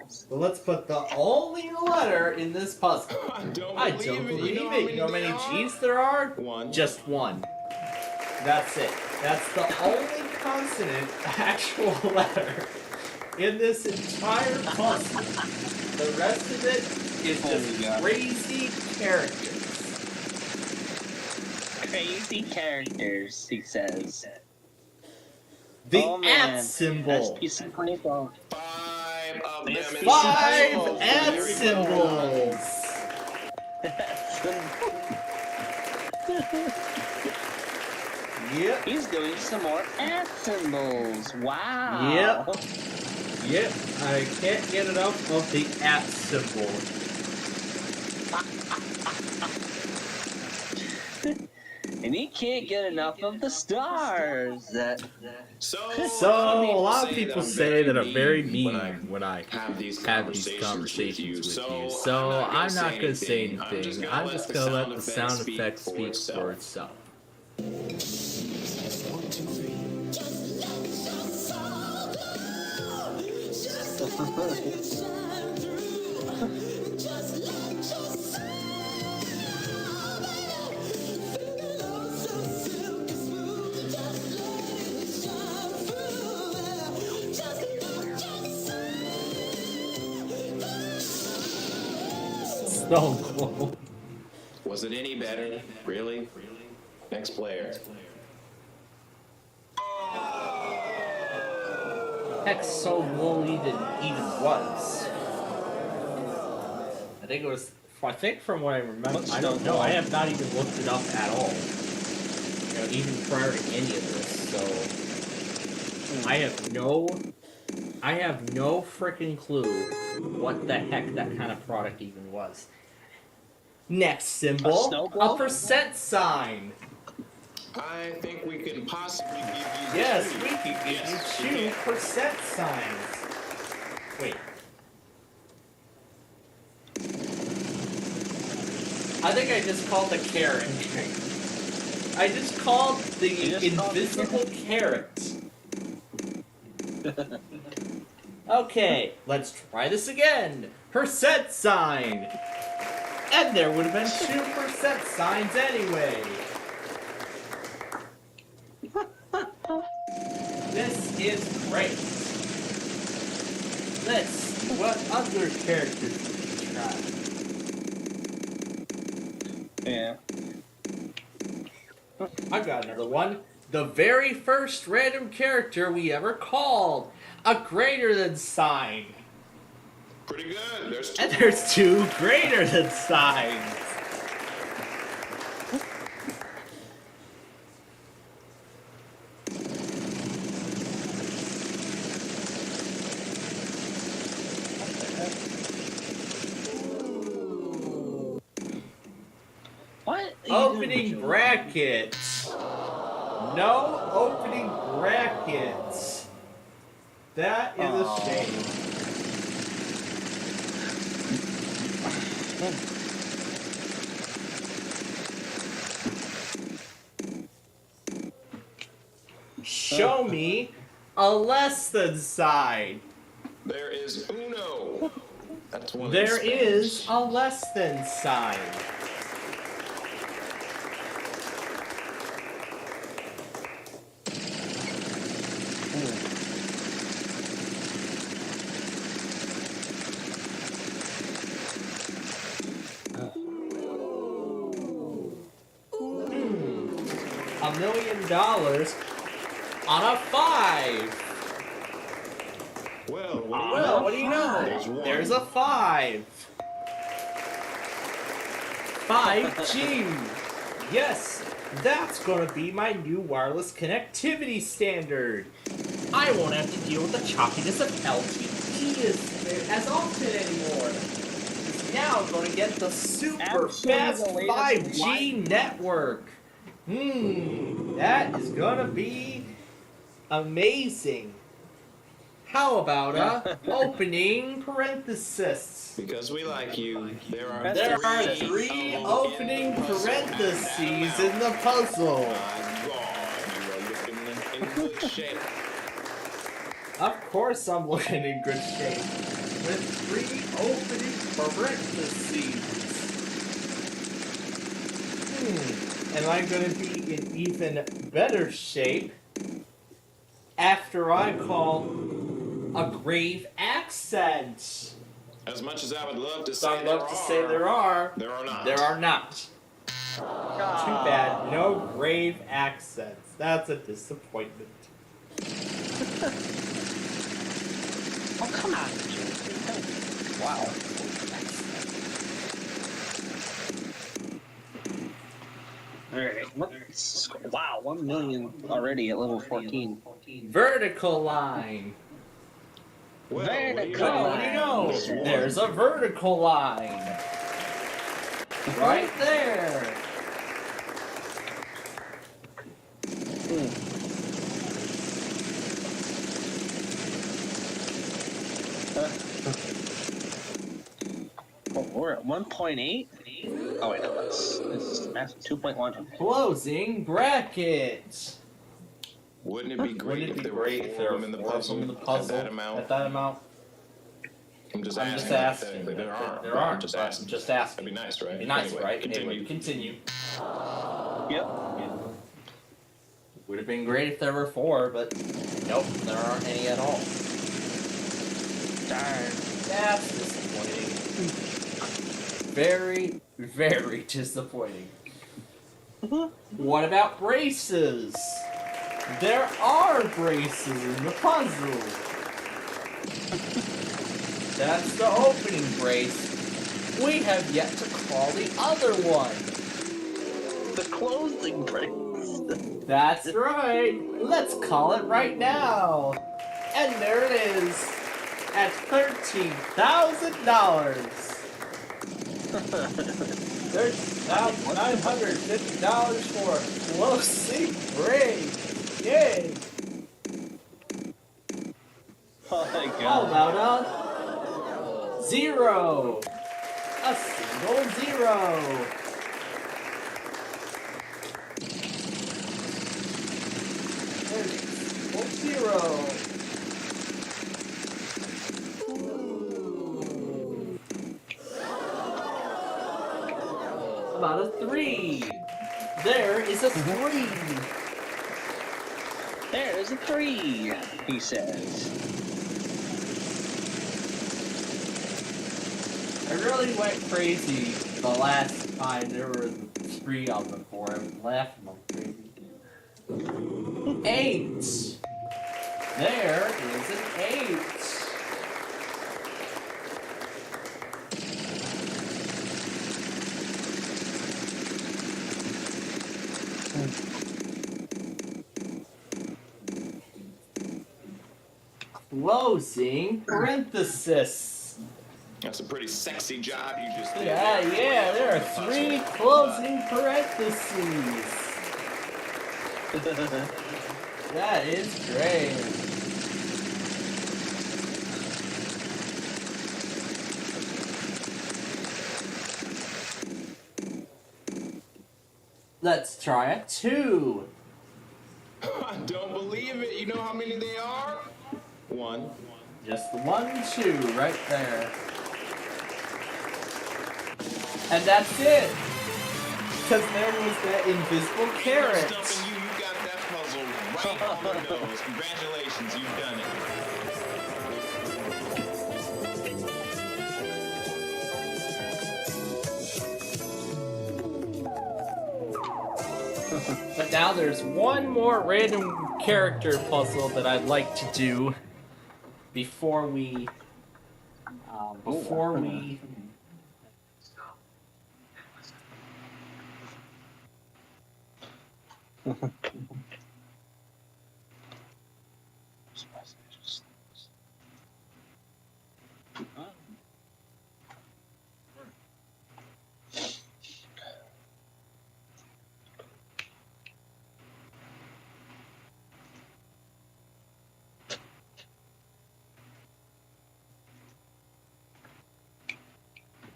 So let's put the only letter in this puzzle. I don't believe it. You know how many G's there are? One. Just one. That's it. That's the only consonant actual letter in this entire puzzle. The rest of it is just crazy characters. Crazy characters, he says. The Oh, man. at symbol. SPC-24. 5 of them. 5 at symbols. Yep. He's doing some more at symbols. Wow. Yep. I can't get enough of the at symbol. And he can't get enough of the stars. So a lot of people say that I'm very mean when I have these conversations with you. So I'm not going to say anything. I'm just going to let the sound effect speak for itself. So cool. Was it any better? Really? Next player. Heck, so woolly than it even was. I think from what I remember, I don't know, I have not even looked it up at all. You know, even prior to any of this, so I have no freaking clue what the heck that kind of product even was. Next symbol, a percent sign. I think we can possibly give you. Yes, we can give you 2 percent signs. Wait. I think I just called the carrot. I just called the invisible carrot. Okay, let's try this again. Percent sign. And there would have been 2% signs anyway. This is great. Let's see what other characters we can try. Yeah. I've got another one. The very first random character we ever called. A greater than sign. Pretty good. There's two. And there's 2 greater than signs. What? Opening bracket. No opening brackets. That is a shame. Show me a less than sign. There is uno. That's one. There is a less than sign. $1 million on a 5. Well, Well, what do you know? There's one. There's a 5. 5G. Yes, that's gonna be my new wireless connectivity standard. I won't have to deal with the choppiness of LTE as often anymore. It's now gonna get the super Absolutely fast the latest 5G network. That is gonna be amazing. How about opening parenthesis? Because we like you, there are There are 3 opening parentheses in the puzzle. My God, you are looking in good shape. Of course I'm looking in good shape. With 3 opening parentheses. Am I going to be in even better shape after I call a grave accent? As much as I would love to say So I'd love to say there are. There are not. There are not. Too bad. No grave accents. That's a disappointment. Oh, come on. Wow. Alright, wow, 1 million already at level 14. Vertical line. Well, Vertical Oh, what do you know? There's one. There's a vertical line. Right there. Oh, we're at 1.8? Oh, wait, no, this is massive 2.1. Closing bracket. Wouldn't it be great Wouldn't it if be there were great if 4 there of were them in the 4 of puzzle? them in the puzzle At that amount? At that amount? I'm just I'm asking. just asking. hypothetically. There aren't. There aren't. Just but asking. I'm just asking. That'd be nice, right? It'd be nice, Anyway, right? Continue. Anyway, continue. Yep. Would have been great if there were 4, but nope, there aren't any at all. Darn. That's disappointing. Very, very disappointing. What about braces? There are braces in the puzzle. That's the opening brace. We have yet to call the other one. The closing brace. That's right. Let's call it right now. And there it is. At $13,000. $13,950 for a closing brace. Yay! Oh my How god. about a 0? A single 0. There's a single 0. about a 3? There is a 3. There's a 3, he says. I really went crazy the last time there were 3 on the board. I was laughing like crazy. 8. There is an 8. Closing parenthesis. That's a pretty sexy job you just did. Yeah, there are 3 closing parentheses. That is great. Let's try a 2. I don't believe it. You know how many they are? 1. Just 1, 2 right there. And that's it. Because there was that invisible carrot. Stumping you got that puzzle right on the nose. Congratulations, you've done it. But now there's one more random character puzzle that I'd like to do before we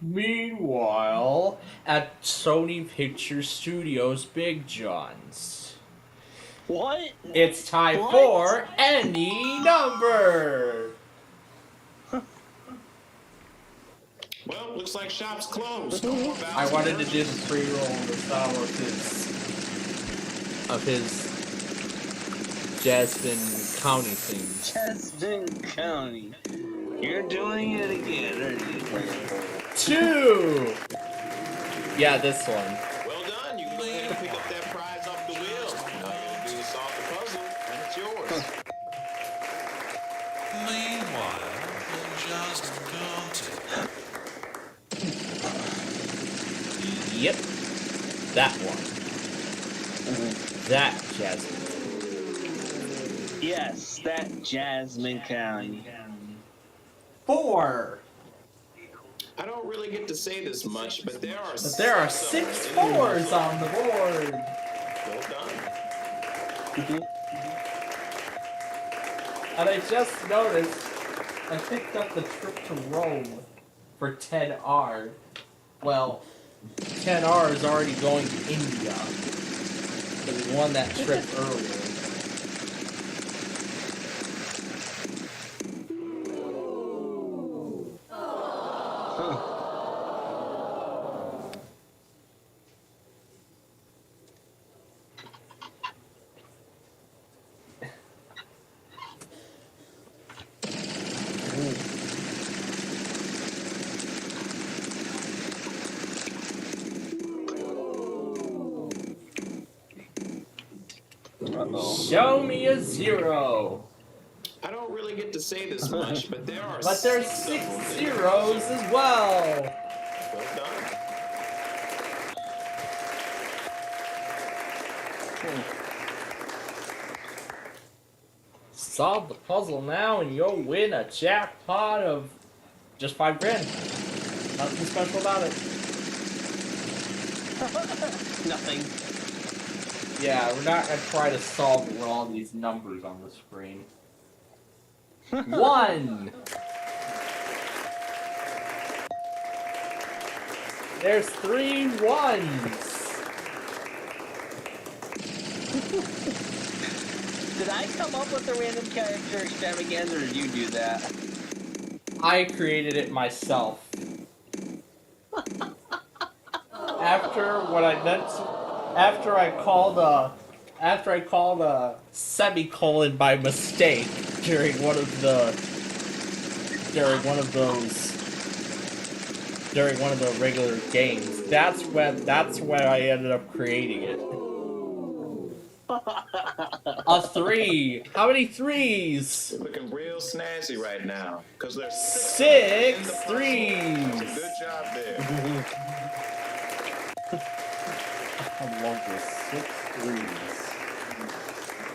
Meanwhile, at Sony Picture Studios Big John's. What? It's time for any number. Well, looks like shop's closed. No more Bowser. I wanted to do the pre-roll on the sound of his Jasmine County thing. Jasmine County. You're doing it again, aren't you? 2. Yeah, this one. Well done. You can go ahead and pick up that prize off the wheel. All you gotta do is solve the puzzle, and it's yours. Meanwhile, just Yep. That one. That Jasmine. Yes, that Jasmine County. 4. I don't really get to say this much, but there are 6 4s on the board. Well done. And I just noticed I picked up the trip to Rome for 10R. Well, 10R is already going to India. So we won that trip earlier. Show me a 0. I don't really get to say this much, but there are But there's 6 zeros as well. Well done. Solve the puzzle now and you'll win a jackpot of just 5 grand. Nothing special about it. Nothing. Yeah, we're not gonna try to solve it with all these numbers on the screen. 1! There's 3 1s! Did I come up with the random character extravaganza, or did you do that? I created it myself. after I called a semicolon by mistake during one of the regular games. That's when I ended up creating it. A 3. How many 3s? You're looking real snazzy right now, because there's 6 in the puzzle. 3s. Good job there. I love this. 6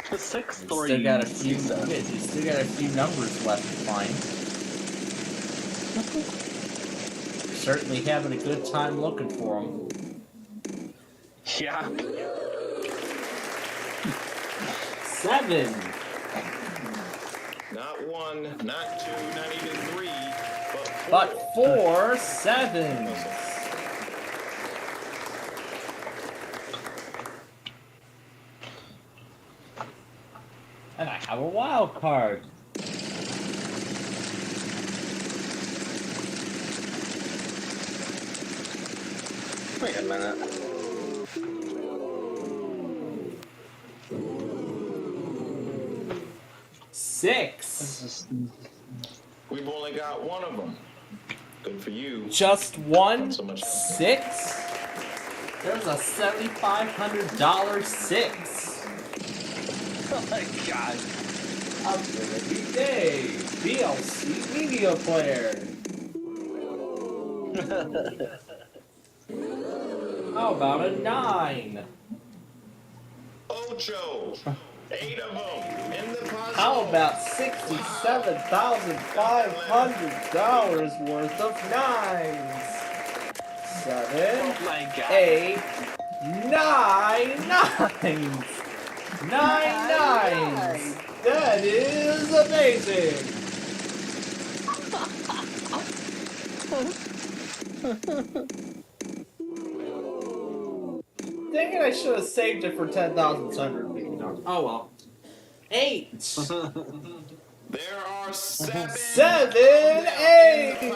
3s. 6 3. Still got a few. You still got a few numbers left to find. You're certainly having a good time looking for them. Yeah. 7. Not 1, not 2, not even 3, but 4 7s. And I have a wild card. Wait a minute. Six. We've only got one of them. Good for you. Just one? Not so much. 6? There's a $7,500 6. Oh my god. Ability Day. DLC Media Player. How about a 9? Ocho. 8 of them in the puzzle. How about $67,500 worth of 9s? 7, Oh my god. 8, 9 9s. 9 9s. That is amazing. Dang it, I should have saved it for 10,700. Oh well. 8. There are 7. 7 8.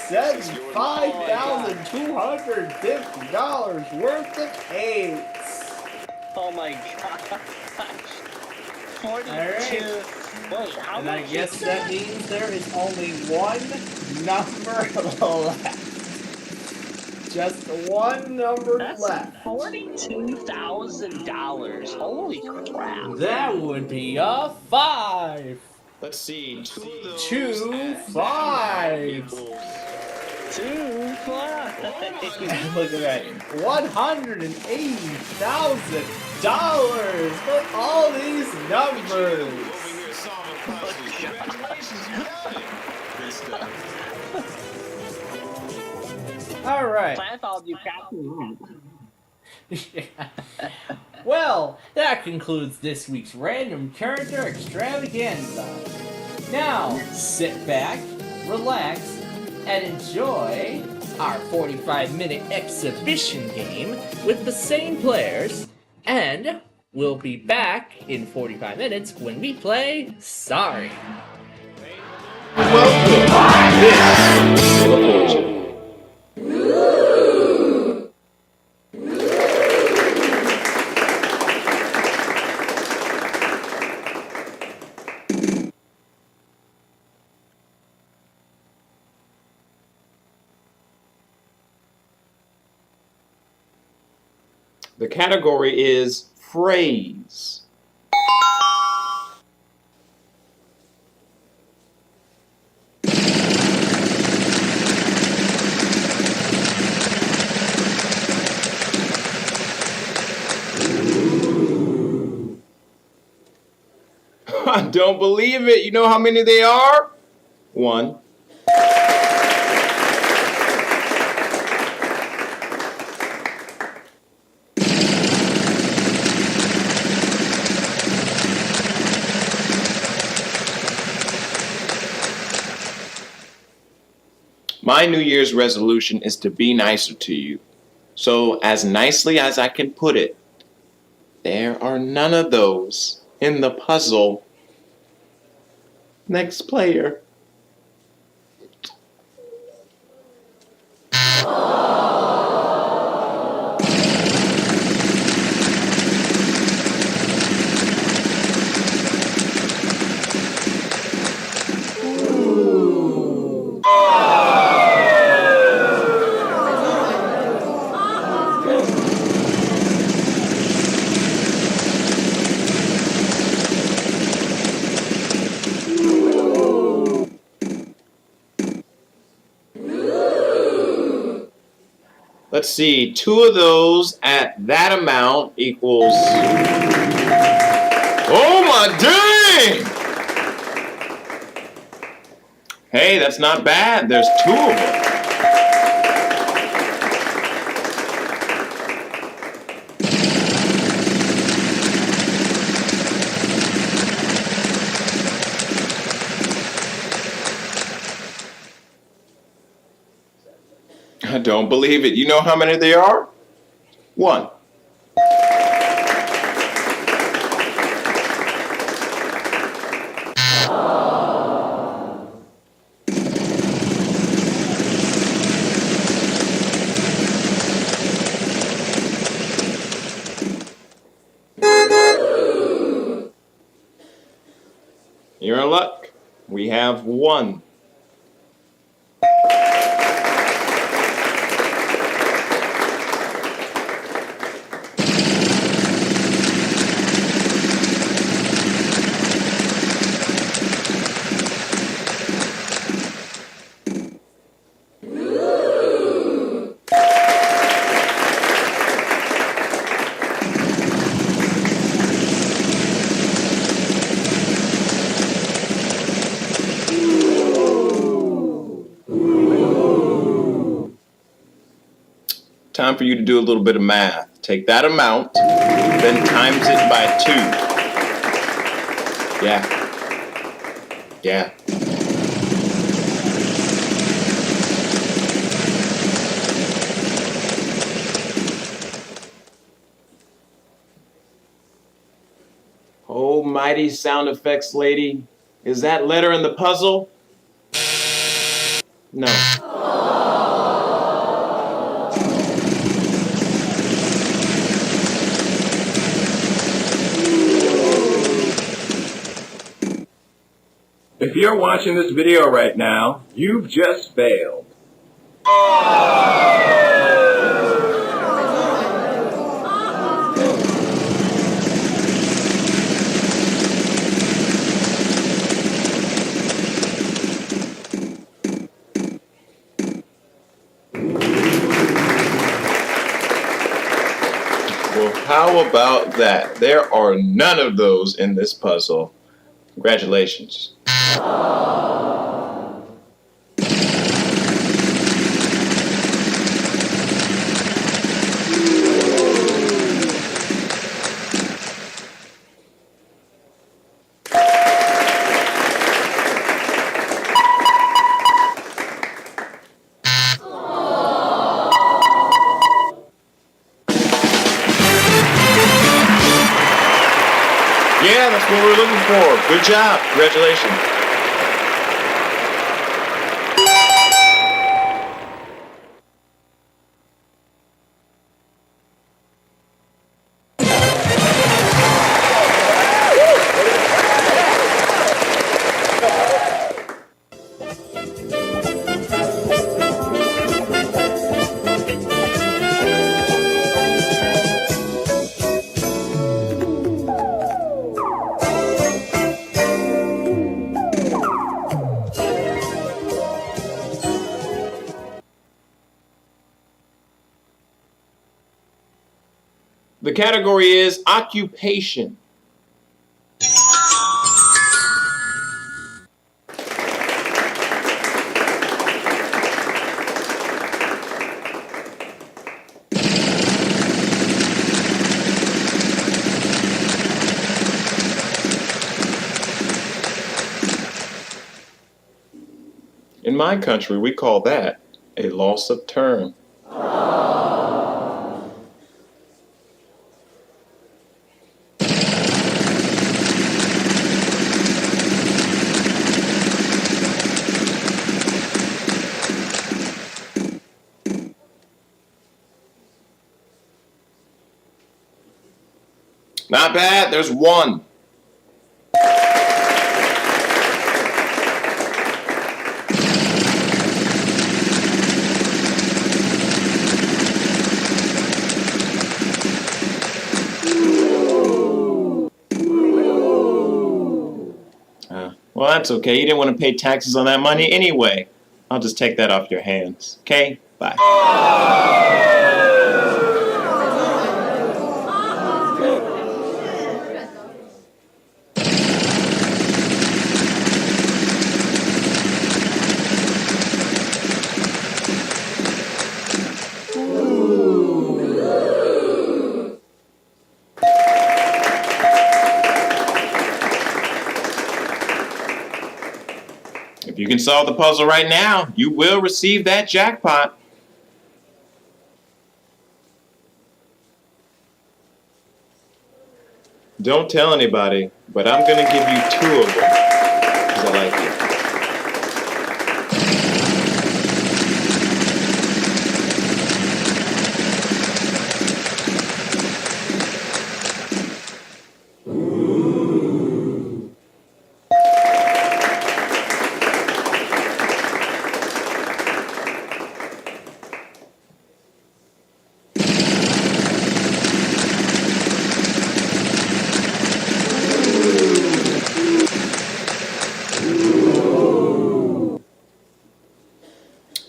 $75,250 worth of 8s. Oh my god. 42. Alright. Wait, how And much I guess is that means there is only one number left. Just one number That's left. $42,000. Holy crap. That would be a 5. Let's see. 2 of those. 2 5s. 2 5. Look at that. $180,000 for all these numbers. Over here solving puzzles. Congratulations, you got it. Good stuff. All right. I thought you got me. Well, that concludes this week's Random Character Extravaganza. Now, sit back, relax, and enjoy our 45-minute exhibition game with the same players, and we'll be back in 45 minutes when we play Sorry. The category is phrase. I don't believe it. You know how many they are? 1. My New Year's resolution is to be nicer to you. So, as nicely as I can put it, there are none of those in the puzzle. Next player. Let's see, 2 of those at that amount equals... Oh my dang! Hey, that's not bad. There's 2 of them. I don't believe it. You know how many there are? 1. You're in luck. We have 1. Time for you to do a little bit of math. Take that amount, then times it by 2. Yeah. Oh, mighty sound effects lady. Is that letter in the puzzle? No. If you're watching this video right now, you've just failed. Well, how about that? There are none of those in this puzzle. Congratulations. Yeah, that's what we're looking for. Good job. Congratulations. The category is occupation. In my country, we call that a loss of term. Not bad, there's 1. Well, that's okay. You didn't want to pay taxes on that money anyway. I'll just take that off your hands. Okay? Bye. If you can solve the puzzle right now, you will receive that jackpot. Don't tell anybody, but I'm going to give you 2 of them because I like you.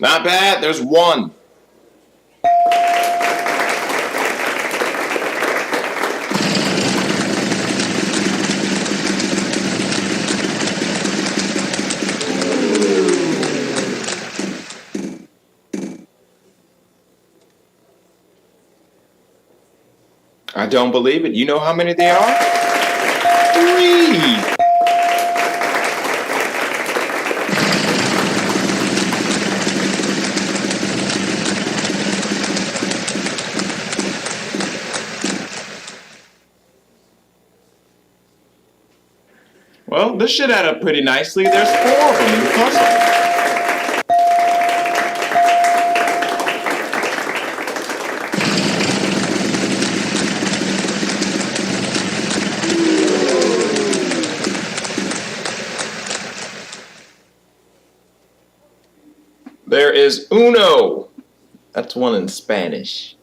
Not bad, there's 1. I don't believe it. You know how many there are? 3. Well, this should add up pretty nicely. There's 4 of them in the puzzle. There is uno. That's 1 in Spanish.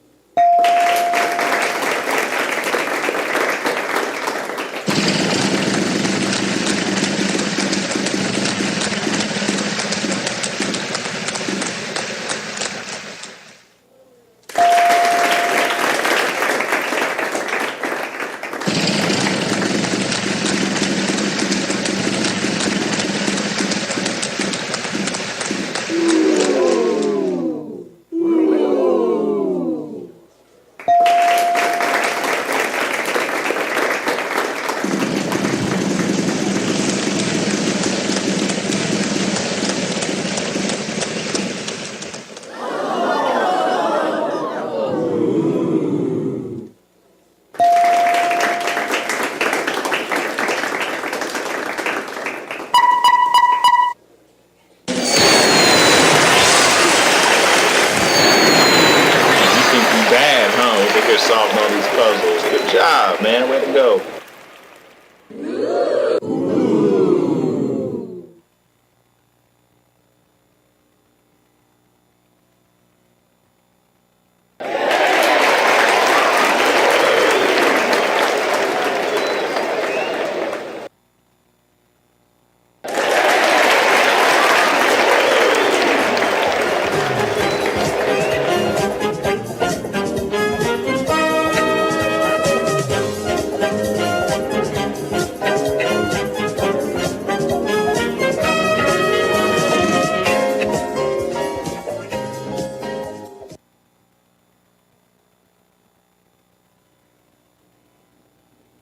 Solving all these puzzles. Good job, man. Way to go.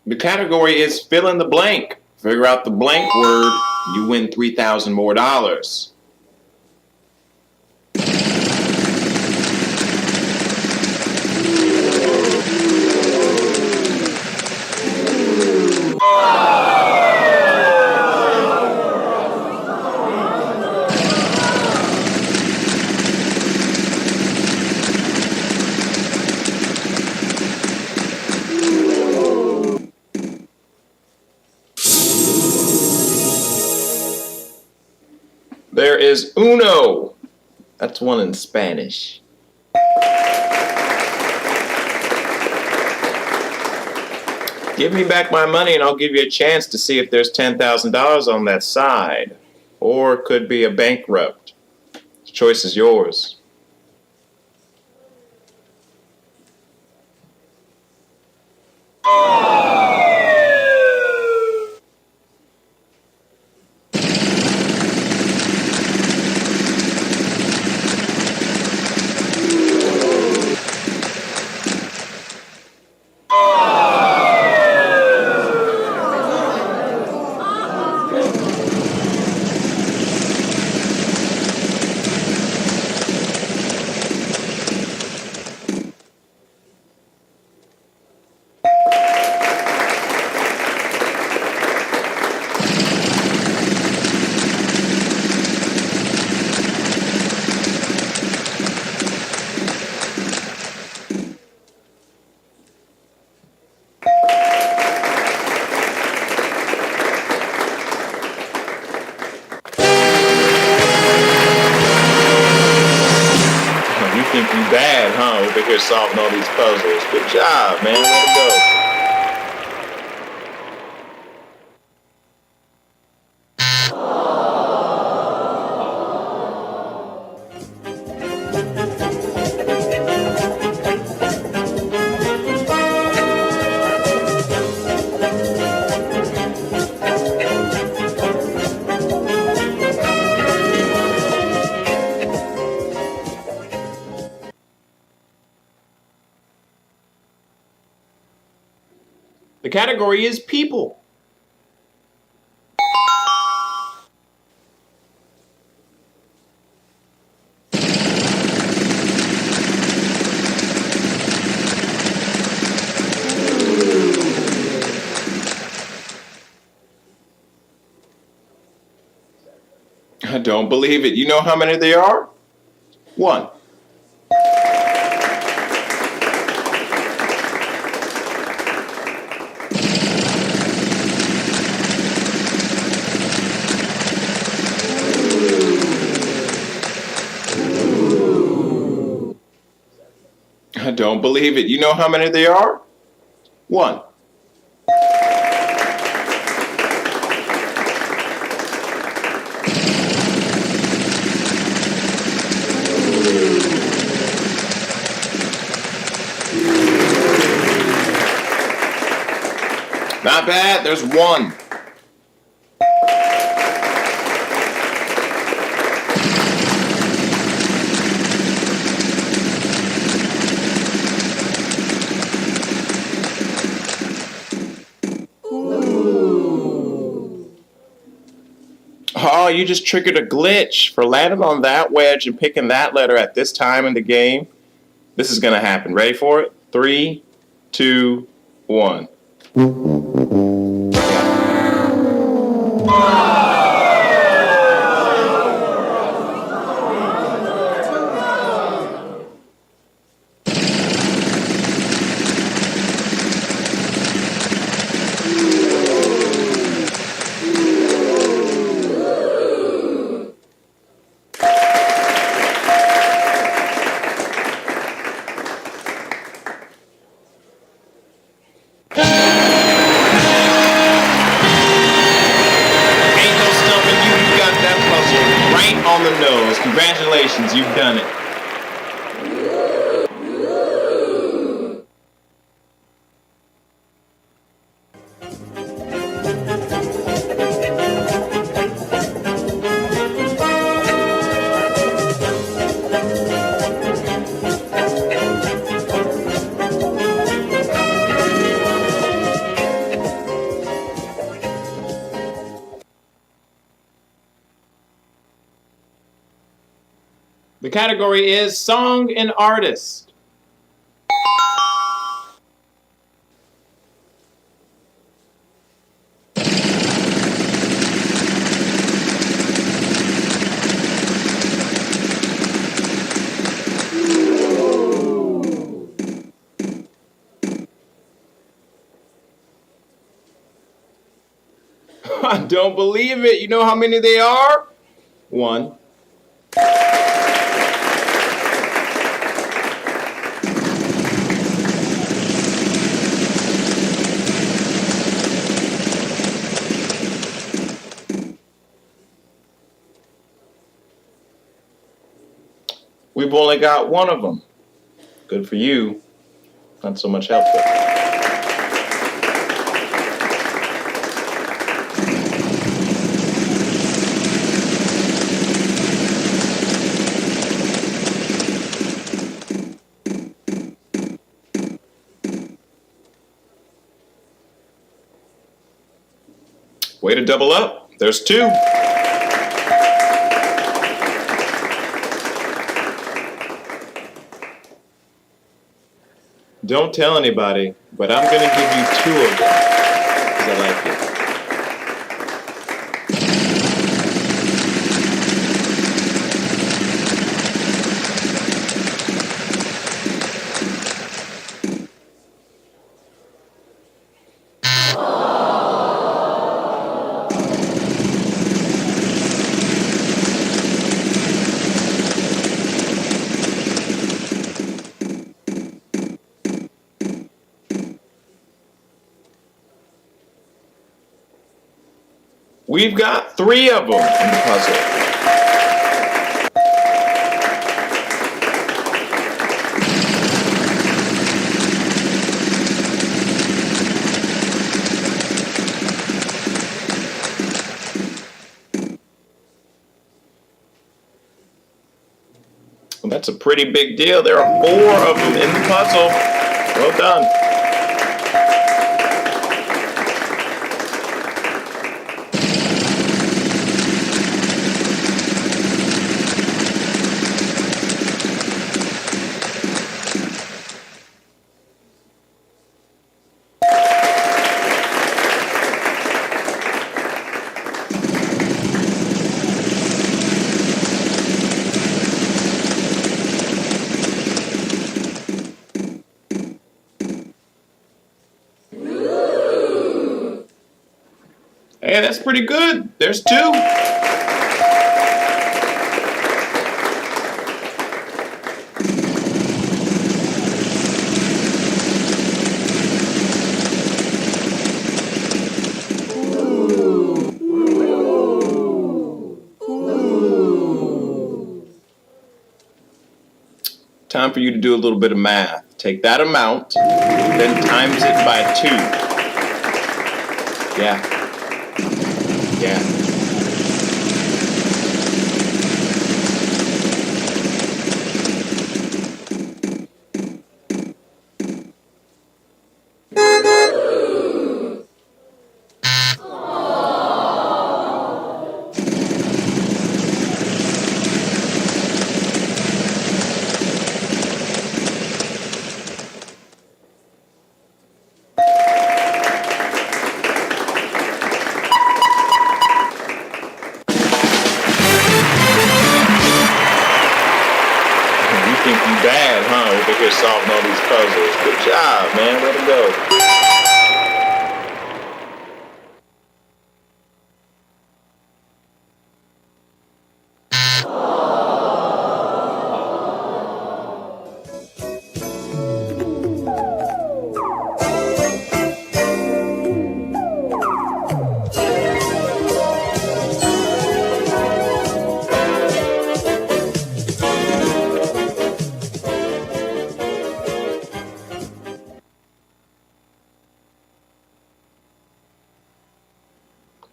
The category is fill in the blank. Figure out the blank word, you win $3,000 more. There is uno. That's 1 in Spanish. Give me back my money and I'll give you a chance to see if there's $10,000 on that side. Or it could be a bankrupt. Choice is yours. You think you bad, huh? Over here solving all these puzzles. Good job, man. Way to go. The category is people. I don't believe it. You know how many there are? One. I don't believe it. You know how many there are? One. Not bad. There's one. Oh, you just triggered a glitch for landing on that wedge and picking that letter at this time in the game. This is going to happen. Ready for it? 3, 2, 1. On the nose. Congratulations, you've done it. The category is Song and Artist. I don't believe it. You know how many they are? One. You've only got one of them. Good for you. Not so much help though. Way to double up. There's two. Don't tell anybody, but I'm going to give you two of them because I like it. We've got three of them in the puzzle. Well, that's a pretty big deal. There are four of them in the puzzle. Well done. Hey, that's pretty good. There's two. Time for you to do a little bit of math. Take that amount, then times it by 2. Yeah. Yeah. Bad, huh? Over here solving all these puzzles. Good job, man. Way to go.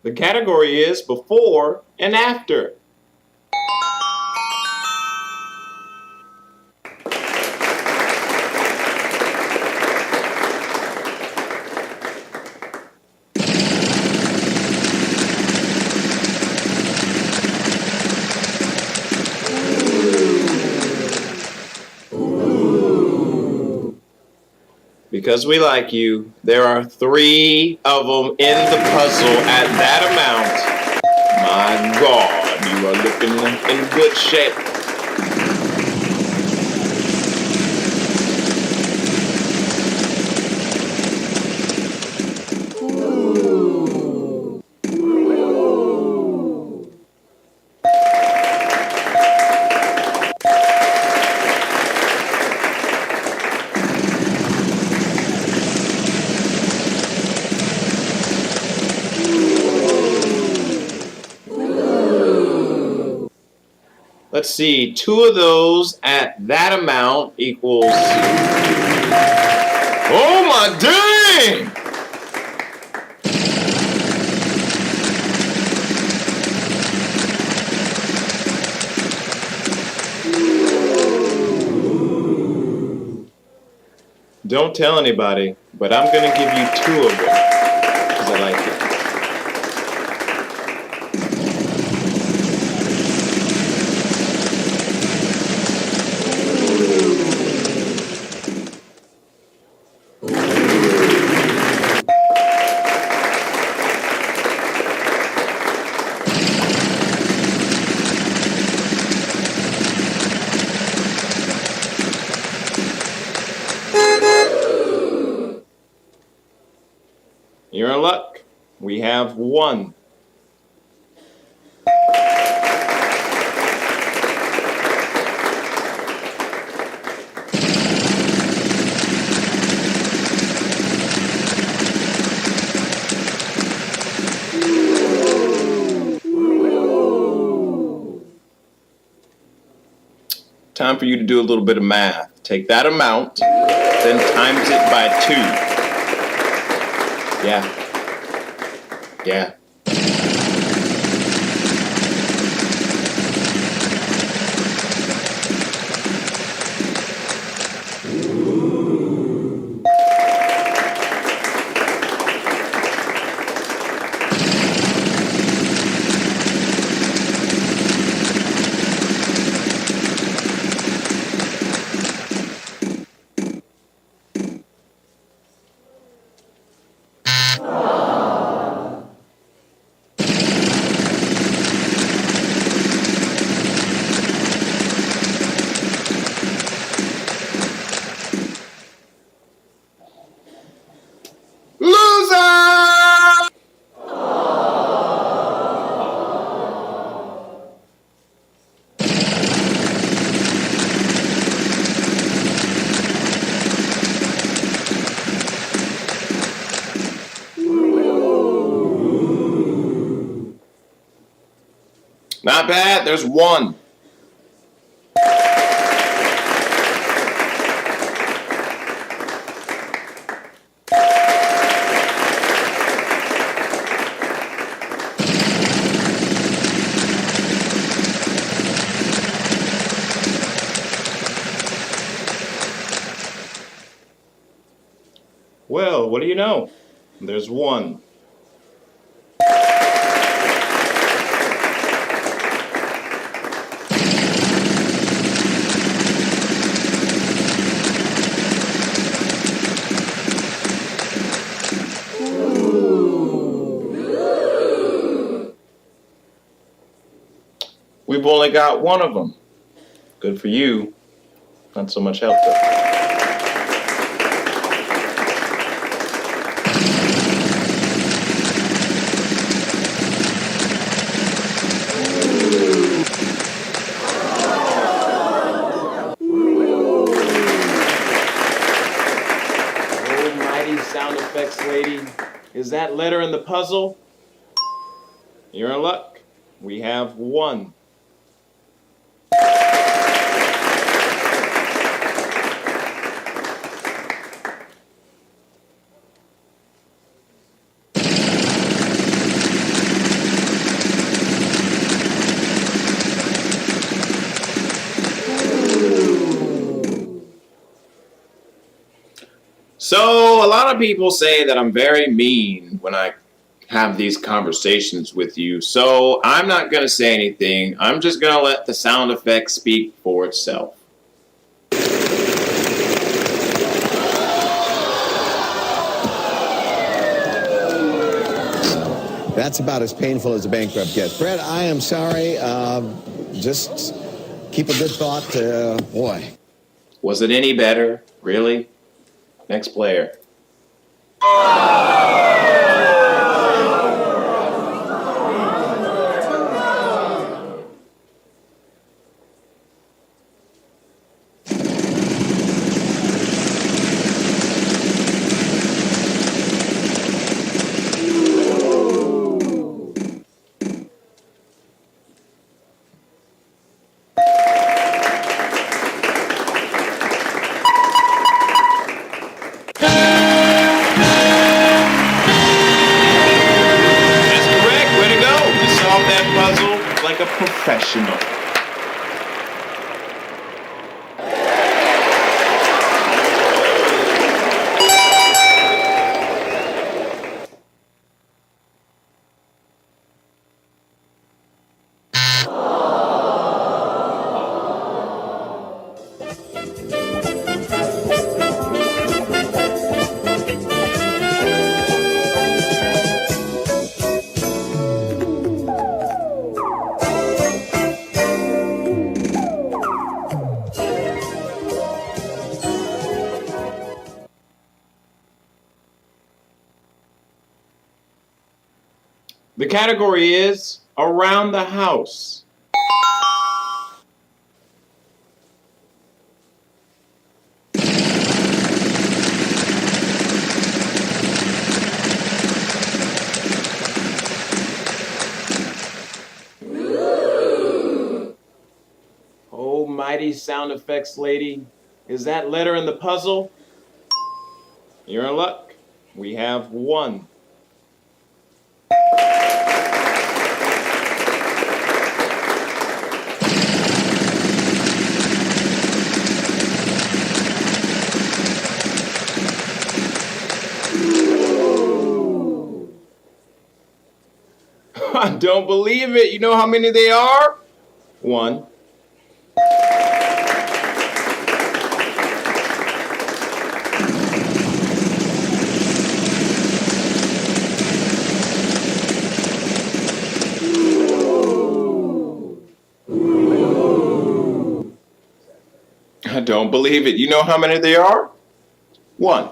The category is before and after. Because we like you, there are 3 of them in the puzzle at that amount. My God, you are looking in good shape. Let's see, 2 of those at that amount equals... Oh my dang! Don't tell anybody, but I'm gonna give you 2 of them, because I like it. You're in luck. We have 1. Time for you to do a little bit of math. Take that amount, then times it by 2. Yeah. Yeah. Not bad. There's 1. Well, what do you know? There's 1. We've only got 1 of them. Good for you. Not so much help though. Almighty sound effects lady. Is that letter in the puzzle? You're in luck. We have 1. So, a lot of people say that I'm very mean when I have these conversations with you, so I'm not going to say anything. I'm just going to let the sound effect speak for itself. That's about as painful as a bankrupt gets. Brett, I am sorry. Just keep a good thought. Boy. Was it any better? Really? Next player. professional. The category is around the house. Oh, mighty sound effects lady. Is that letter in the puzzle? You're in luck. We have one. I don't believe it. You know how many they are? One. I don't believe it. You know how many they are? One.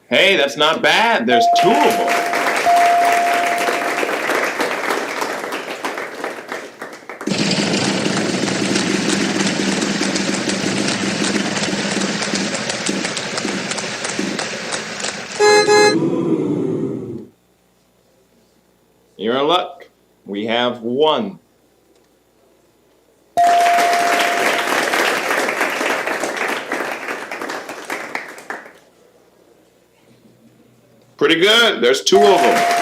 Hey, that's not bad. There's two of them. You're in luck. We have one. Pretty good. There's two of them.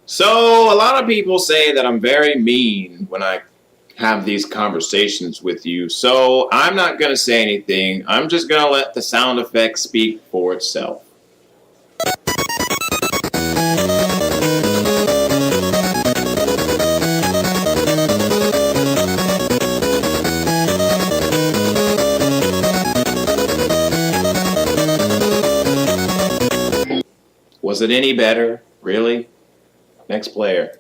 So, a lot of people say that I'm very mean when I have these conversations with you. So, I'm not going to say anything. I'm just going to let the sound effect speak for itself. Was it any better? Really? Next player.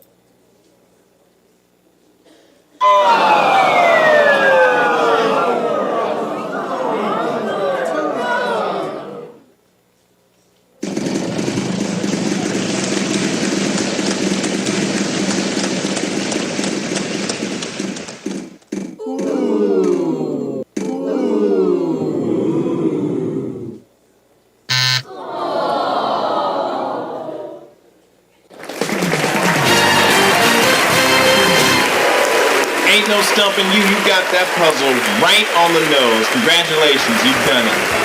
Ain't no stumping you. You got that puzzle right on the nose. Congratulations, you've done it.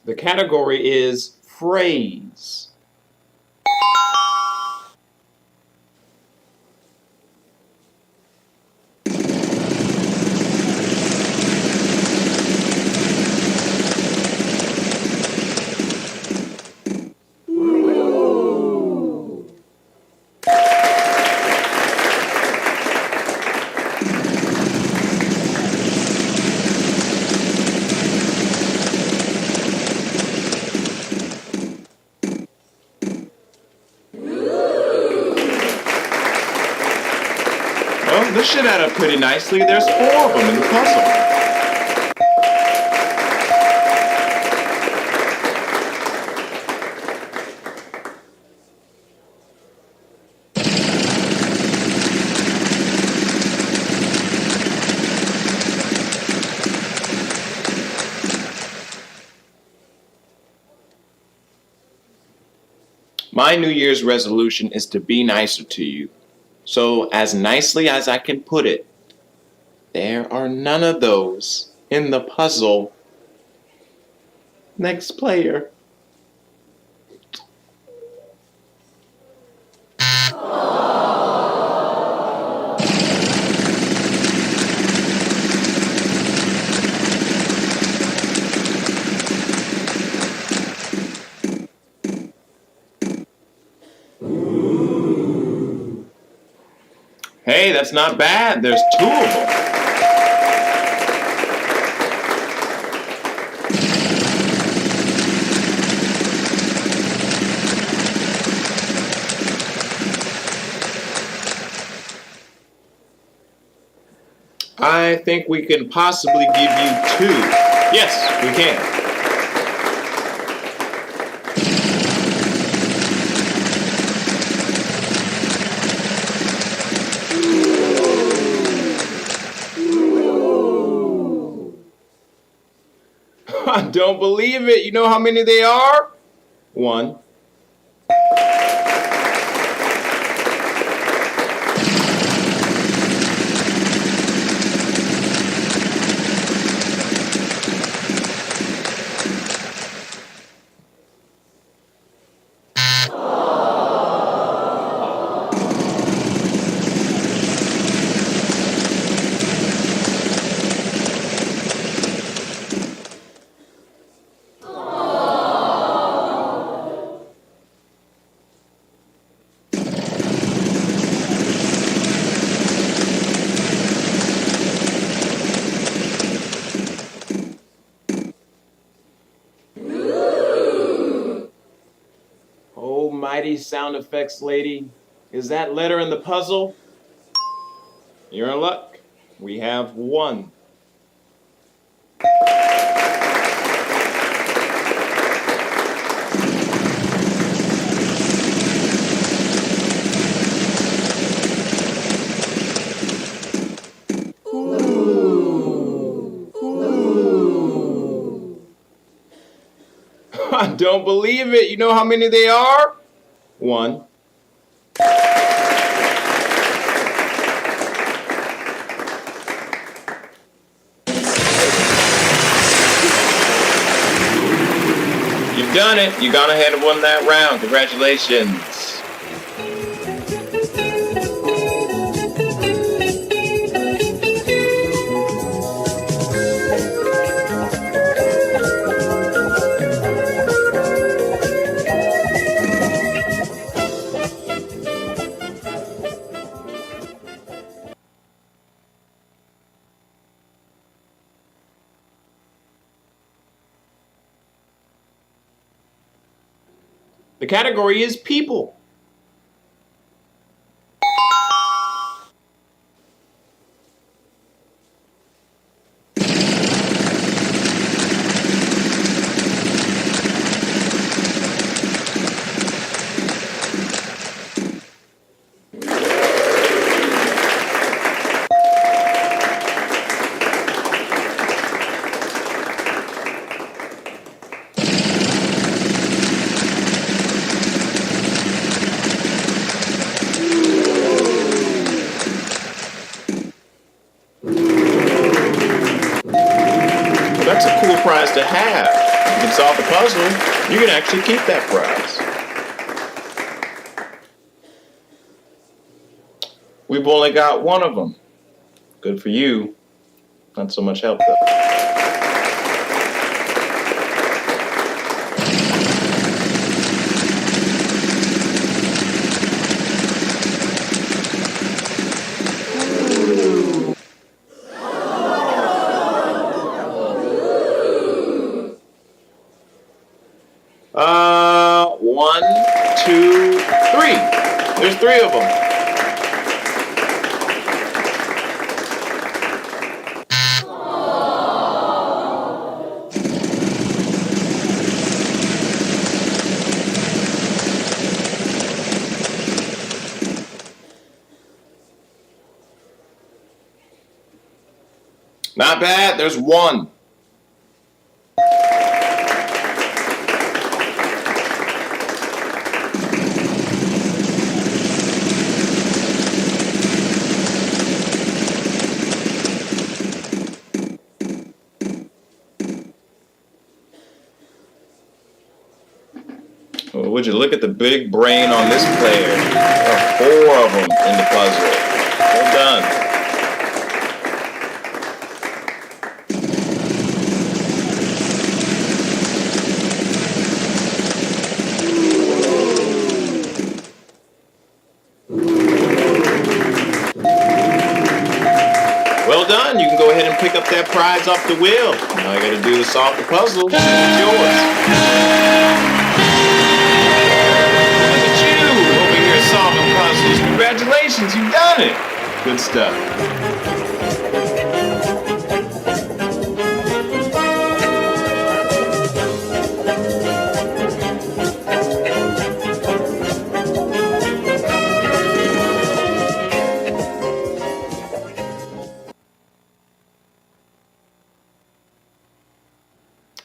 The category is phrase. Well, this should add up pretty nicely. There's 4 of them in the puzzle. My New Year's resolution is to be nicer to you. So, as nicely as I can put it, there are none of those in the puzzle. Next player. Hey, that's not bad. There's 2 of them. I think we can possibly give you 2. Yes, we can. I don't believe it. You know how many they are? 1. Mighty sound effects lady. Is that letter in the puzzle? You're in luck. We have 1. I don't believe it. You know how many they are? 1. You've done it. You gone ahead and won that round. Congratulations. The category is people. That's a cool prize to have. can solve the puzzle, you can actually keep that prize. We've only got one of them. Good for you. Not so much help, though. One, two, three. There's three of them. Not bad. There's one. Well, would you look at the big brain on this player? There are four of them in the puzzle. Well done. Well done. You can go ahead and pick up that prize off the wheel. All you gotta do is solve the puzzle. It's yours. Over here solving puzzles. Congratulations, you've done it. Good stuff.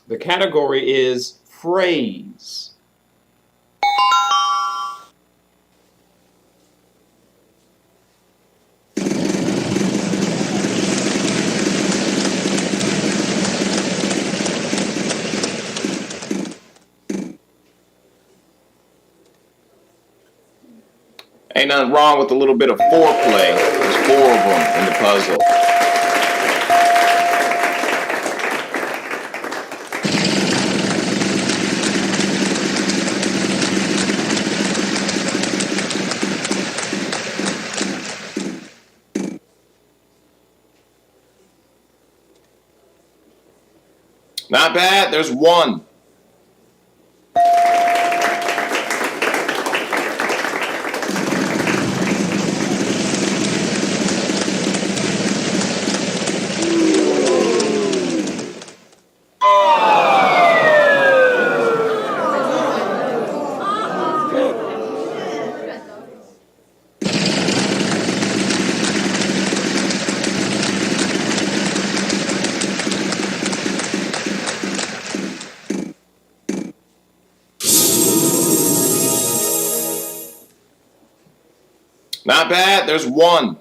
The category is phrase. Ain't nothing wrong with a little bit of foreplay. There's four of them in the puzzle. Not bad. There's one. Not bad. There's one.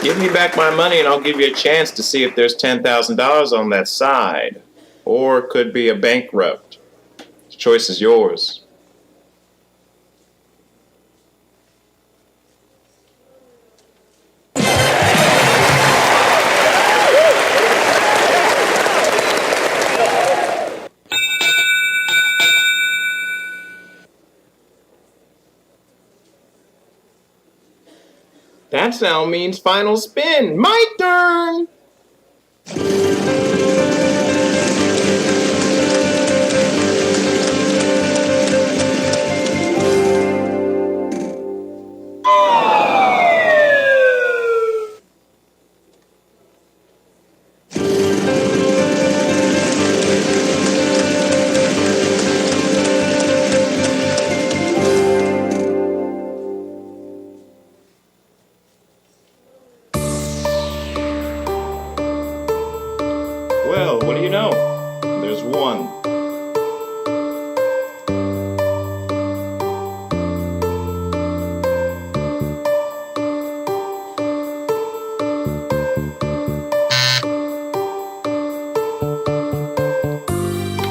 Give me back my money and I'll give you a chance to see if there's $10,000 on that side. Or it could be a bankrupt. The choice is yours. That sound means final spin. My turn!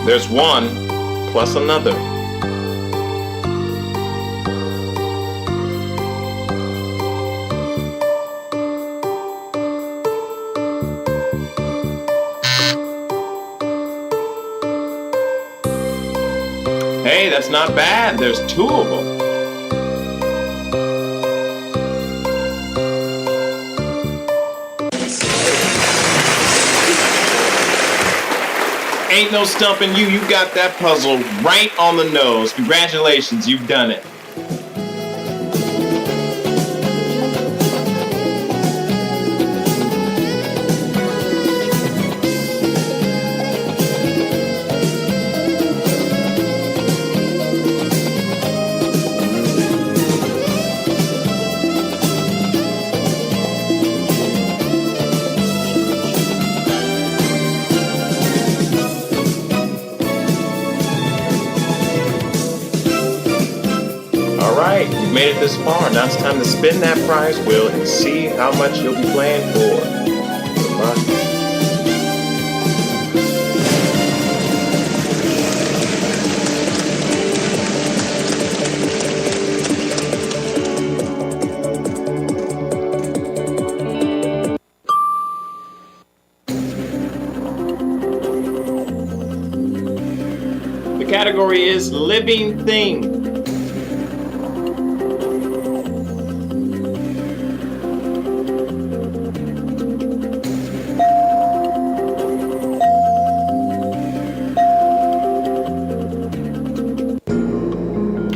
There's one plus another. Hey, that's not bad. There's two of them. Ain't no stumping you. You got that puzzle right on the nose. Congratulations, you've done it. Alright, you made it this far. Now it's time to spin that prize wheel and see how much you'll be playing for. Good luck. The category is Living Thing.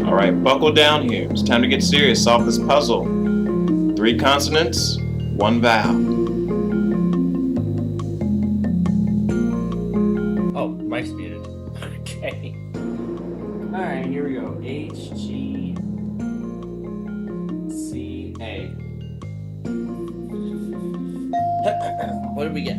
Alright, buckle down here. It's time to get serious. Solve this puzzle. 3 consonants, 1 vowel. Oh, mic's muted. Okay. Alright, here we go. H, G, C, A. What did we get?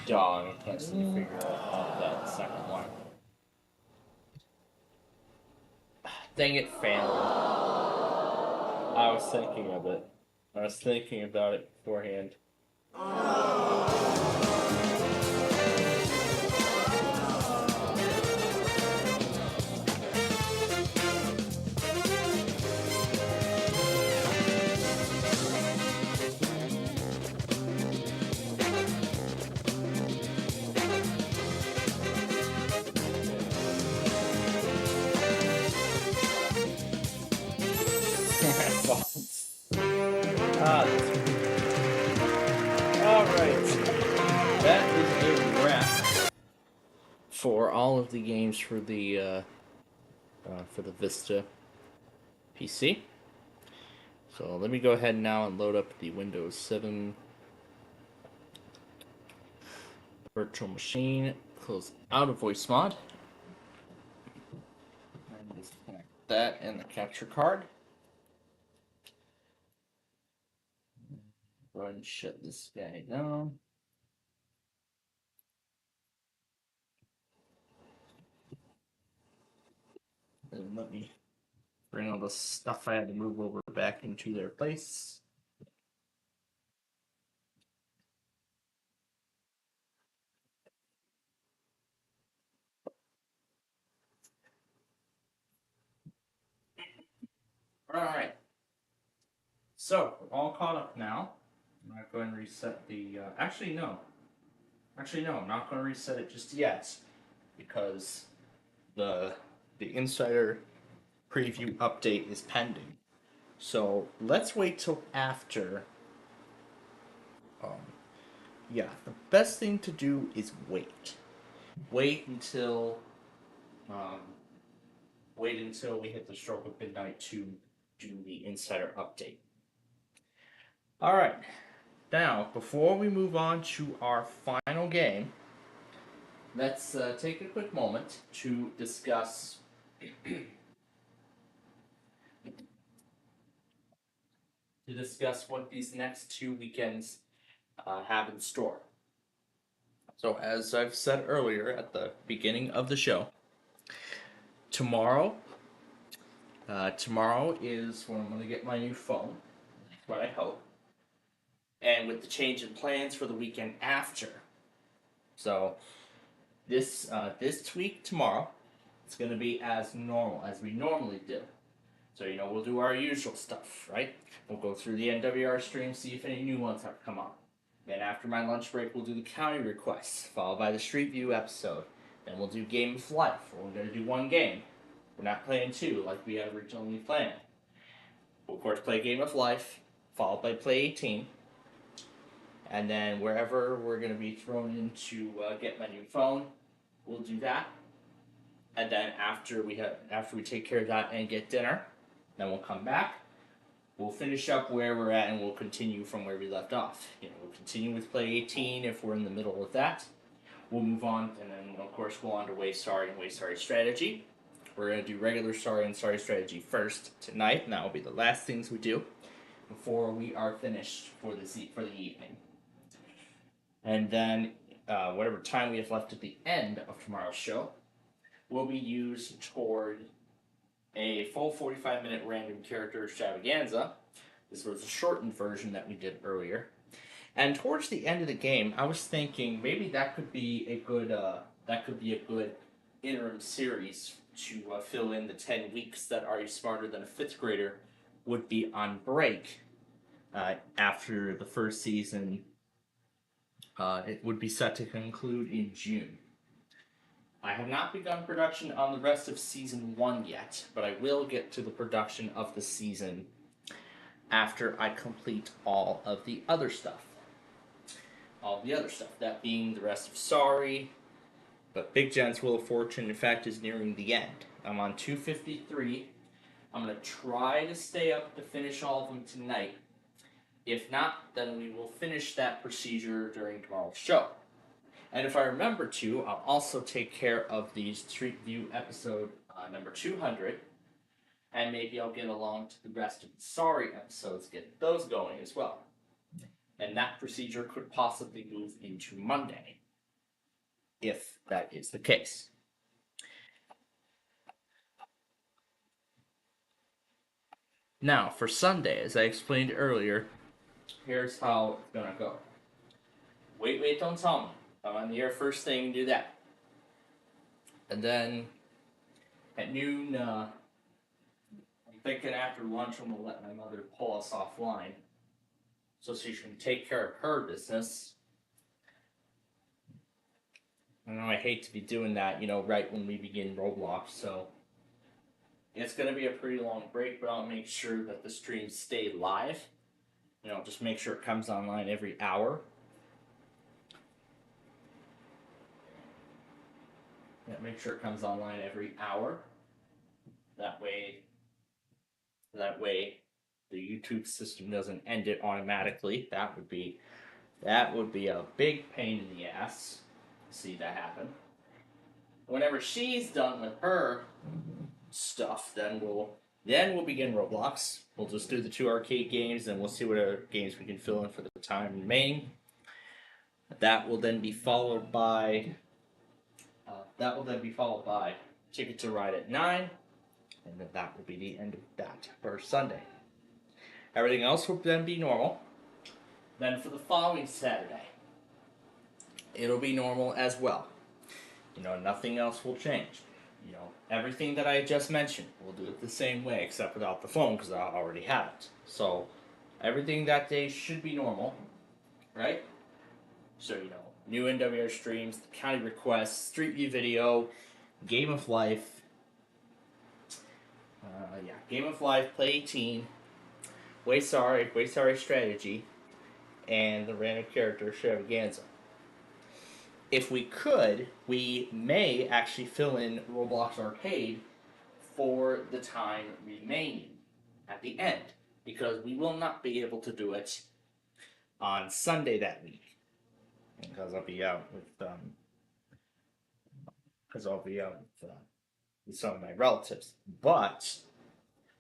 Dog, I can't seem to figure out that second one. Dang it, failed. I was thinking of it. I was thinking about it beforehand. Alright. That is a wrap for all of the games for the Vista PC. So let me go ahead now and load up the Windows 7 virtual machine. Close out of voice mod. And disconnect that and the capture card. Go ahead and shut this guy down. And let me bring all the stuff I had to move over back into their place. Alright. So, we're all caught up now. I'm not going to reset the... Actually, no, I'm not going to reset it just yet. Because the Insider preview update is pending. So, let's wait till after... yeah, the best thing to do is wait. Wait until we hit the stroke of midnight to do the Insider update. Alright, now, before we move on to our final game, let's take a quick moment to discuss what these next 2 weekends have in store. So, as I've said earlier at the beginning of the show, tomorrow is when I'm going to get my new phone. That's what I hope. And with the change in plans for the weekend after. So, this week, tomorrow, it's going to be as normal, as we normally do. So, we'll do our usual stuff, right? We'll go through the NWR stream, see if any new ones have come on. Then after my lunch break, we'll do the county requests, followed by the Street View episode. Then we'll do Game of Life, where we're going to do one game. We're not playing two like we had originally planned. We'll, of course, play Game of Life, followed by Play 18. And then wherever we're going to be thrown in to get my new phone, we'll do that. And then after we take care of that and get dinner, then we'll come back. We'll finish up where we're at and we'll continue from where we left off. We'll continue with Play 18 if we're in the middle of that. We'll move on and then, of course, go on to Way Sorry and Way Sorry Strategy. We're going to do regular Sorry and Sorry Strategy first tonight, and that will be the last things we do before we are finished for the evening. And then, whatever time we have left at the end of tomorrow's show will be used toward a full 45-minute random character extravaganza. This was a shortened version that we did earlier. And towards the end of the game, I was thinking maybe that could be a good interim series to fill in the 10 weeks that Are You Smarter Than a Fifth Grader would be on break after the first season. It would be set to conclude in June. I have not begun production on the rest of Season 1 yet, but I will get to the production of the season after I complete all of the other stuff. That being the rest of Sorry, but Big John's Wheel of Fortune, in fact, is nearing the end. I'm on 253. I'm going to try to stay up to finish all of them tonight. If not, then we will finish that procedure during tomorrow's show. And if I remember to, I'll also take care of the Street View episode number 200, and maybe I'll get along to the rest of the Sorry episodes, get those going as well. And that procedure could possibly move into Monday, if that is the case. Now, for Sunday, as I explained earlier, here's how it's gonna go. Wait, don't tell me. I'm on the air first thing and do that. And then at noon, I'm thinking after lunch I'm gonna let my mother pull us offline so she can take care of her business. I know I hate to be doing that, right when we begin Roblox, so it's gonna be a pretty long break, but I'll make sure that the streams stay live. Just make sure it comes online every hour. Make sure it comes online every hour. That way the YouTube system doesn't end it automatically. That would be a big pain in the ass to see that happen. Whenever she's done with her stuff, then we'll begin Roblox. We'll just do the 2 arcade games, and we'll see what other games we can fill in for the time remaining. That will then be followed by Ticket to Ride at 9, and then that will be the end of that for Sunday. Everything else will then be normal. Then for the following Saturday, it'll be normal as well. Nothing else will change. Everything that I just mentioned, we'll do it the same way, except without the phone, because I already have it. So, everything that day should be normal, right? So, new NWR streams, the county requests, Street View video, Game of Life, Game of Life, Play 18, Way Sorry Strategy, and the random character extravaganza. If we could, we may actually fill in Roblox Arcade for the time remaining at the end, because we will not be able to do it on Sunday that week, because I'll be out with because I'll be out with some of my relatives. But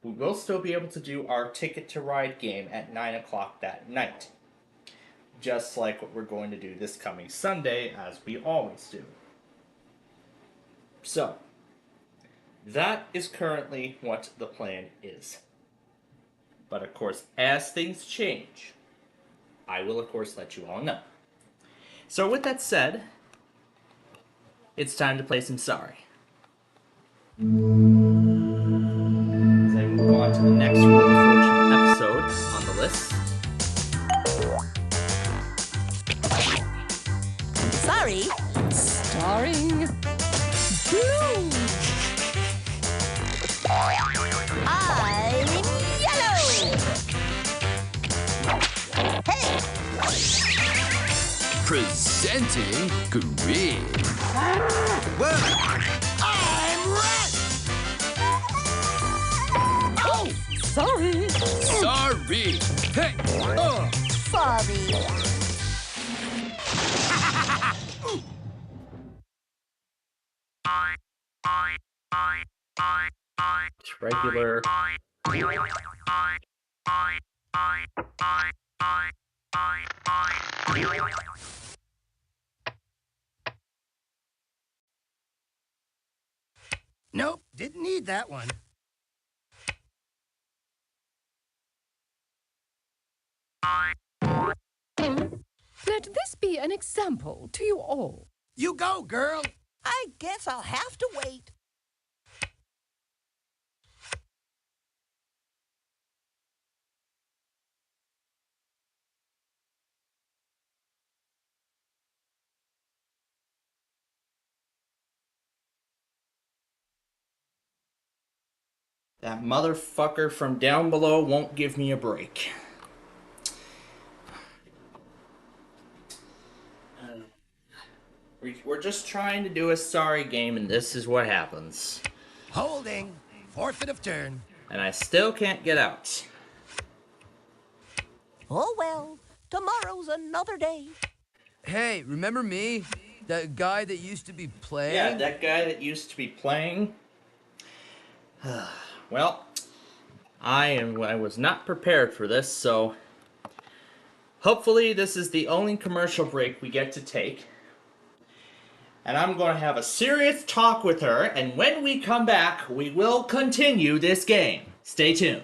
we will still be able to do our Ticket to Ride game at 9 o'clock that night. Just like what we're going to do this coming Sunday, as we always do. So, that is currently what the plan is. But of course, as things change, I will of course let you all know. So with that said, it's time to play some Sorry. As I move on to the next Wheel of Fortune episode on the list. Sorry. Starring Blue. I'm yellow. Hey. Presenting green. Well, I'm red. Oh, sorry. Sorry. Hey. Sorry. It's regular. Nope, didn't need that one. Let this be an example to you all. You go, girl. I guess I'll have to wait. That motherfucker from down below won't give me a break. We're just trying to do a sorry game, and this is what happens. Holding. Forfeit of turn. And I still can't get out. Oh well, tomorrow's another day. Hey, remember me? That guy that used to be playing? Yeah, that guy that used to be playing. Well, I was not prepared for this, so hopefully this is the only commercial break we get to take. And I'm going to have a serious talk with her, and when we come back, we will continue this game. Stay tuned.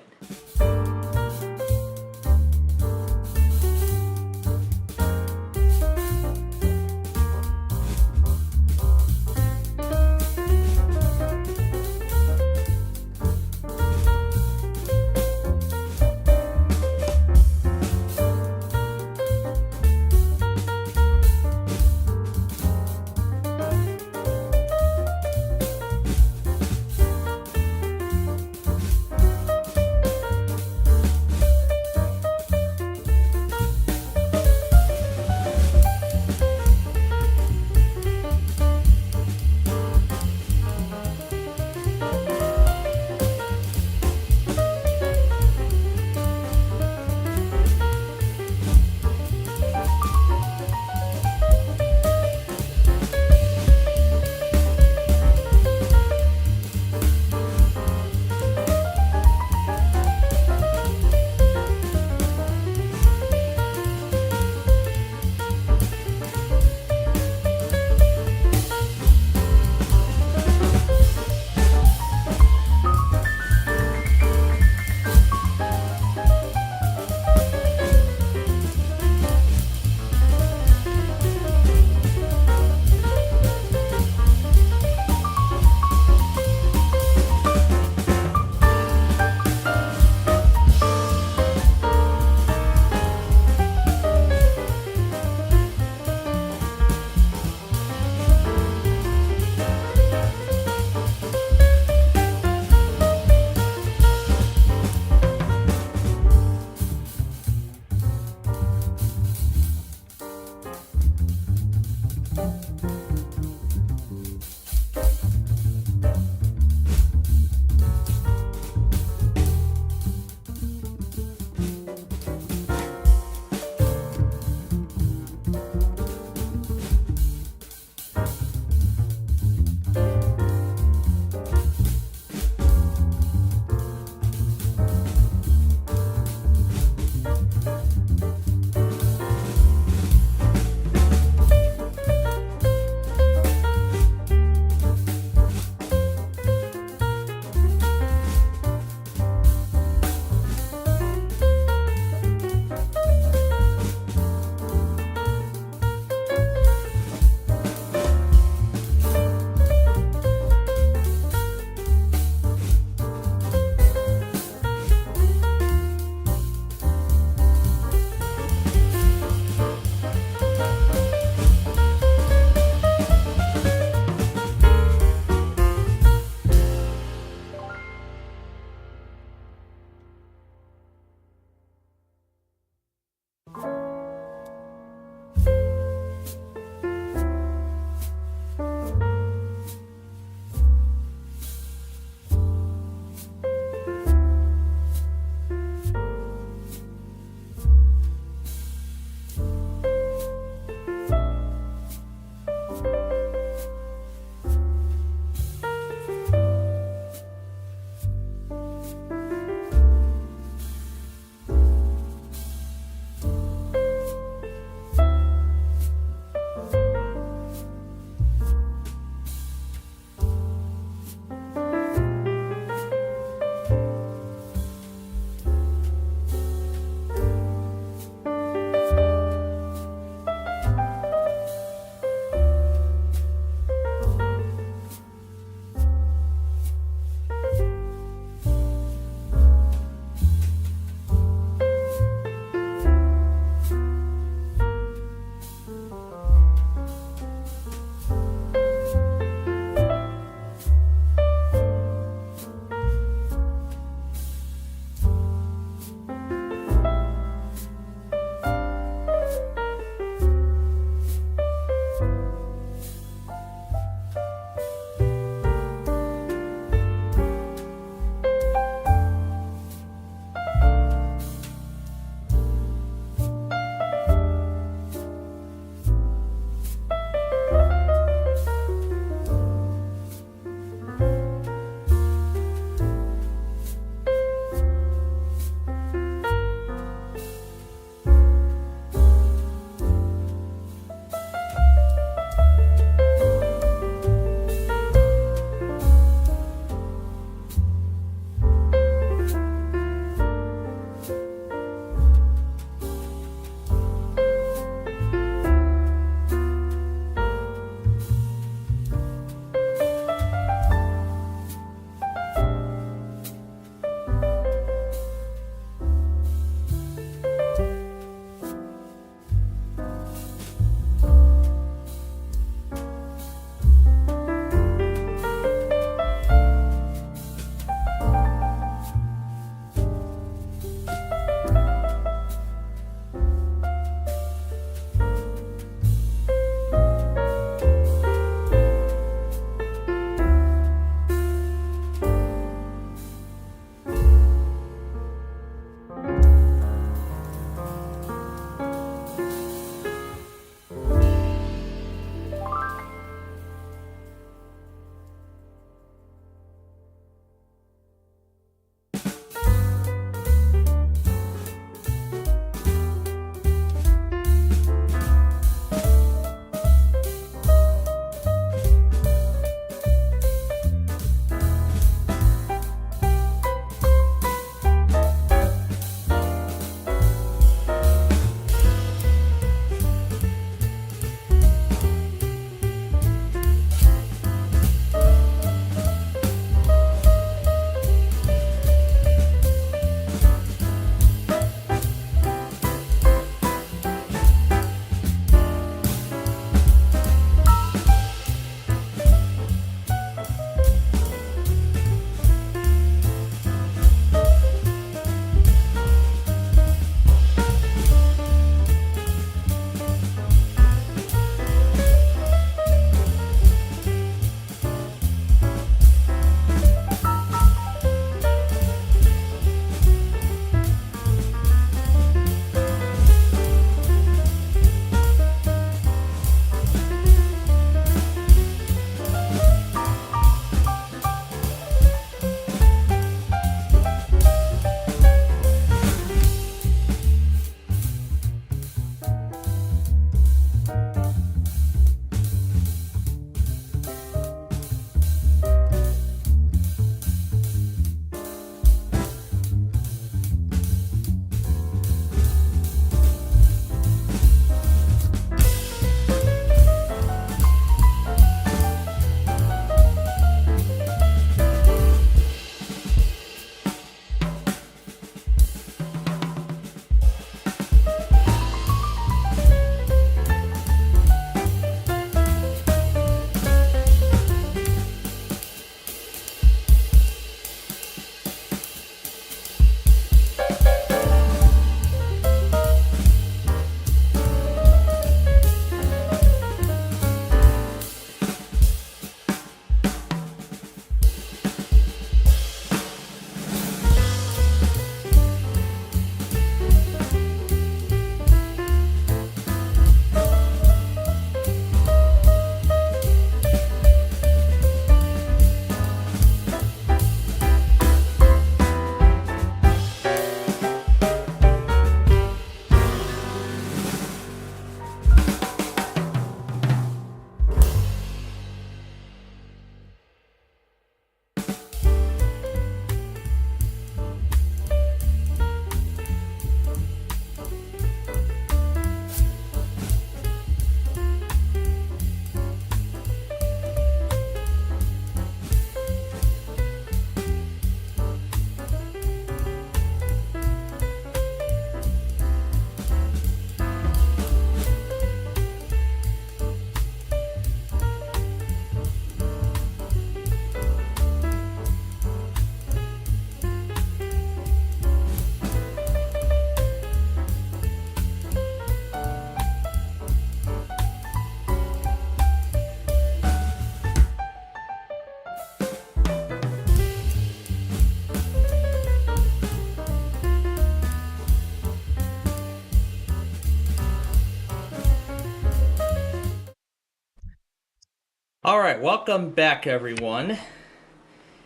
Alright, welcome back, everyone.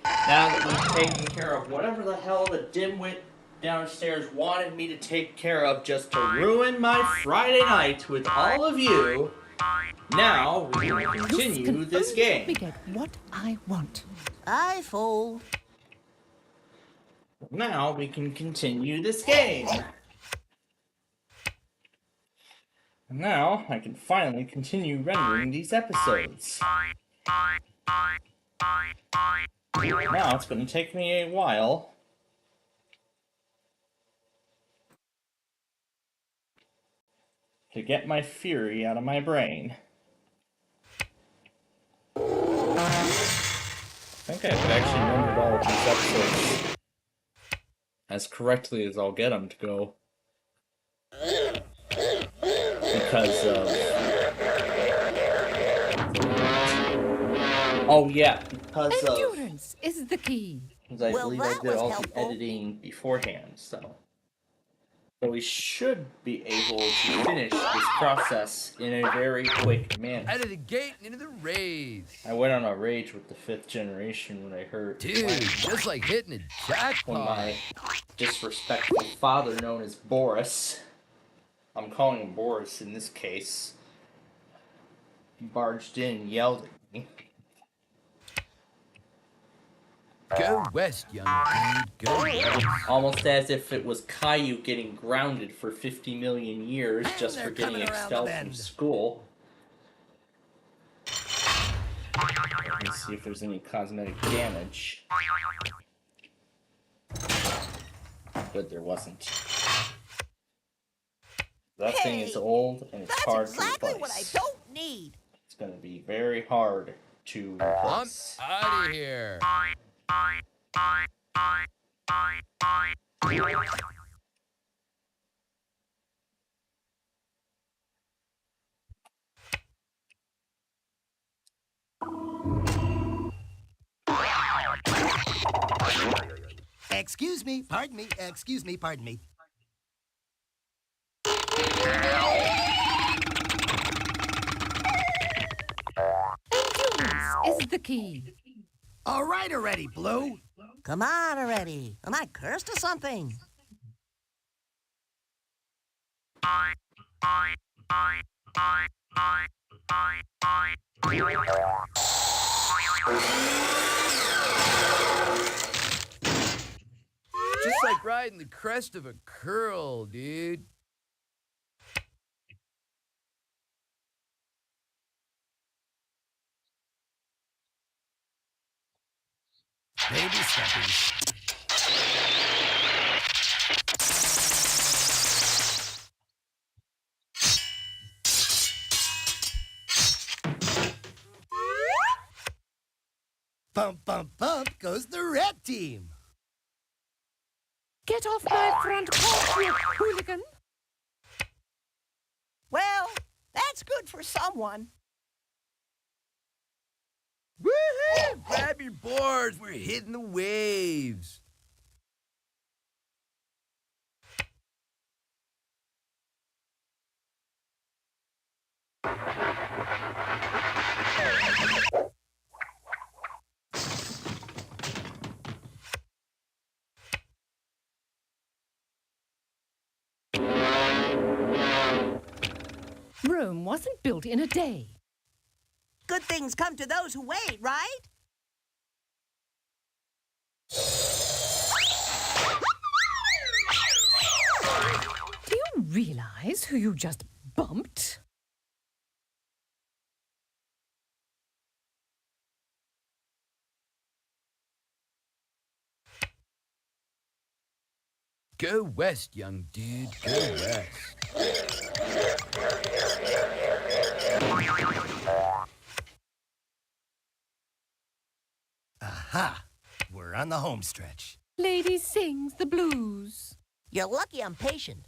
Now that we've taken care of whatever the hell the dimwit downstairs wanted me to take care of just to ruin my Friday night with all of you, now we will continue this game. We get what I want. I fold. Now we can continue this game. And now I can finally continue rendering these episodes. Now it's going to take me a while to get my fury out of my brain. I think I've actually rendered all of these episodes as correctly as I'll get them to go. Because of... Oh yeah, because of... Endurance is the key. Because I believe I did all the editing beforehand, so we should be able to finish this process in a very quick manner. Out of the gate and into the raise. I went on a rage with the 5th generation when I heard... Dude, just like hitting a jackpot. When my disrespectful father, known as Boris, I'm calling him Boris in this case, barged in and yelled at me. Go west, young dude. Go west. Almost as if it was Caillou getting grounded for 50 million years just for getting expelled from school. Let's see if there's any cosmetic damage. Good, there wasn't. That thing is old and it's hard to replace. What I don't need. It's gonna be very hard to replace. I'm out of here. Excuse me, pardon me, excuse me, pardon me. Endurance is the key. All right already, Blue. Come on already. Am I cursed or something? Just like riding the crest of a curl, dude. Baby steppies. Bump, bump, bump goes the red team. Get off my front porch, you hooligan. Well, that's good for someone. Woohoo! Grab your boards. We're hitting the waves. Rome wasn't built in a day. Good things come to those who wait, right? Do you realize who you just bumped? Go west, young dude. Go west. Aha! We're on the home stretch. Lady sings the blues. You're lucky I'm patient.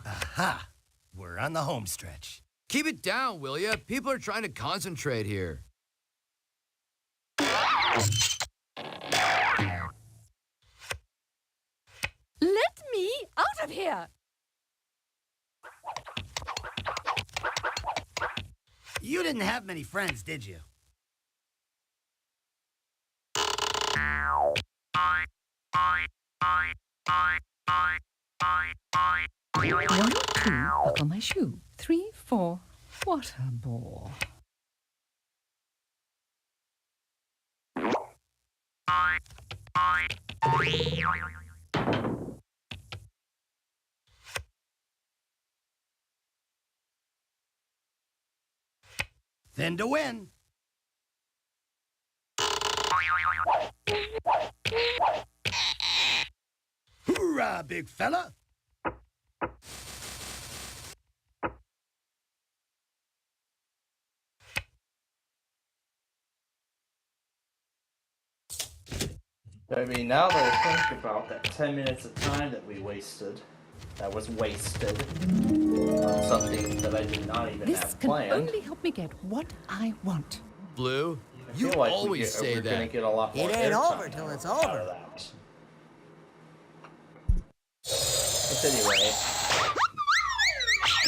Aha! We're on the home stretch. Keep it down, will ya? People are trying to concentrate here. Let me out of here! You didn't have many friends, did you? 1, 2, buckle my shoe. 3, 4, what a bore. Thin to win. Hoorah, big fella! I mean, now that I think about that 10 minutes of time that we wasted, that was wasted on something that I did not even This have can planned. only help me get what I want. Blue, I you feel like always say we're gonna that. get a lot more It ain't airtime over till it's out over. of that. But anyway,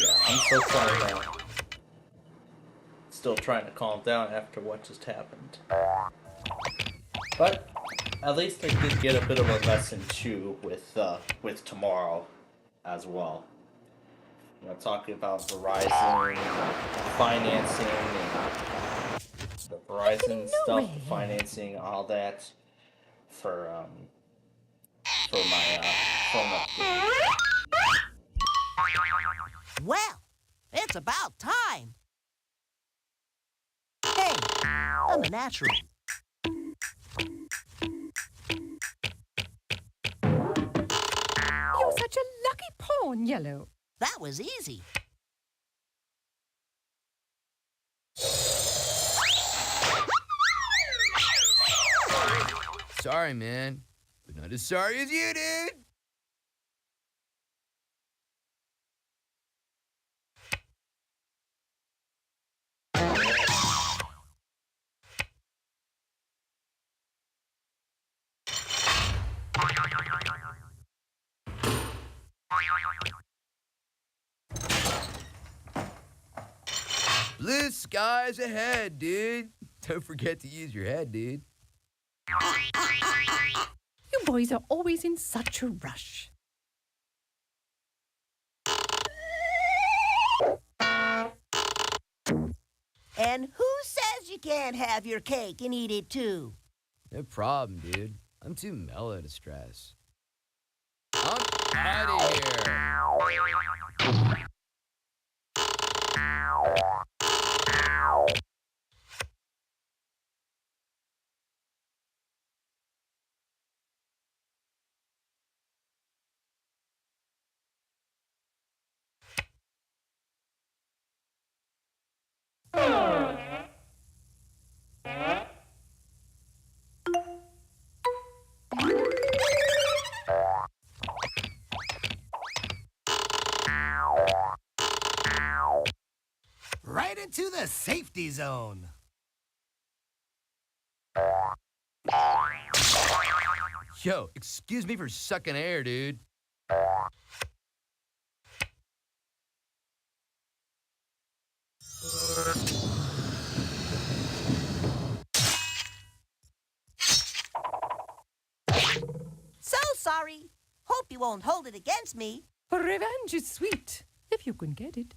yeah, I'm so sorry now. Still trying to calm down after what just happened. But at least I did get a bit of a lesson too with tomorrow as well. You know, talking about Verizon financing and the Verizon stuff, financing all that for my phone upgrade. Well, it's about time. Hey, I'm a natural. You're such a lucky pawn, Yellow. That was easy. Sorry, man. But not as sorry as you, dude. Blue skies ahead, dude. Don't forget to use your head, dude. You boys are always in such a rush. And who says you can't have your cake and eat it too? No problem, dude. I'm too mellow to stress. I'm out of here. Right into the safety zone. Yo, excuse me for sucking air, dude. So sorry. Hope you won't hold it against me. Revenge is sweet, if you can get it.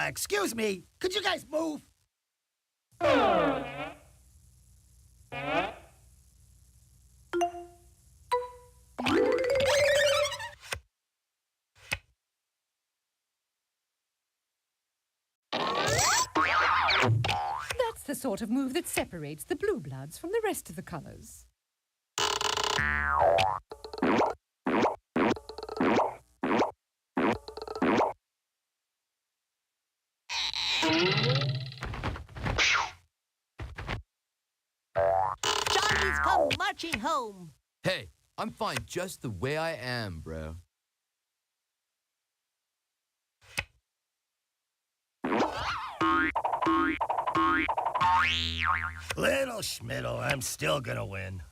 Excuse me, could you guys move? That's the sort of move that separates the blue bloods from the rest of the colors. Johnny's come marching marching home. Hey, I'm fine just the way I am, bro. Little Schmiddle, I'm still gonna win.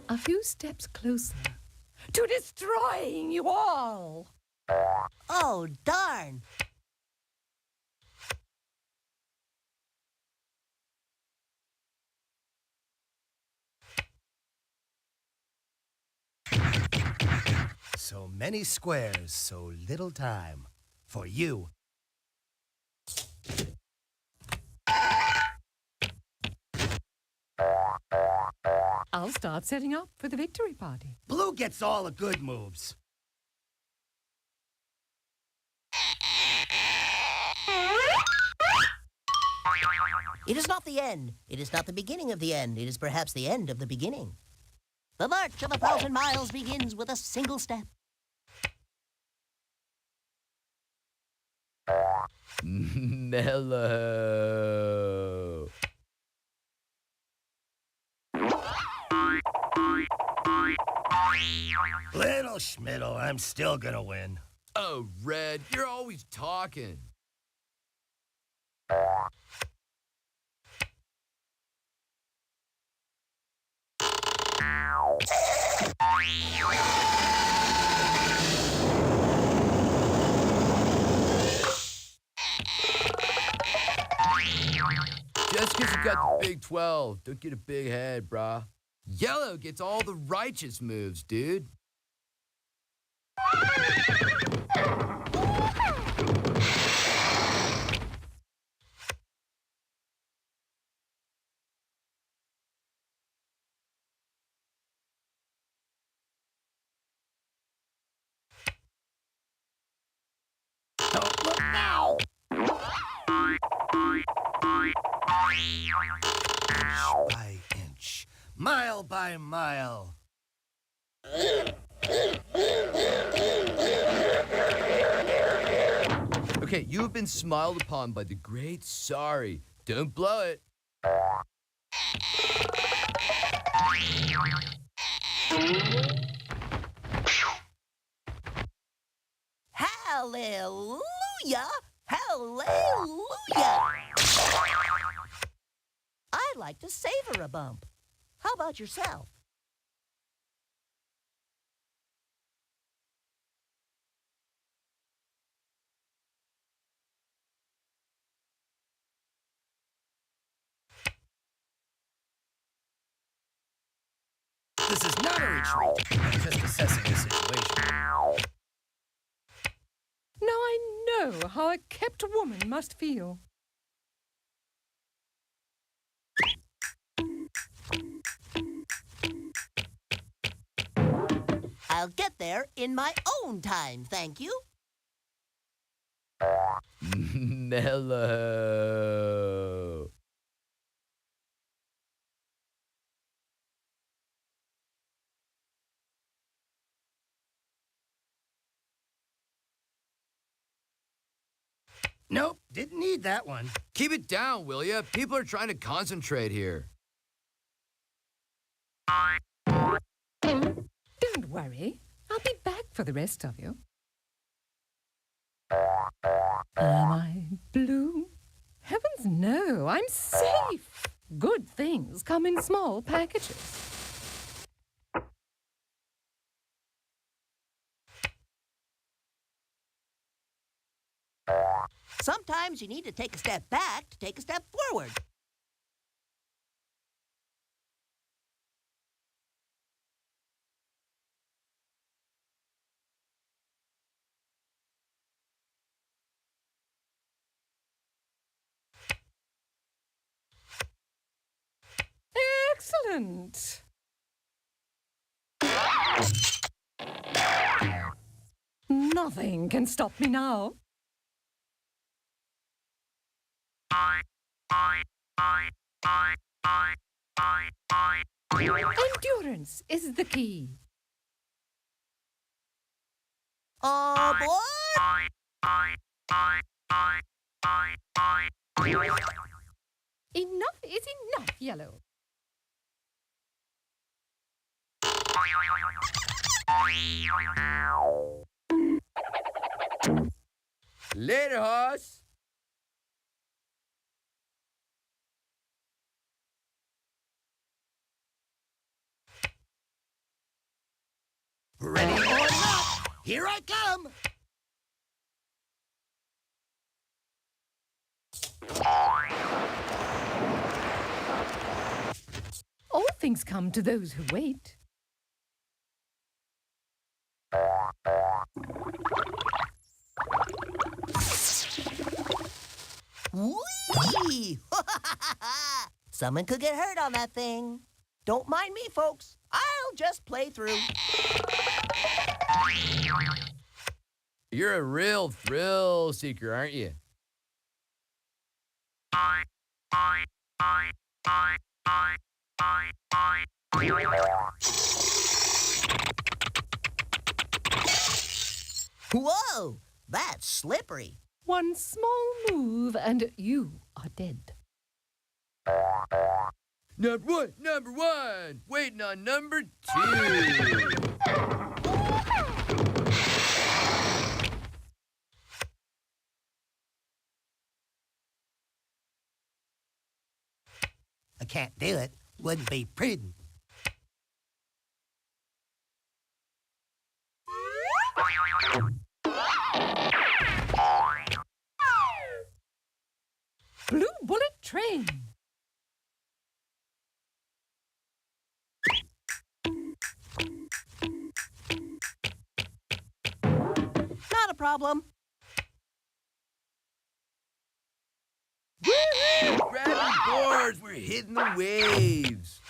A few steps closer to destroying you all. Oh, darn. So many squares, so little time. For you. I'll start setting up for the victory party. Blue gets all the good moves. It is not the end. It is not the beginning of the end. It is perhaps the end of the beginning. The march of 1,000 miles begins with a single step. Mellow. Little Schmiddle, I'm still gonna win. Oh, Red, you're always talking. Just because you got the Big 12, don't get a big head, brah. Yellow gets all the righteous moves, dude. Don't look now! Inch by inch, mile by mile. Okay, you have been smiled upon by the great Sorry. Don't blow it. Hallelujah! Hallelujah! I like to savor a bump. How about yourself? This is not a retreat. I'm just assessing the situation. Now I know how a kept woman must feel. I'll get there in my own time, thank you. Mellow. Nope, didn't need that one. Keep it down, will ya? People are trying to concentrate here. Don't worry. I'll be back for the rest of you. Am I blue? Heavens no, I'm safe. Good things come in small packages. Sometimes you need to take a step back to take a step forward. Excellent. Nothing can stop me now. Endurance is the key. Aboard! Enough is enough, Yellow. Later, horse. Ready or not, here I come. All things come to those who wait. Whee! Someone could get hurt on that thing. Don't mind me, folks. I'll just play through. You're a real thrill seeker, aren't you? Whoa! That's slippery. One small move and you are dead. Number one, waiting on number two. I can't do it. Wouldn't be prudent. Blue Bullet Train. Not a problem. Woohoo! Grab your boards, we're hitting the waves.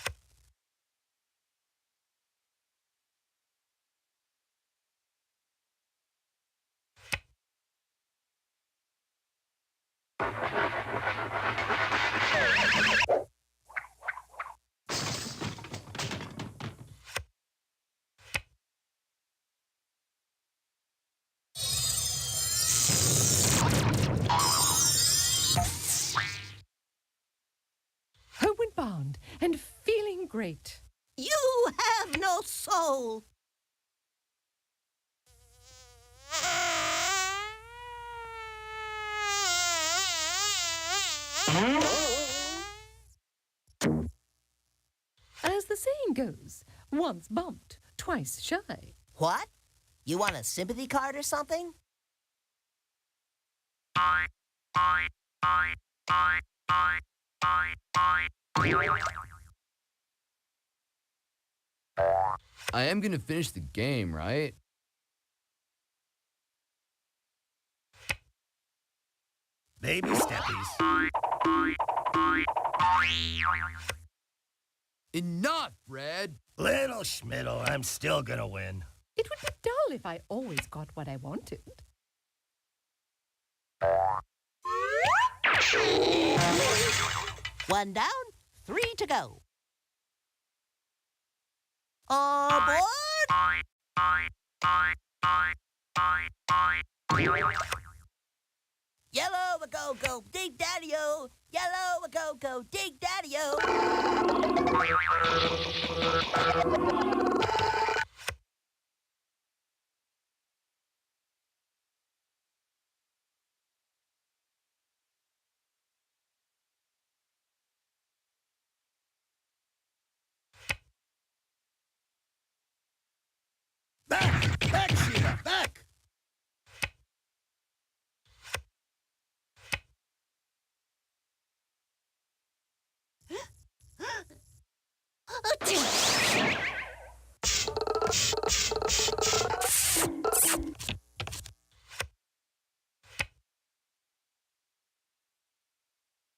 Homeward bound and feeling great. You have no soul. As the saying goes, once bumped, twice shy. What? You want a sympathy card or something? I am gonna finish the game, right? Baby steppies. Enough, Fred! Little Schmiddle, I'm still gonna win. It would be dull if I always got what I wanted. One down, 3 to go. Aboard! Yellow a go go, dig daddy-o. Yellow a go go, dig daddy-o. Back, Sheila, back!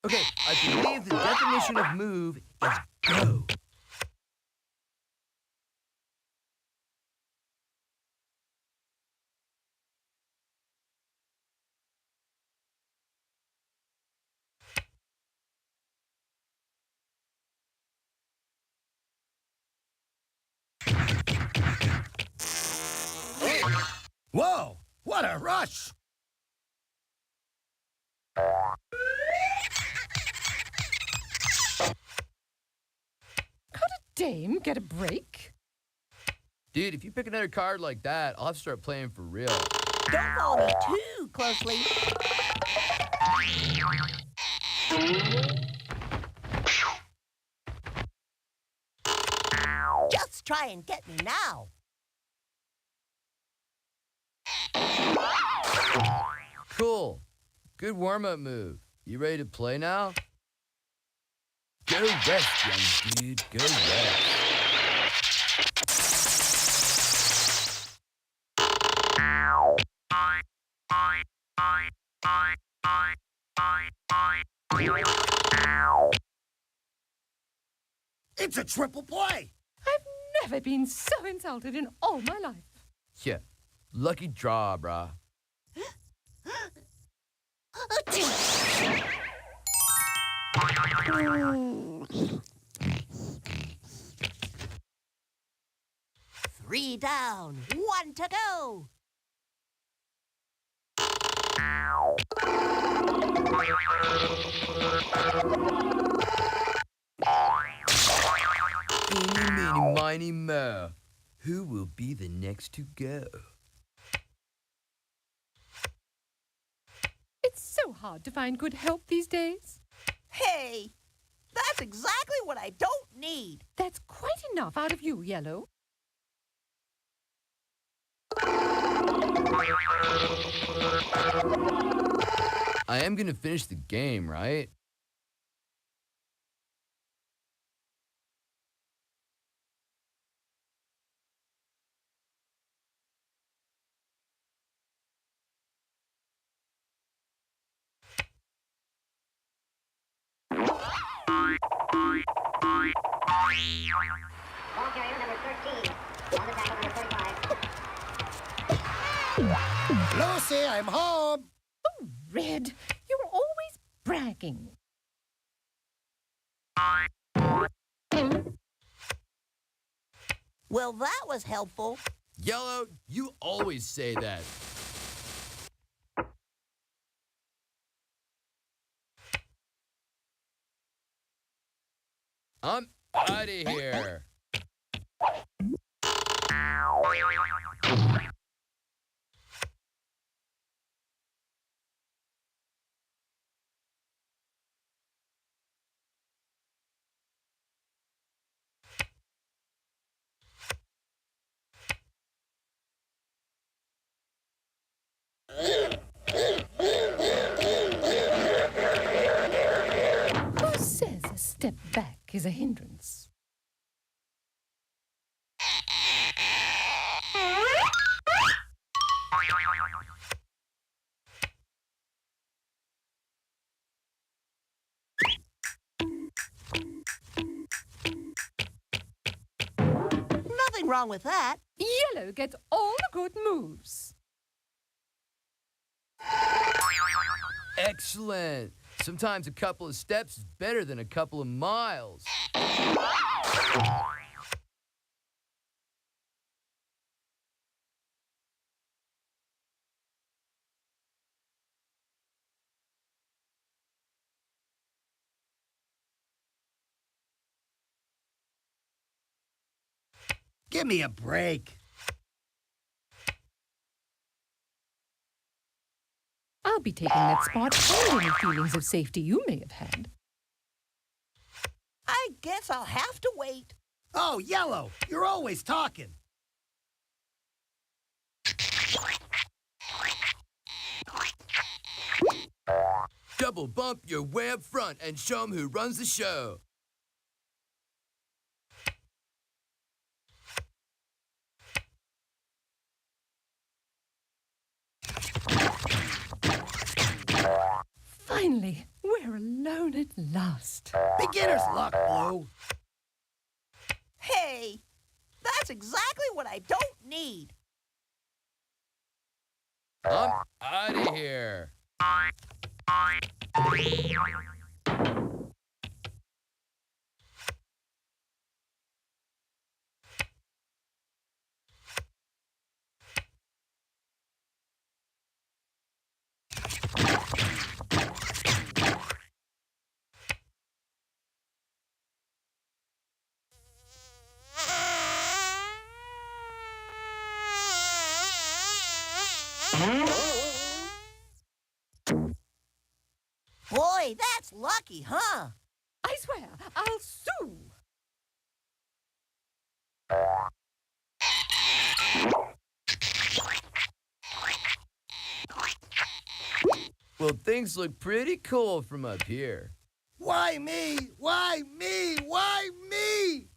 Okay, I believe the definition of move is go. Whoa, what a rush! Dame get a break? Dude, if you pick another card like that, I'll have to start playing for real. Don't follow me too closely. Just try and get me now. Cool. Good warm-up move. You ready to play now? Go rest, young dude. Go rest. It's a triple play. I've never been so insulted in all my life. Yeah. Lucky draw, brah. 3 down, 1 to go. Eeny, meeny, miny, mo. Who will be the next to go? It's so hard to find good help these days. Hey, that's exactly what I don't need. That's quite enough out of you, Yellow. I am gonna finish the game, right? Ball carrier number 13. On the tackle number 45. Lucy, I'm home. Oh, Red, you're always bragging. Well, that was helpful. Yellow, you always say that. I'm out of here. Who says a step back is a hindrance? Nothing wrong with that. Yellow gets all the good moves. Excellent. Sometimes a couple of steps is better than a couple of miles. Give me a break. I'll be taking that spot and any feelings of safety you may have had. I guess I'll have to wait. Oh, Yellow, you're always talking. Double bump your way up front and show 'em who runs the show. Finally, we're alone at last. Beginner's luck, Blue. Hey, that's exactly what I don't need. I'm out of here. Boy, that's lucky, huh? I swear, I'll sue. Well, things look pretty cool from up here. Why me? Why me? Why me?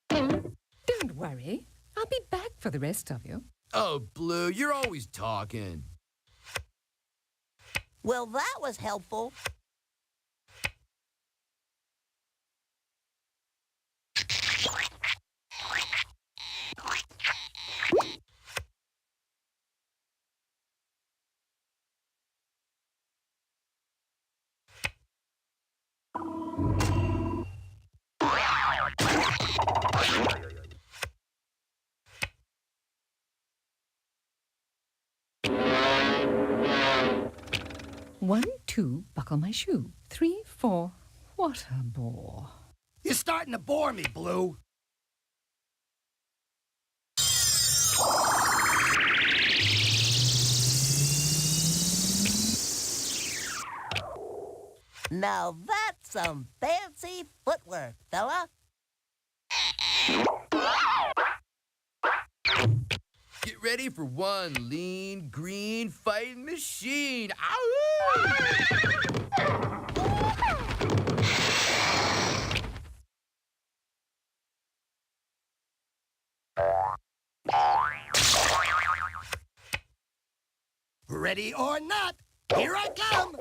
Don't worry. I'll be back for the rest of you. Oh, Blue, you're always talking. Well, that was helpful. One, two, buckle my shoe. 3, 4. What a bore. You're starting to bore me, Blue. Now that's some fancy footwork, fella. Get ready for one lean, green fighting machine. Ow! Ready or not, here I come.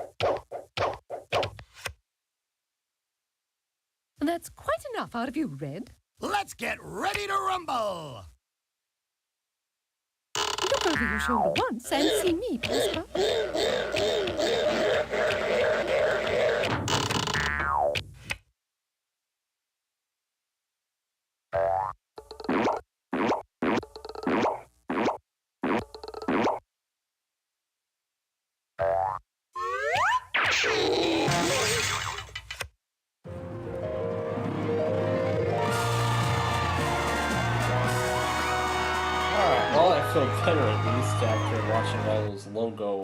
That's quite enough out of you, Red. Let's get ready to rumble. Look over your shoulder once and see me pass by. Alright, well, I feel better at least after watching all those logo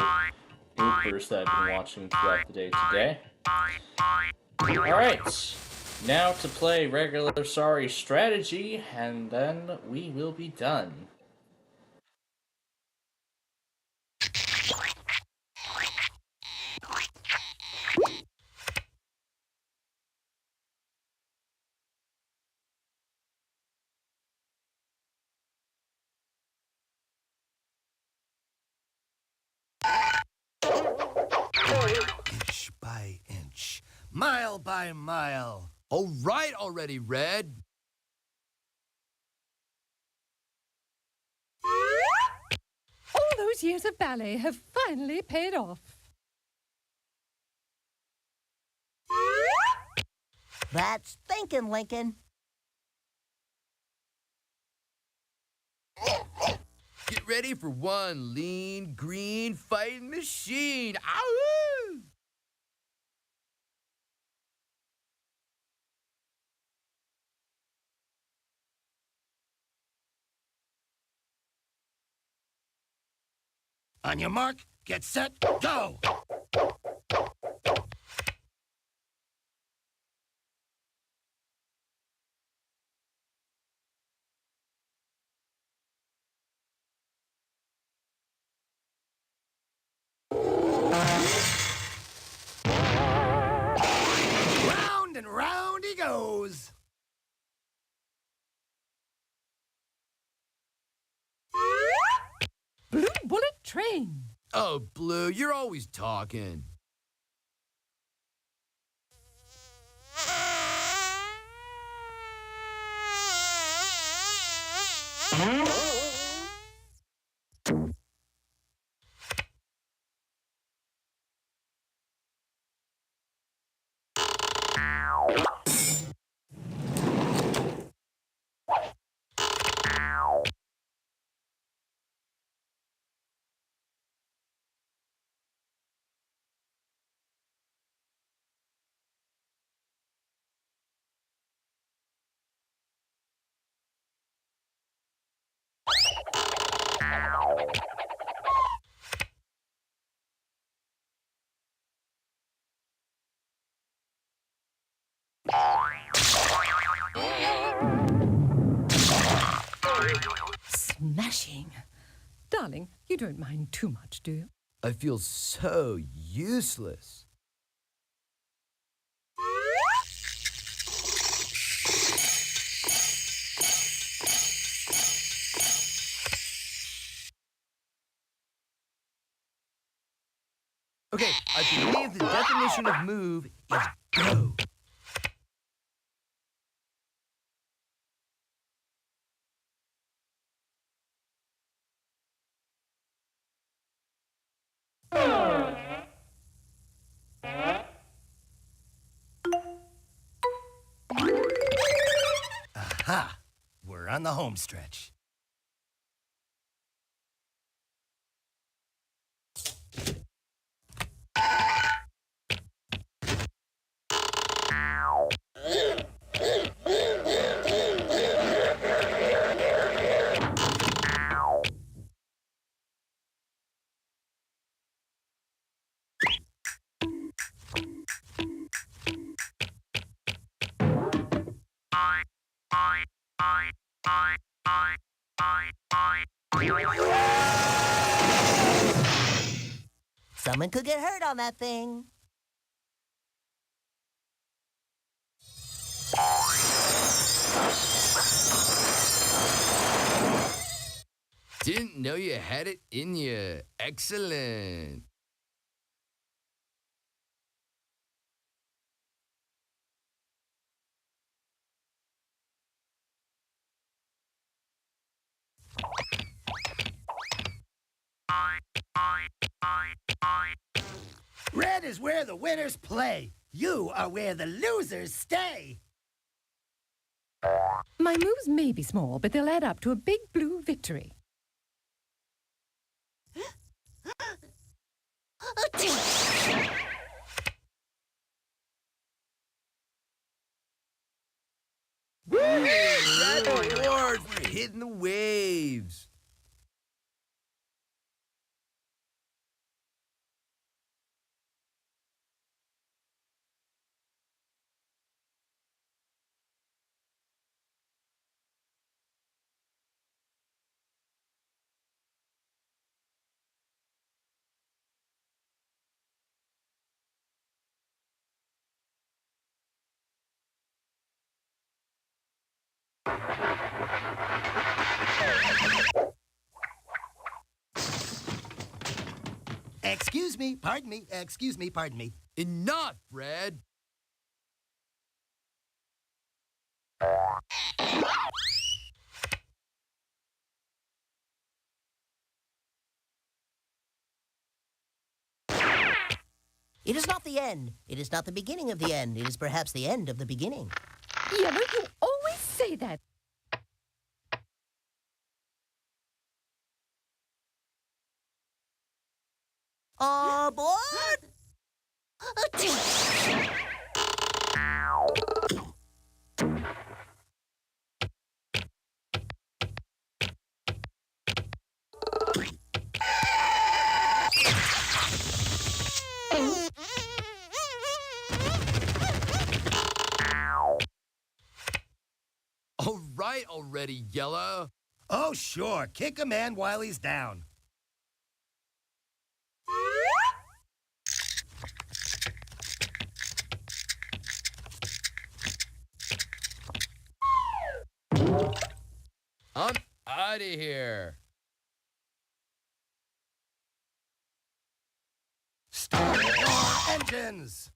bloopers that I've been watching throughout the day today. Alright, now to play regular Sorry strategy, and then we will be done. Inch by inch, mile by mile. All right already, Red. All those years of ballet have finally paid off. That's thinking, Lincoln. Get ready for one lean, green fighting machine. Ow! On your mark, get set, go! Round and round he goes. Blue Bullet Train. Oh, Blue, you're always talking. dashing. Darling, you don't mind too much, do you? I feel so useless. Okay, I believe the definition of move is go. Aha! We're on the home stretch. Someone could get hurt on that thing. Didn't know you had it in you. Excellent. Red is where the winners play. You are where the losers stay. My moves may be small, but they'll add up to a big blue victory. Woo! Red award for hitting the waves. Excuse me, pardon me, excuse me, pardon me. Enough, Red. It is not the end. It is not the beginning of the end. It is perhaps the end of the beginning. Yellow, you always say that. Aboard! All right already, Yellow. Oh, sure. Kick a man while he's down. I'm out of here. Start your engines.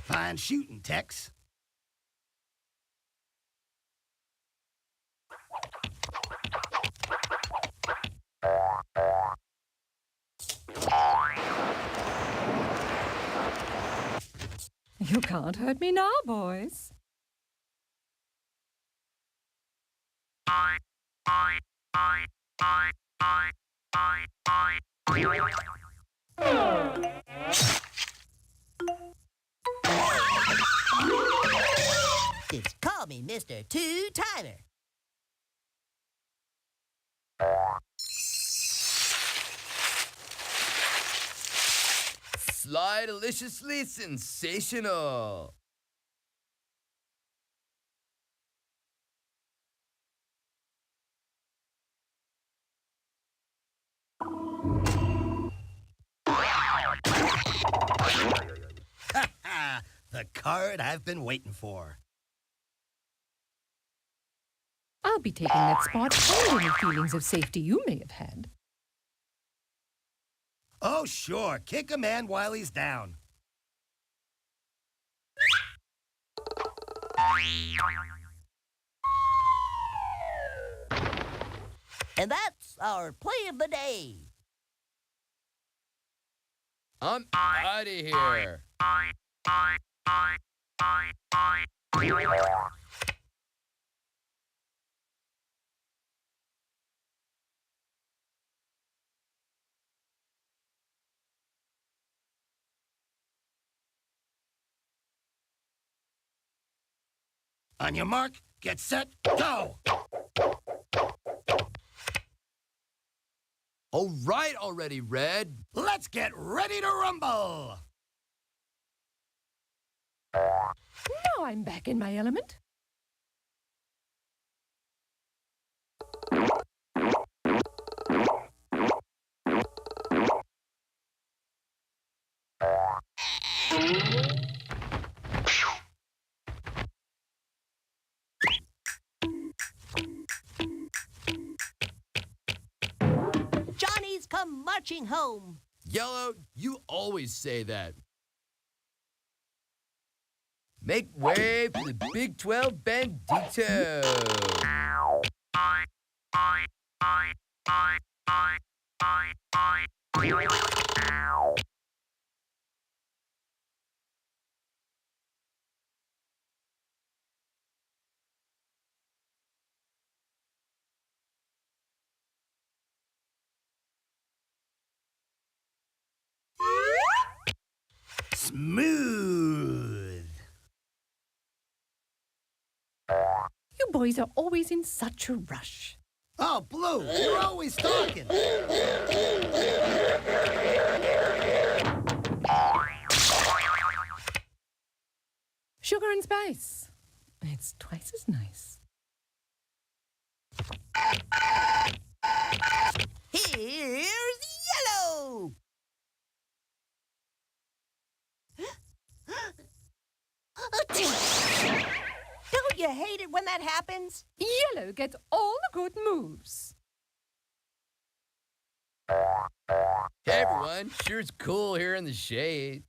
Fine shooting, Tex. You can't hurt me now, boys. Just call me Mr. Two-Timer. Sly deliciously sensational. Ha ha! The card I've been waiting for. I'll be taking that spot and any feelings of safety you may have had. Oh, sure. Kick a man while he's down. And that's our play of the day. I'm out of here. On your mark, get set, go! All right already, Red. Let's get ready to rumble! Now I'm back in my element. Johnny's come marching home. Yellow, you always say that. Make way for the Big 12 Bandito. Smooth. You boys are always in such a rush. Oh, Blue, you're always talking. Sugar and spice. It's twice as nice. Here's Yellow. Don't you hate it when that happens? Yellow gets all the good moves. Hey everyone, sure it's cool here in the shade.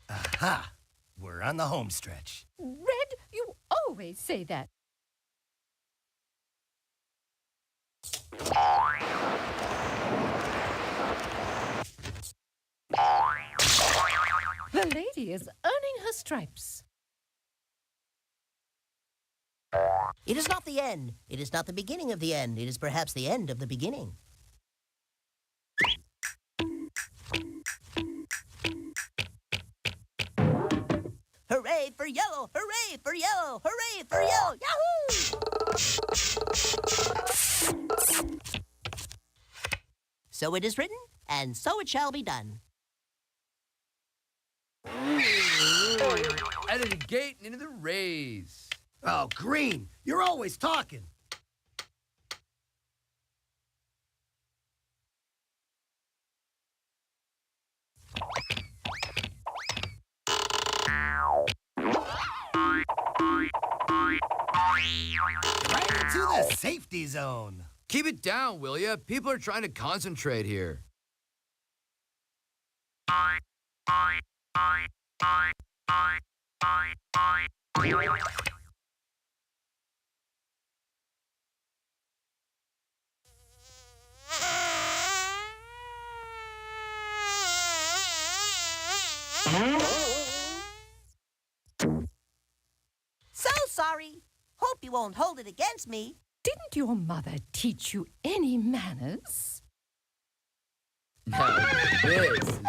Aha! We're on the home stretch. Red, you always say that. The lady is earning her stripes. It is not the end. It is not the beginning of the end. It is perhaps the end of the beginning. Hooray for Yellow! Hooray for Yellow! Hooray for Yellow! Yahoo! So it is written, and so it shall be done. Out of the gate and into the rays. Oh, Green, you're always talking. Right into the safety zone. Keep it down, will ya? People are trying to concentrate here. So sorry. Hope you won't hold it against me. Didn't your mother teach you any manners? Now, this is radio.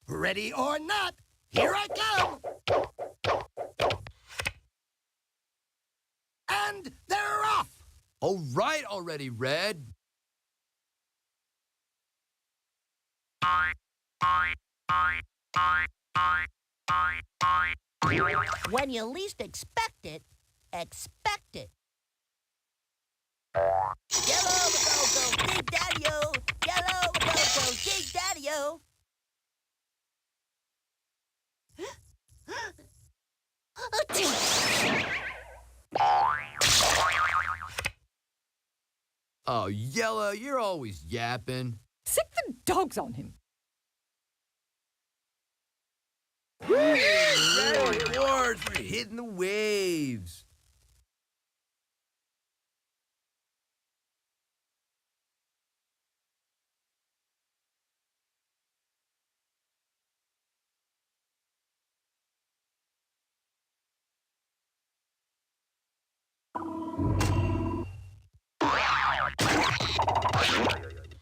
Ready or not, here I come. All right already, Red. When you least expect it, expect it. Yellow go dig daddy-o. Yellow go dig daddy-o. Oh, Yellow, you're always yapping. Sick the dogs on him. Red boards, we're hitting the waves.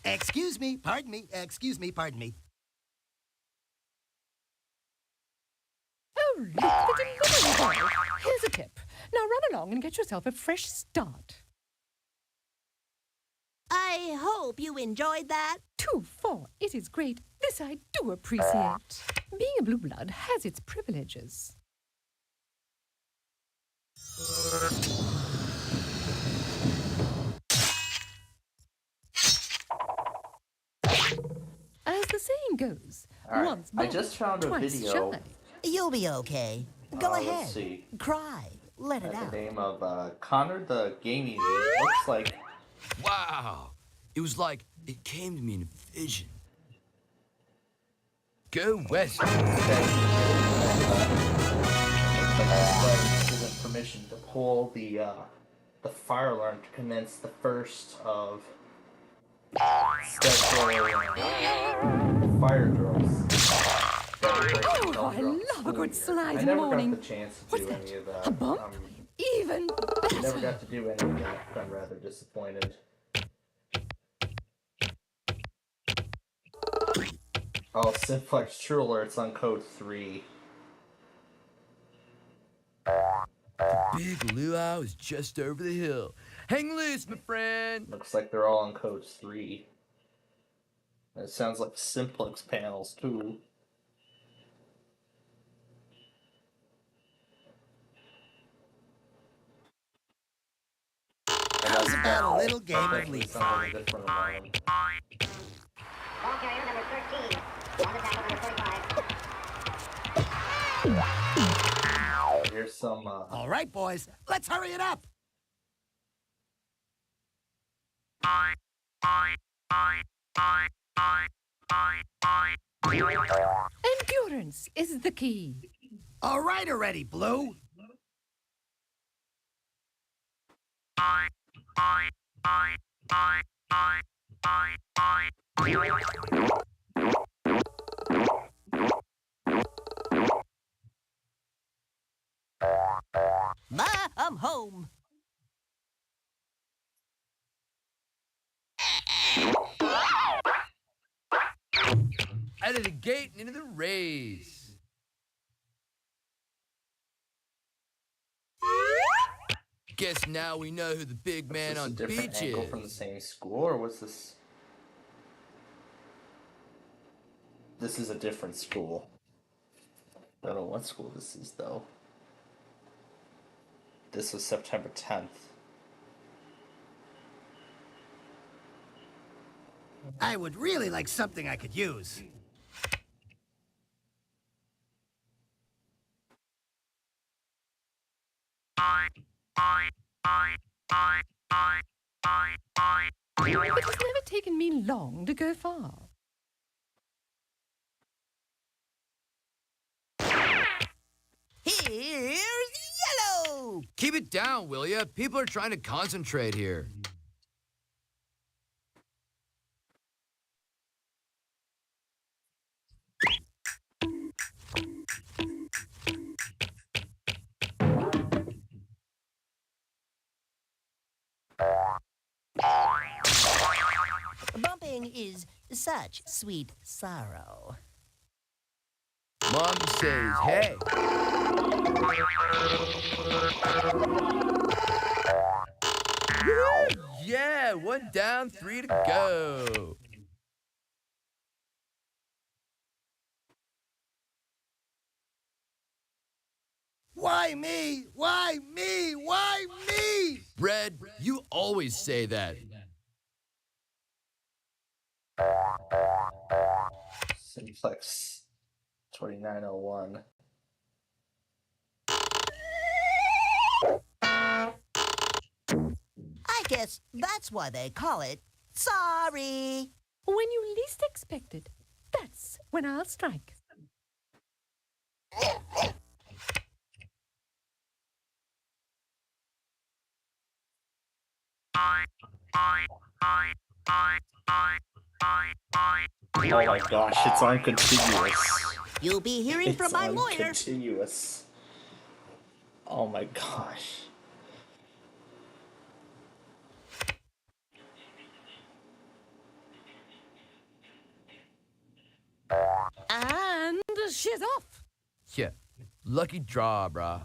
Excuse me, pardon me, excuse me, pardon me. Oh, look, the delivery boy. Here's a tip. Now run along and get yourself a fresh start. I hope you enjoyed that. 2-4. It is great. This I do appreciate. Being a blue blood has its privileges. As the saying goes, Alright, once I born, just found a twice video. shy. You'll be okay. Go Let's ahead. see. Cry. Let it By out. the name of Connor the Gaming Dude. It looks like Wow. It was like it came to me in a vision. Go west. given permission to pull the fire alarm to commence the first of several fire drills. Oh, I love a good slide I in the never morning. got the chance to What's do that? any of that. A bump? Even Never better. got to do any of that. I'm rather disappointed. Oh, Simplex True Alert's on code 3. Big luau is just over the hill. Hang loose, my friend. Looks like they're all on code 3. It sounds like Simplex panels, too. How's about a little game of Definitely leap? sounds like a different alarm. Ball carrier number 13. On the tackle number 45. Here's some, All right, boys, let's hurry it up. Endurance is the key. All right already, Blue. Ma, I'm home. Out of the gate and into the race. Guess now we know who the big man is this on a different beach angle is. from the same school, or was this... This is a different school. I don't know what school this is, though. This was September 10th. I would really like something I could use. It has never taken me long to go far. Here's Yellow! Keep it down, will ya? People are trying to concentrate here. Bumping is such sweet sorrow. Mom says, hey. Woo! Yeah, 1 down, 3 to go. Why me? Why me? Why me? Brad, you always say that. Simplex 2901. I guess that's why they call it sorry. When you least expect it, that's when I'll strike. Oh my gosh, it's on continuous. You'll be hearing from It's my on lawyer. continuous. Oh my gosh. And she's off. Yeah, lucky draw, brah.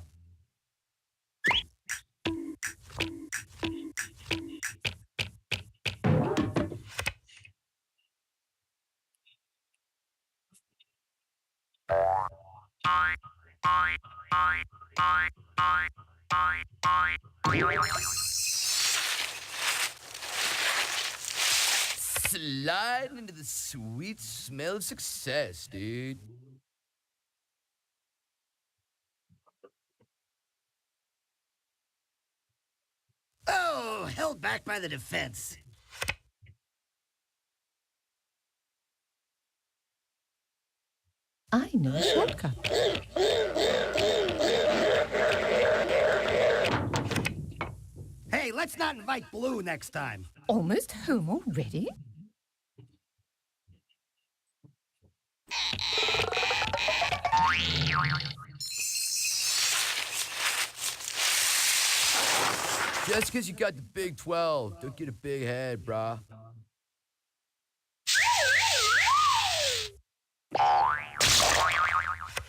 Sliding into the sweet smell of success, dude. Oh, held back by the defense. I know a shortcut. Hey, let's not invite Blue next time. Almost home already? Just because you got the Big 12, don't get a big head, brah.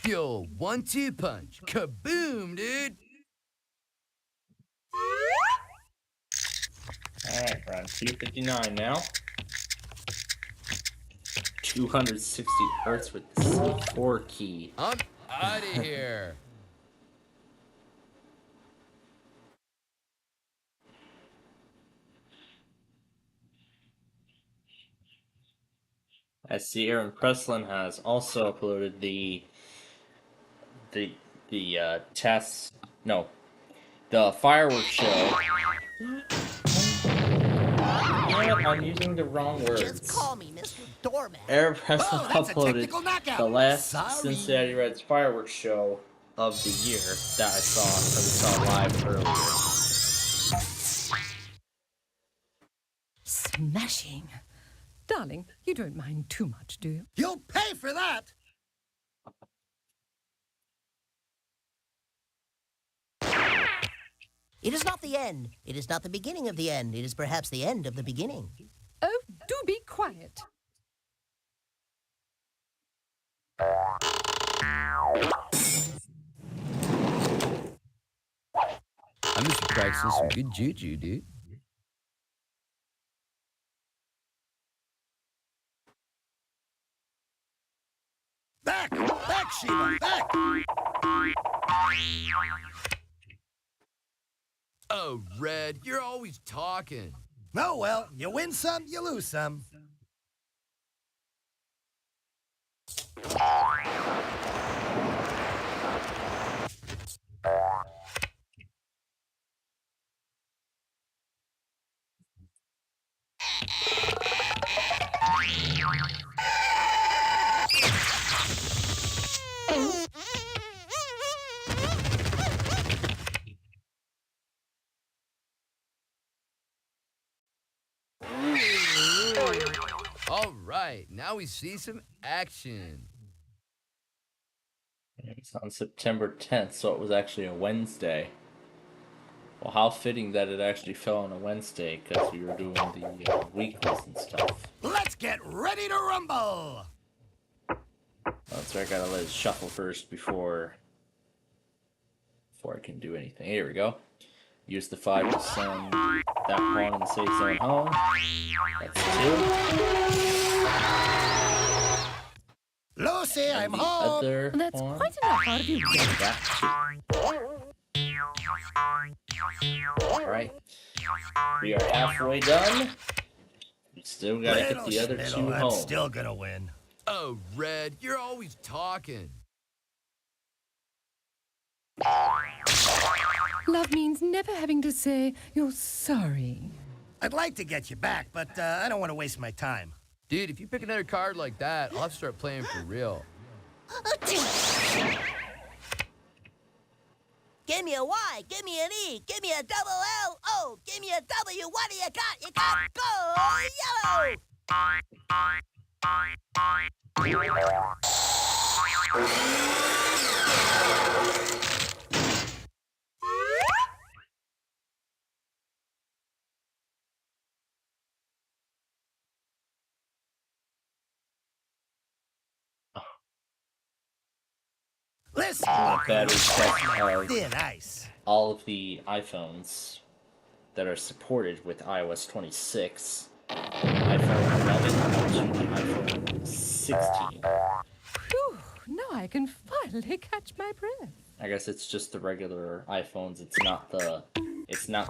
Yo, 1-2 punch. Kaboom, dude. Alright, we're on 259 now. 260 Hertz with the C4 key. I'm out of here. I see Aaron Preslin has also uploaded the fireworks show. I'm using the wrong words. Just call me Mr. Doorman. Aaron Preslin Oh, that's a uploaded technical knockout. the last Sorry. Cincinnati Reds fireworks show of the year that I saw live earlier. Smashing. Darling, you don't mind too much, do you? You'll pay for that. It is not the end. It is not the beginning of the end. It is perhaps the end of the beginning. Oh, do be quiet. I'm just practicing some good juju, dude. Back, Sheba, back. Oh, Red, you're always talking. Oh, well, you win some, you lose some. All right, now we see some action. It's on September 10th, so it was actually a Wednesday. Well, how fitting that it actually fell on a Wednesday, because we were doing the weeklies and stuff. Let's get ready to rumble. That's right, I gotta let it shuffle first before I can do anything. Here we go. Use the 5 to send that pawn in the safe zone home. That's 2. Lucy, I'm the home. Other That's pawn. quite enough out of you. Back 2. Alright. We are halfway done. We still gotta get the other 2 I'm home. still gonna win. Oh, Red, you're always talking. Love means never having to say you're sorry. I'd like to get you back, but I don't want to waste my time. Dude, if you pick another card like that, I'll have to start playing for real. Give me a Y, give me an E, give me a double L, O, give me a W. What do you got? You got go yellow! Listen, Battery test thin ice. all of the iPhones that are supported with iOS 26, iPhone 11 to the iPhone 16. Whew, now I can finally catch my breath. I guess it's just the regular iPhones. It's not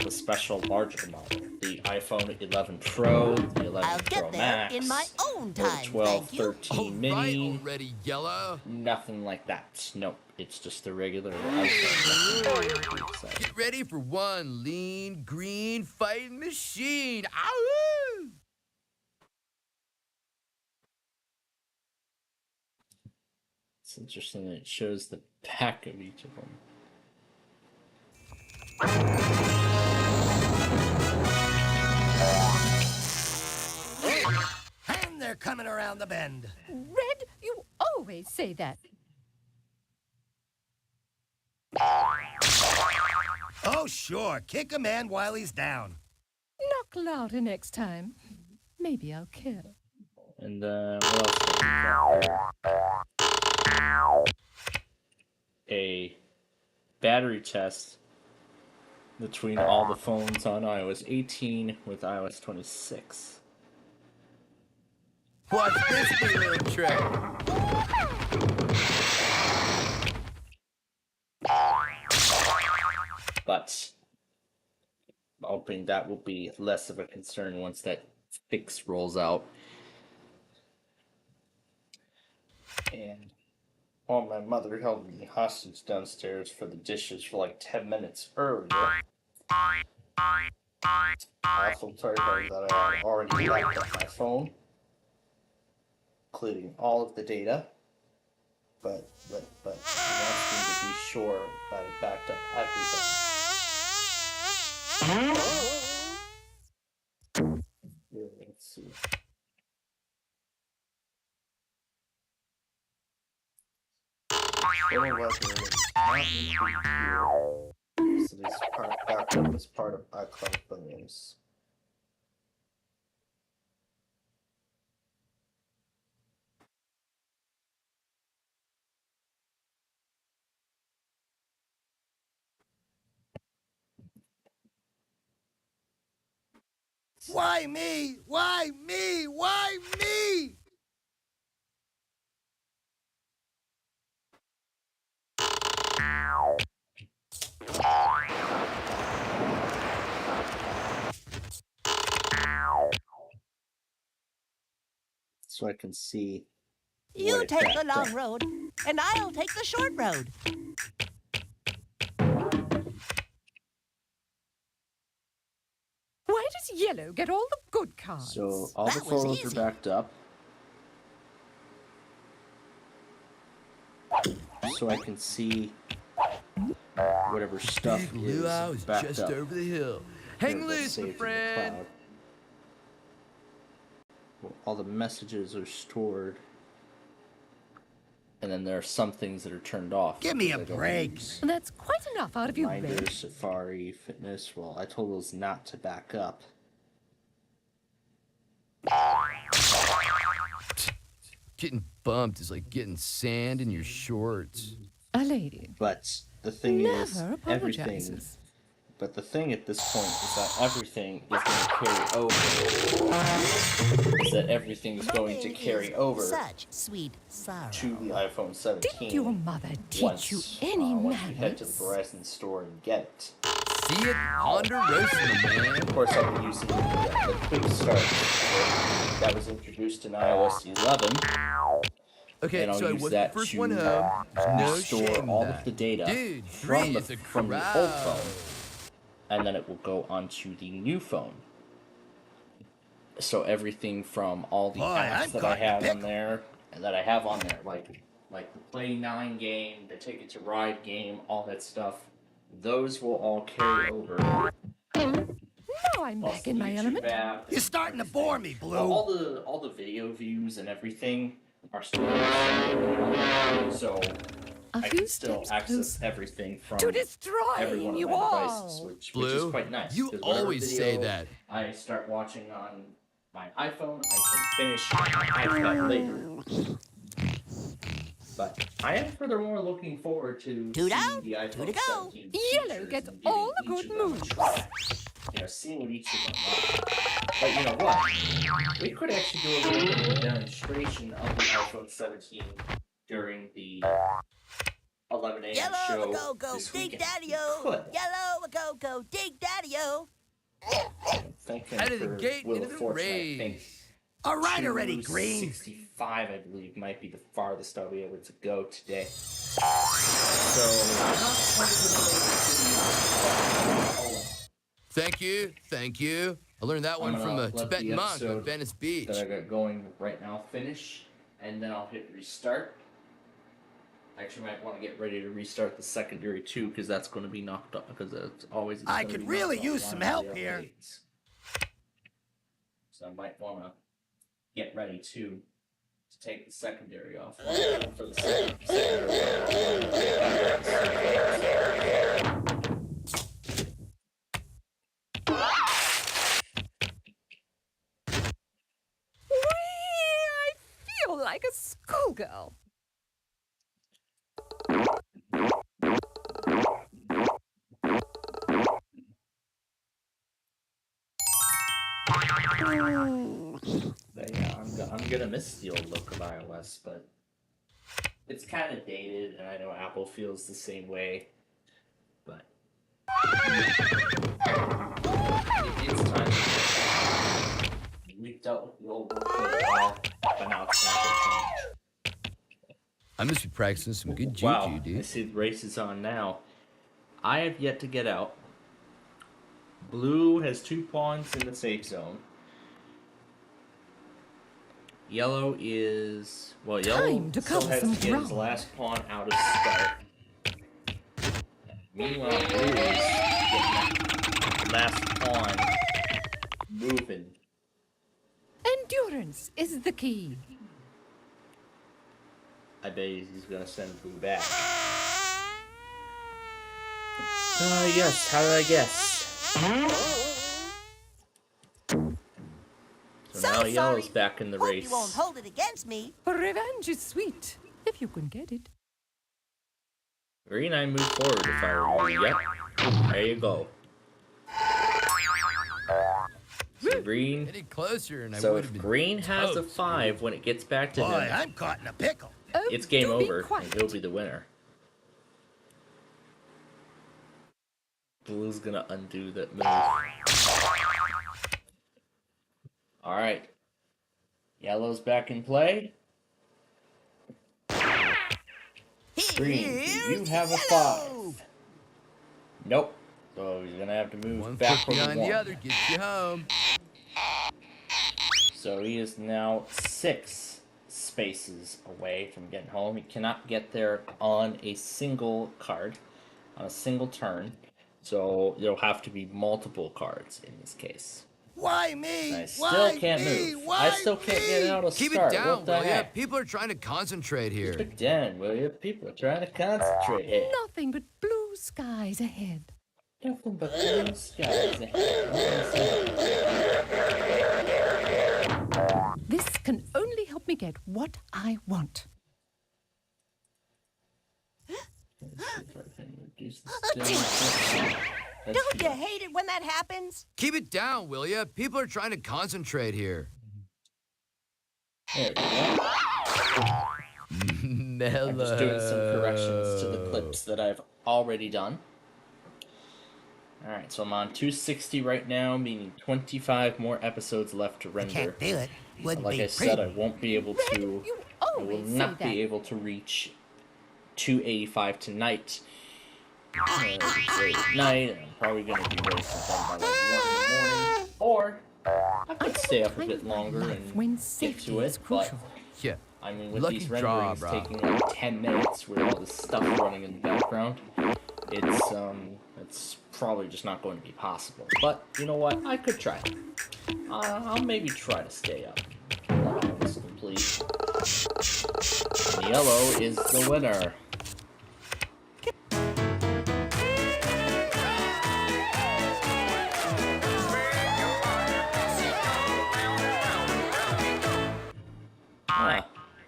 the special larger model. The iPhone 11 Pro, the 11 I'll Pro get there Max, in my own or the time, 12, thank you. 13 Mini. Already, Yellow. Nothing like that. Nope. It's just the regular iPhone. So, Get ready for one lean, green fighting machine. Ow! it's interesting that it shows the back of each of them. And they're coming around the bend. Red, you always say that. Oh, sure. Kick a man while he's down. Knock louder next time. Maybe I'll kill. And what else do we got here? A battery test between all the phones on iOS 18 with iOS 26. Watch this little trick. But I'm hoping that will be less of a concern once that fix rolls out. And while my mother held me hostage downstairs for the dishes for like 10 minutes earlier, I also told her that I had already backed up my phone, including all of the data. But she wants me to be sure that I backed up everything. Here, let's see. Little weather is not included here. So this part backed up as part of iCloud Billions. Why me? Why me? Why me? So I can see. You what take that the long does. road, and I'll take the short road. Why does Yellow get all the good cards? So all the That was photos are easy. backed up. So I can see whatever stuff Big is Luau is backed just up. over the hill. Here Hang it goes, loose, my saved in the friend. cloud. Well, all the messages are stored. And then there are some things that are turned off. Give me because a I don't break. use. That's quite enough out of you, Reminders, Red. Safari, Fitness. Well, I told those not to back up. Getting bumped is like getting sand in your shorts. A lady. But the thing is, Never everything apologizes. But the thing at this point is that everything is going to carry over. Is that everything is going to carry over Such sweet sorrow. to the iPhone 17. Didn't your mother teach once, you any once we head to the manners? Verizon store and get it. See it? Ponderosa, man. Of course, I'll be using the Quick Start that was introduced in iOS 11. Okay, and I'll so I use was that the first to one home. There's no store shame all in of that. the data Dude, from the freeze the old crowd. phone, and then it will go onto the new phone. So everything from all the Boy, apps I'm that caught I in a have on pickle. there, and that I have on there, like the Play 9 game, the Ticket to Ride game, all that stuff, those will all carry over. Now I'm Plus back the in my YouTube element. app, You're starting to bore me, Blue. all the video views and everything are stored. So A I few can still steps access closer everything from to destroying every one of you my all. devices, which is Blue, quite nice. you 'cause whatever always video say that. I start watching on my iPhone, I can finish on my iPad later. But I am furthermore looking forward to Toot seeing out, the iPhone toot a go. 17 Yellow features gets and giving all the each good of them a moves. try. You know, seeing what each of them are. But you know what? We could actually do a little bit of a demonstration of the iPhone 17 during the 11 a.m. Yellow show a go go, this dig weekend. daddy-o. We could. Yellow a go go, dig daddy-o. Thank him Out of the for gate Wheel into of the Fortune, I think. race. All right already, Green. 65, I believe, might be the farthest I'll be able to go today. So, Thank you, thank you. I learned that one I'm from gonna a let Tibetan the monk episode on Venice Beach. that I got going right now finish, and then I'll hit restart. I actually might want to get ready to restart the secondary too, because that's going to be knocked up, because it's always. I could really use some help here. So I might want to get ready to take the secondary off for the I feel like a schoolgirl. But yeah, I'm gonna miss the old look of iOS, but it's kind of dated, and I know Apple feels the same way. But it's time. We've dealt with the old look for a while, but now it's time for change. I must be practicing some good juju, Wow, I dude. see the race is on now. I have yet to get out. Blue has 2 pawns in the safe zone. Yellow is... Well, yellow Time to still cover has some to get his ground. last pawn out of start. Meanwhile, blue is getting that last pawn moving. Endurance is the key. I bet he's gonna send blue back. Yes, how did I guess? So now yellow's back in the Hope race. you won't hold it against me. Revenge is sweet, if you can get it. Green, I move forward if I were you. Yep. There you go. So green. Any closer and I So would if have been green has a toast. 5 when it gets back to Boy, him, I'm caught in a pickle. Oh, it's game do be over, quiet. and he'll be the winner. Blue's gonna undo that move. Alright. Yellow's back in play. Green, do you have a 5? Nope. So he's gonna have to move One foot backward behind one. the other gets you home. So he is now 6 spaces away from getting home. He cannot get there on a single card, on a single turn. So there'll have to be multiple cards in this case. Why me? I still Why can't me? move. Why I still can't get out of Keep start. it down, What the will ya? heck? People are trying to concentrate here. Keep it down, will you? People are trying to concentrate here. Nothing but blue skies ahead. Nothing but blue skies ahead. This can only help me get what I want. Let's see if I can reduce the Let's Don't do you that. hate it when that happens? Keep it down, will ya? People are trying to concentrate here. There we go. Mellow. I'm just doing some corrections to the clips that I've already done. Alright, so I'm on 260 right now, meaning 25 more episodes left to render. Can't do it. Wouldn't Like be I said, I prudent. won't be able to. I will not be able to reach 285 tonight. Late at night, and I'm probably going to be ready for bed by like 1 in the morning. Or I could stay up a bit longer and get to it, but Yeah. I mean, with Lucky these draw, renderings bro. taking like 10 minutes with all this stuff running in the background, it's probably just not going to be possible. But you know what? I could try. I'll maybe try to stay up. It's complete. And yellow is the winner.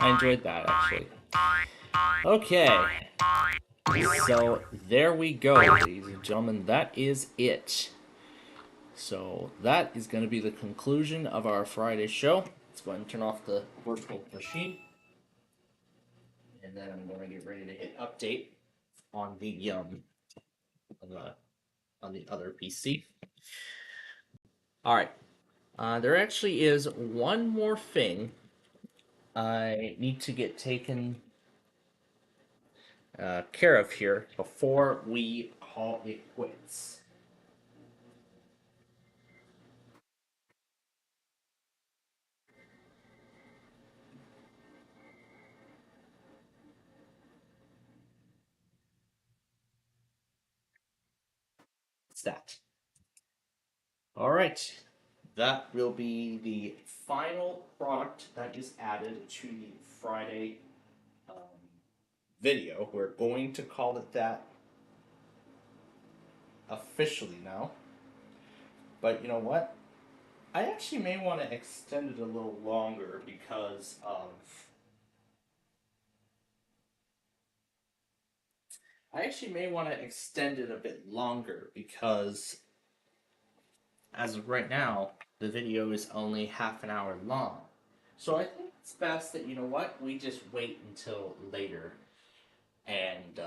I enjoyed that, actually. Okay. So, there we go, ladies and gentlemen. That is it. So, that is going to be the conclusion of our Friday show. Let's go ahead and turn off the virtual machine. And then I'm going to get ready to hit update on the other PC. Alright. There actually is one more thing I need to get taken care of here before we call it quits. What's that? Alright. That will be the final product that is added to the Friday video. We're going to call it that officially now. But you know what? I actually may want to extend it a little longer because of... I actually may want to extend it a bit longer because as of right now, the video is only half an hour long. So I think it's best that, you know what, we just wait until later and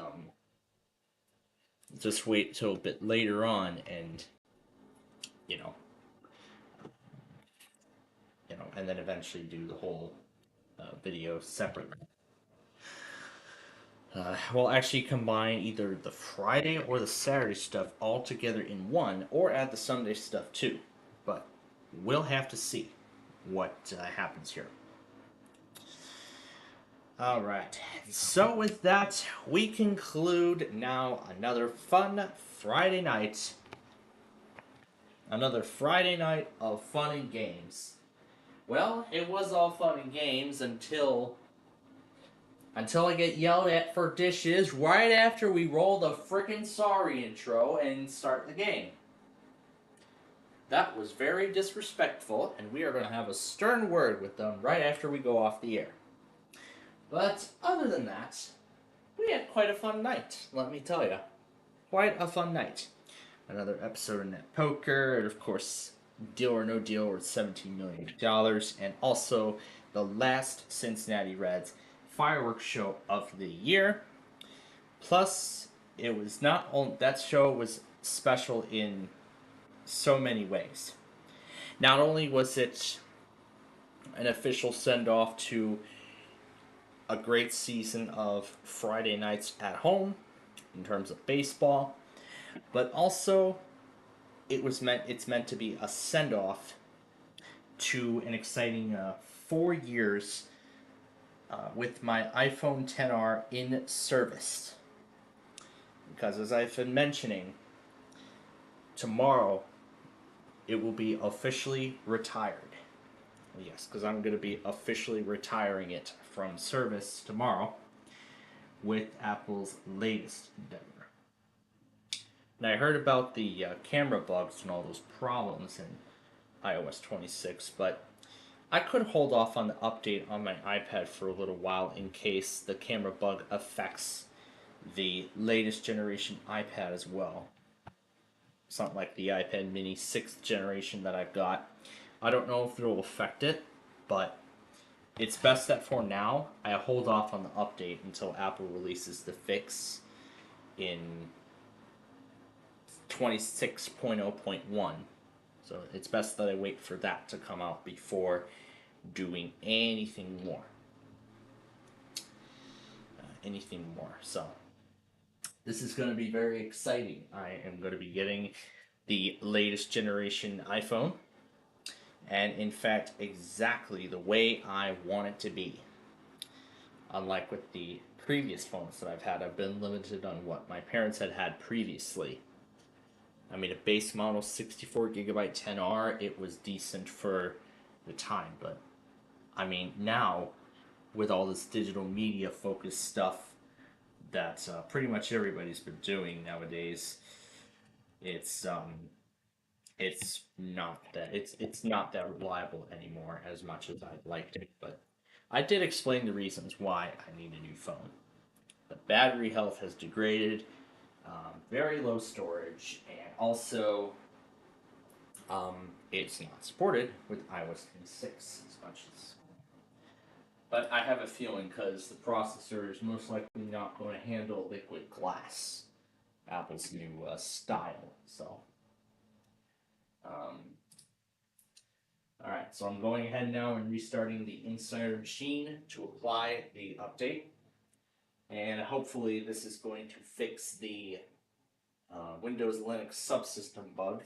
just wait till a bit later on and, you know, and then eventually do the whole video separately. We'll actually combine either the Friday or the Saturday stuff all together in one, or add the Sunday stuff too. But we'll have to see what happens here. Alright, so with that, we conclude now another fun Friday night. Another Friday night of fun and games. Well, it was all fun and games until I get yelled at for dishes right after we roll the frickin' sorry intro and start the game. That was very disrespectful, and we are going to have a stern word with them right after we go off the air. But other than that, we had quite a fun night, let me tell you. Quite a fun night. Another episode of Net Poker, and of course, Deal or No Deal worth $17 million, and also the last Cincinnati Reds fireworks show of the year. Plus, it was not only that show was special in so many ways. Not only was it an official send-off to a great season of Friday nights at home in terms of baseball, but also it's meant to be a send-off to an exciting 4 years with my iPhone XR in service. Because as I've been mentioning, tomorrow it will be officially retired. Yes, because I'm going to be officially retiring it from service tomorrow with Apple's latest endeavor. And I heard about the camera bugs and all those problems in iOS 26, but I could hold off on the update on my iPad for a little while in case the camera bug affects the latest generation iPad as well. something like the iPad Mini 6th generation that I've got. I don't know if it'll affect it, but it's best that for now I hold off on the update until Apple releases the fix in 26.0.1. So it's best that I wait for that to come out before doing anything more. So this is going to be very exciting. I am going to be getting the latest generation iPhone, and in fact exactly the way I want it to be. Unlike with the previous phones that I've had, I've been limited on what my parents had previously. I mean, a base model 64GB 10R, it was decent for the time, but I mean, now with all this digital media focused stuff that pretty much everybody's been doing nowadays, it's not that reliable anymore as much as I'd like it. But I did explain the reasons why I need a new phone. The battery health has degraded, very low storage, and also it's not supported with iOS 6 as much as. But I have a feeling because the processor is most likely not going to handle liquid glass, Apple's new style. So, alright, so I'm going ahead now and restarting the Insider machine to apply the update. And hopefully this is going to fix the Windows Linux subsystem bug.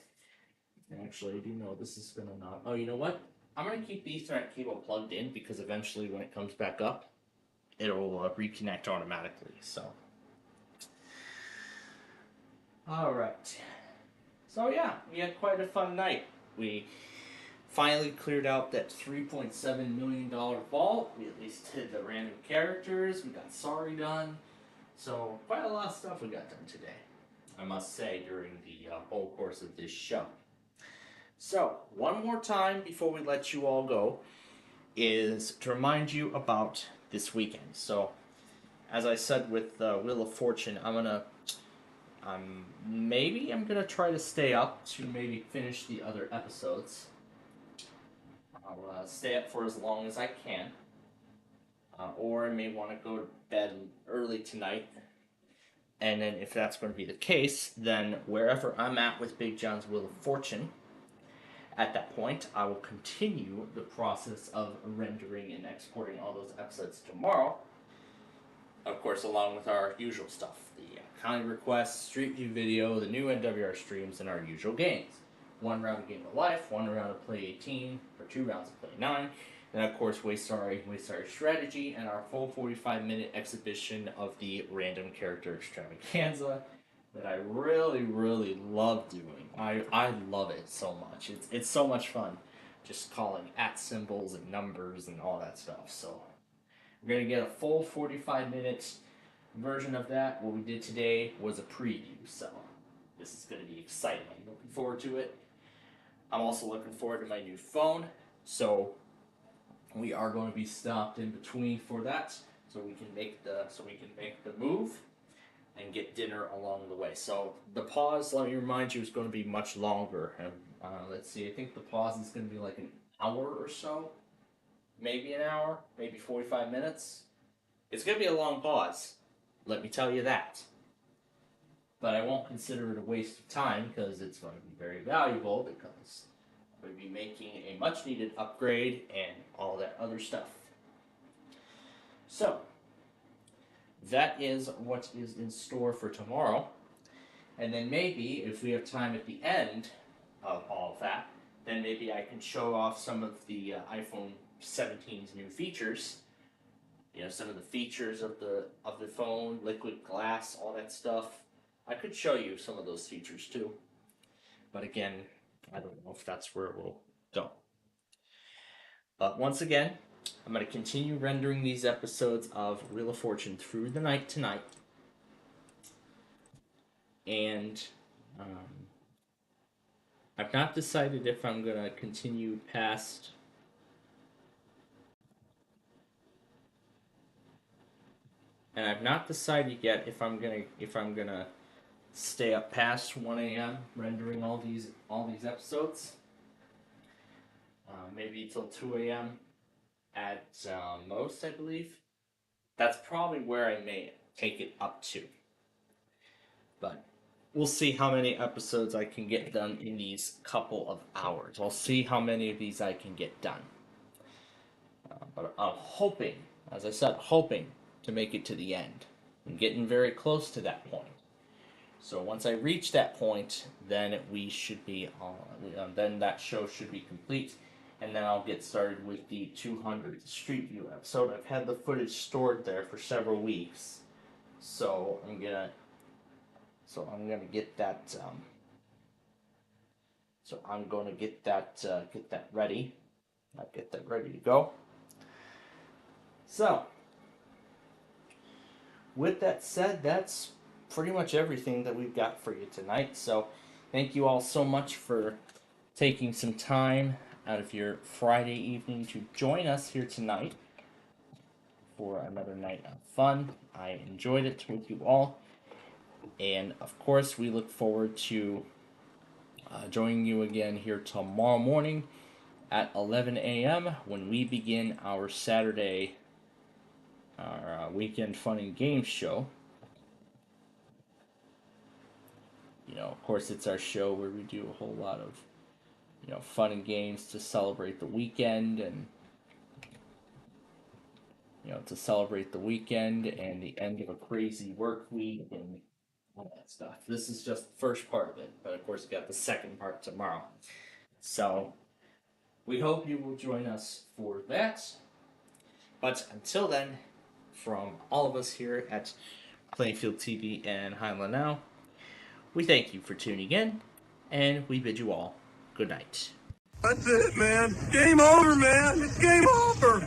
Actually, I do know this is going to not... Oh, you know what? I'm going to keep the Ethernet cable plugged in because eventually when it comes back up, it'll reconnect automatically, so. Alright. So yeah, we had quite a fun night. We finally cleared out that $3.7 million vault. We at least did the random characters. We got Sorry done. So quite a lot of stuff we got done today, I must say, during the whole course of this show. So, one more time before we let you all go, is to remind you about this weekend. So, as I said with Wheel of Fortune, I'm gonna try to stay up to maybe finish the other episodes. I'll stay up for as long as I can, or I may want to go to bed early tonight. And then, if that's going to be the case, then wherever I'm at with Big John's Wheel of Fortune, at that point, I will continue the process of rendering and exporting all those episodes tomorrow. Of course, along with our usual stuff. The county requests, Street View video, the new NWR streams, and our usual games. 1 round of Game of Life, 1 round of Play 18, or 2 rounds of Play 9. And of course, Waystar Strategy, and our full 45-minute exhibition of the Random Character Extravaganza that I really, really love doing. I love it so much. It's so much fun just calling @ symbols and numbers and all that stuff. So we're going to get a full 45-minute version of that. What we did today was a preview, so this is going to be exciting. I'm looking forward to it. I'm also looking forward to my new phone, so we are going to be stopped in between for that, so we can make the move and get dinner along the way. So the pause, let me remind you, is going to be much longer. And let's see, I think the pause is going to be like an hour or so, maybe an hour, maybe 45 minutes. It's going to be a long pause, let me tell you that. But I won't consider it a waste of time because it's going to be very valuable, because I'm going to be making a much needed upgrade and all that other stuff. So that is what is in store for tomorrow. And then maybe, if we have time at the end of all of that, then maybe I can show off some of the iPhone 17's new features. You know, some of the features of the phone, liquid glass, all that stuff. I could show you some of those features too. But again, I don't know if that's where it will go. But once again, I'm going to continue rendering these episodes of Wheel of Fortune through the night tonight. And I've not decided if I'm going to continue past... And I've not decided yet if I'm gonna stay up past 1 a.m. rendering all these episodes. Maybe till 2 a.m. at most, I believe. That's probably where I may take it up to. But we'll see how many episodes I can get done in these couple of hours. I'll see how many of these I can get done. But I'm hoping, as I said, hoping to make it to the end. I'm getting very close to that point. So once I reach that point, then we should be on. Then that show should be complete, and then I'll get started with the 200th Street View episode. I've had the footage stored there for several weeks, so I'm gonna get that. So I'm going to get that ready. I'll get that ready to go. So, with that said, that's pretty much everything that we've got for you tonight. So, thank you all so much for taking some time out of your Friday evening to join us here tonight for another night of fun. I enjoyed it with you all. And, of course, we look forward to joining you again here tomorrow morning at 11 a.m. when we begin our Saturday, our weekend fun and games show. You know, of course, it's our show where we do a whole lot of, you know, fun and games to celebrate the weekend and, you know, to celebrate the weekend and the end of a crazy work week and all that stuff. This is just the first part of it, but of course, we got the second part tomorrow. So, we hope you will join us for that. But until then, from all of us here at Plainfield TV and Highland Now, we thank you for tuning in, and we bid you all good night. That's it, man. Game over, man. It's game over.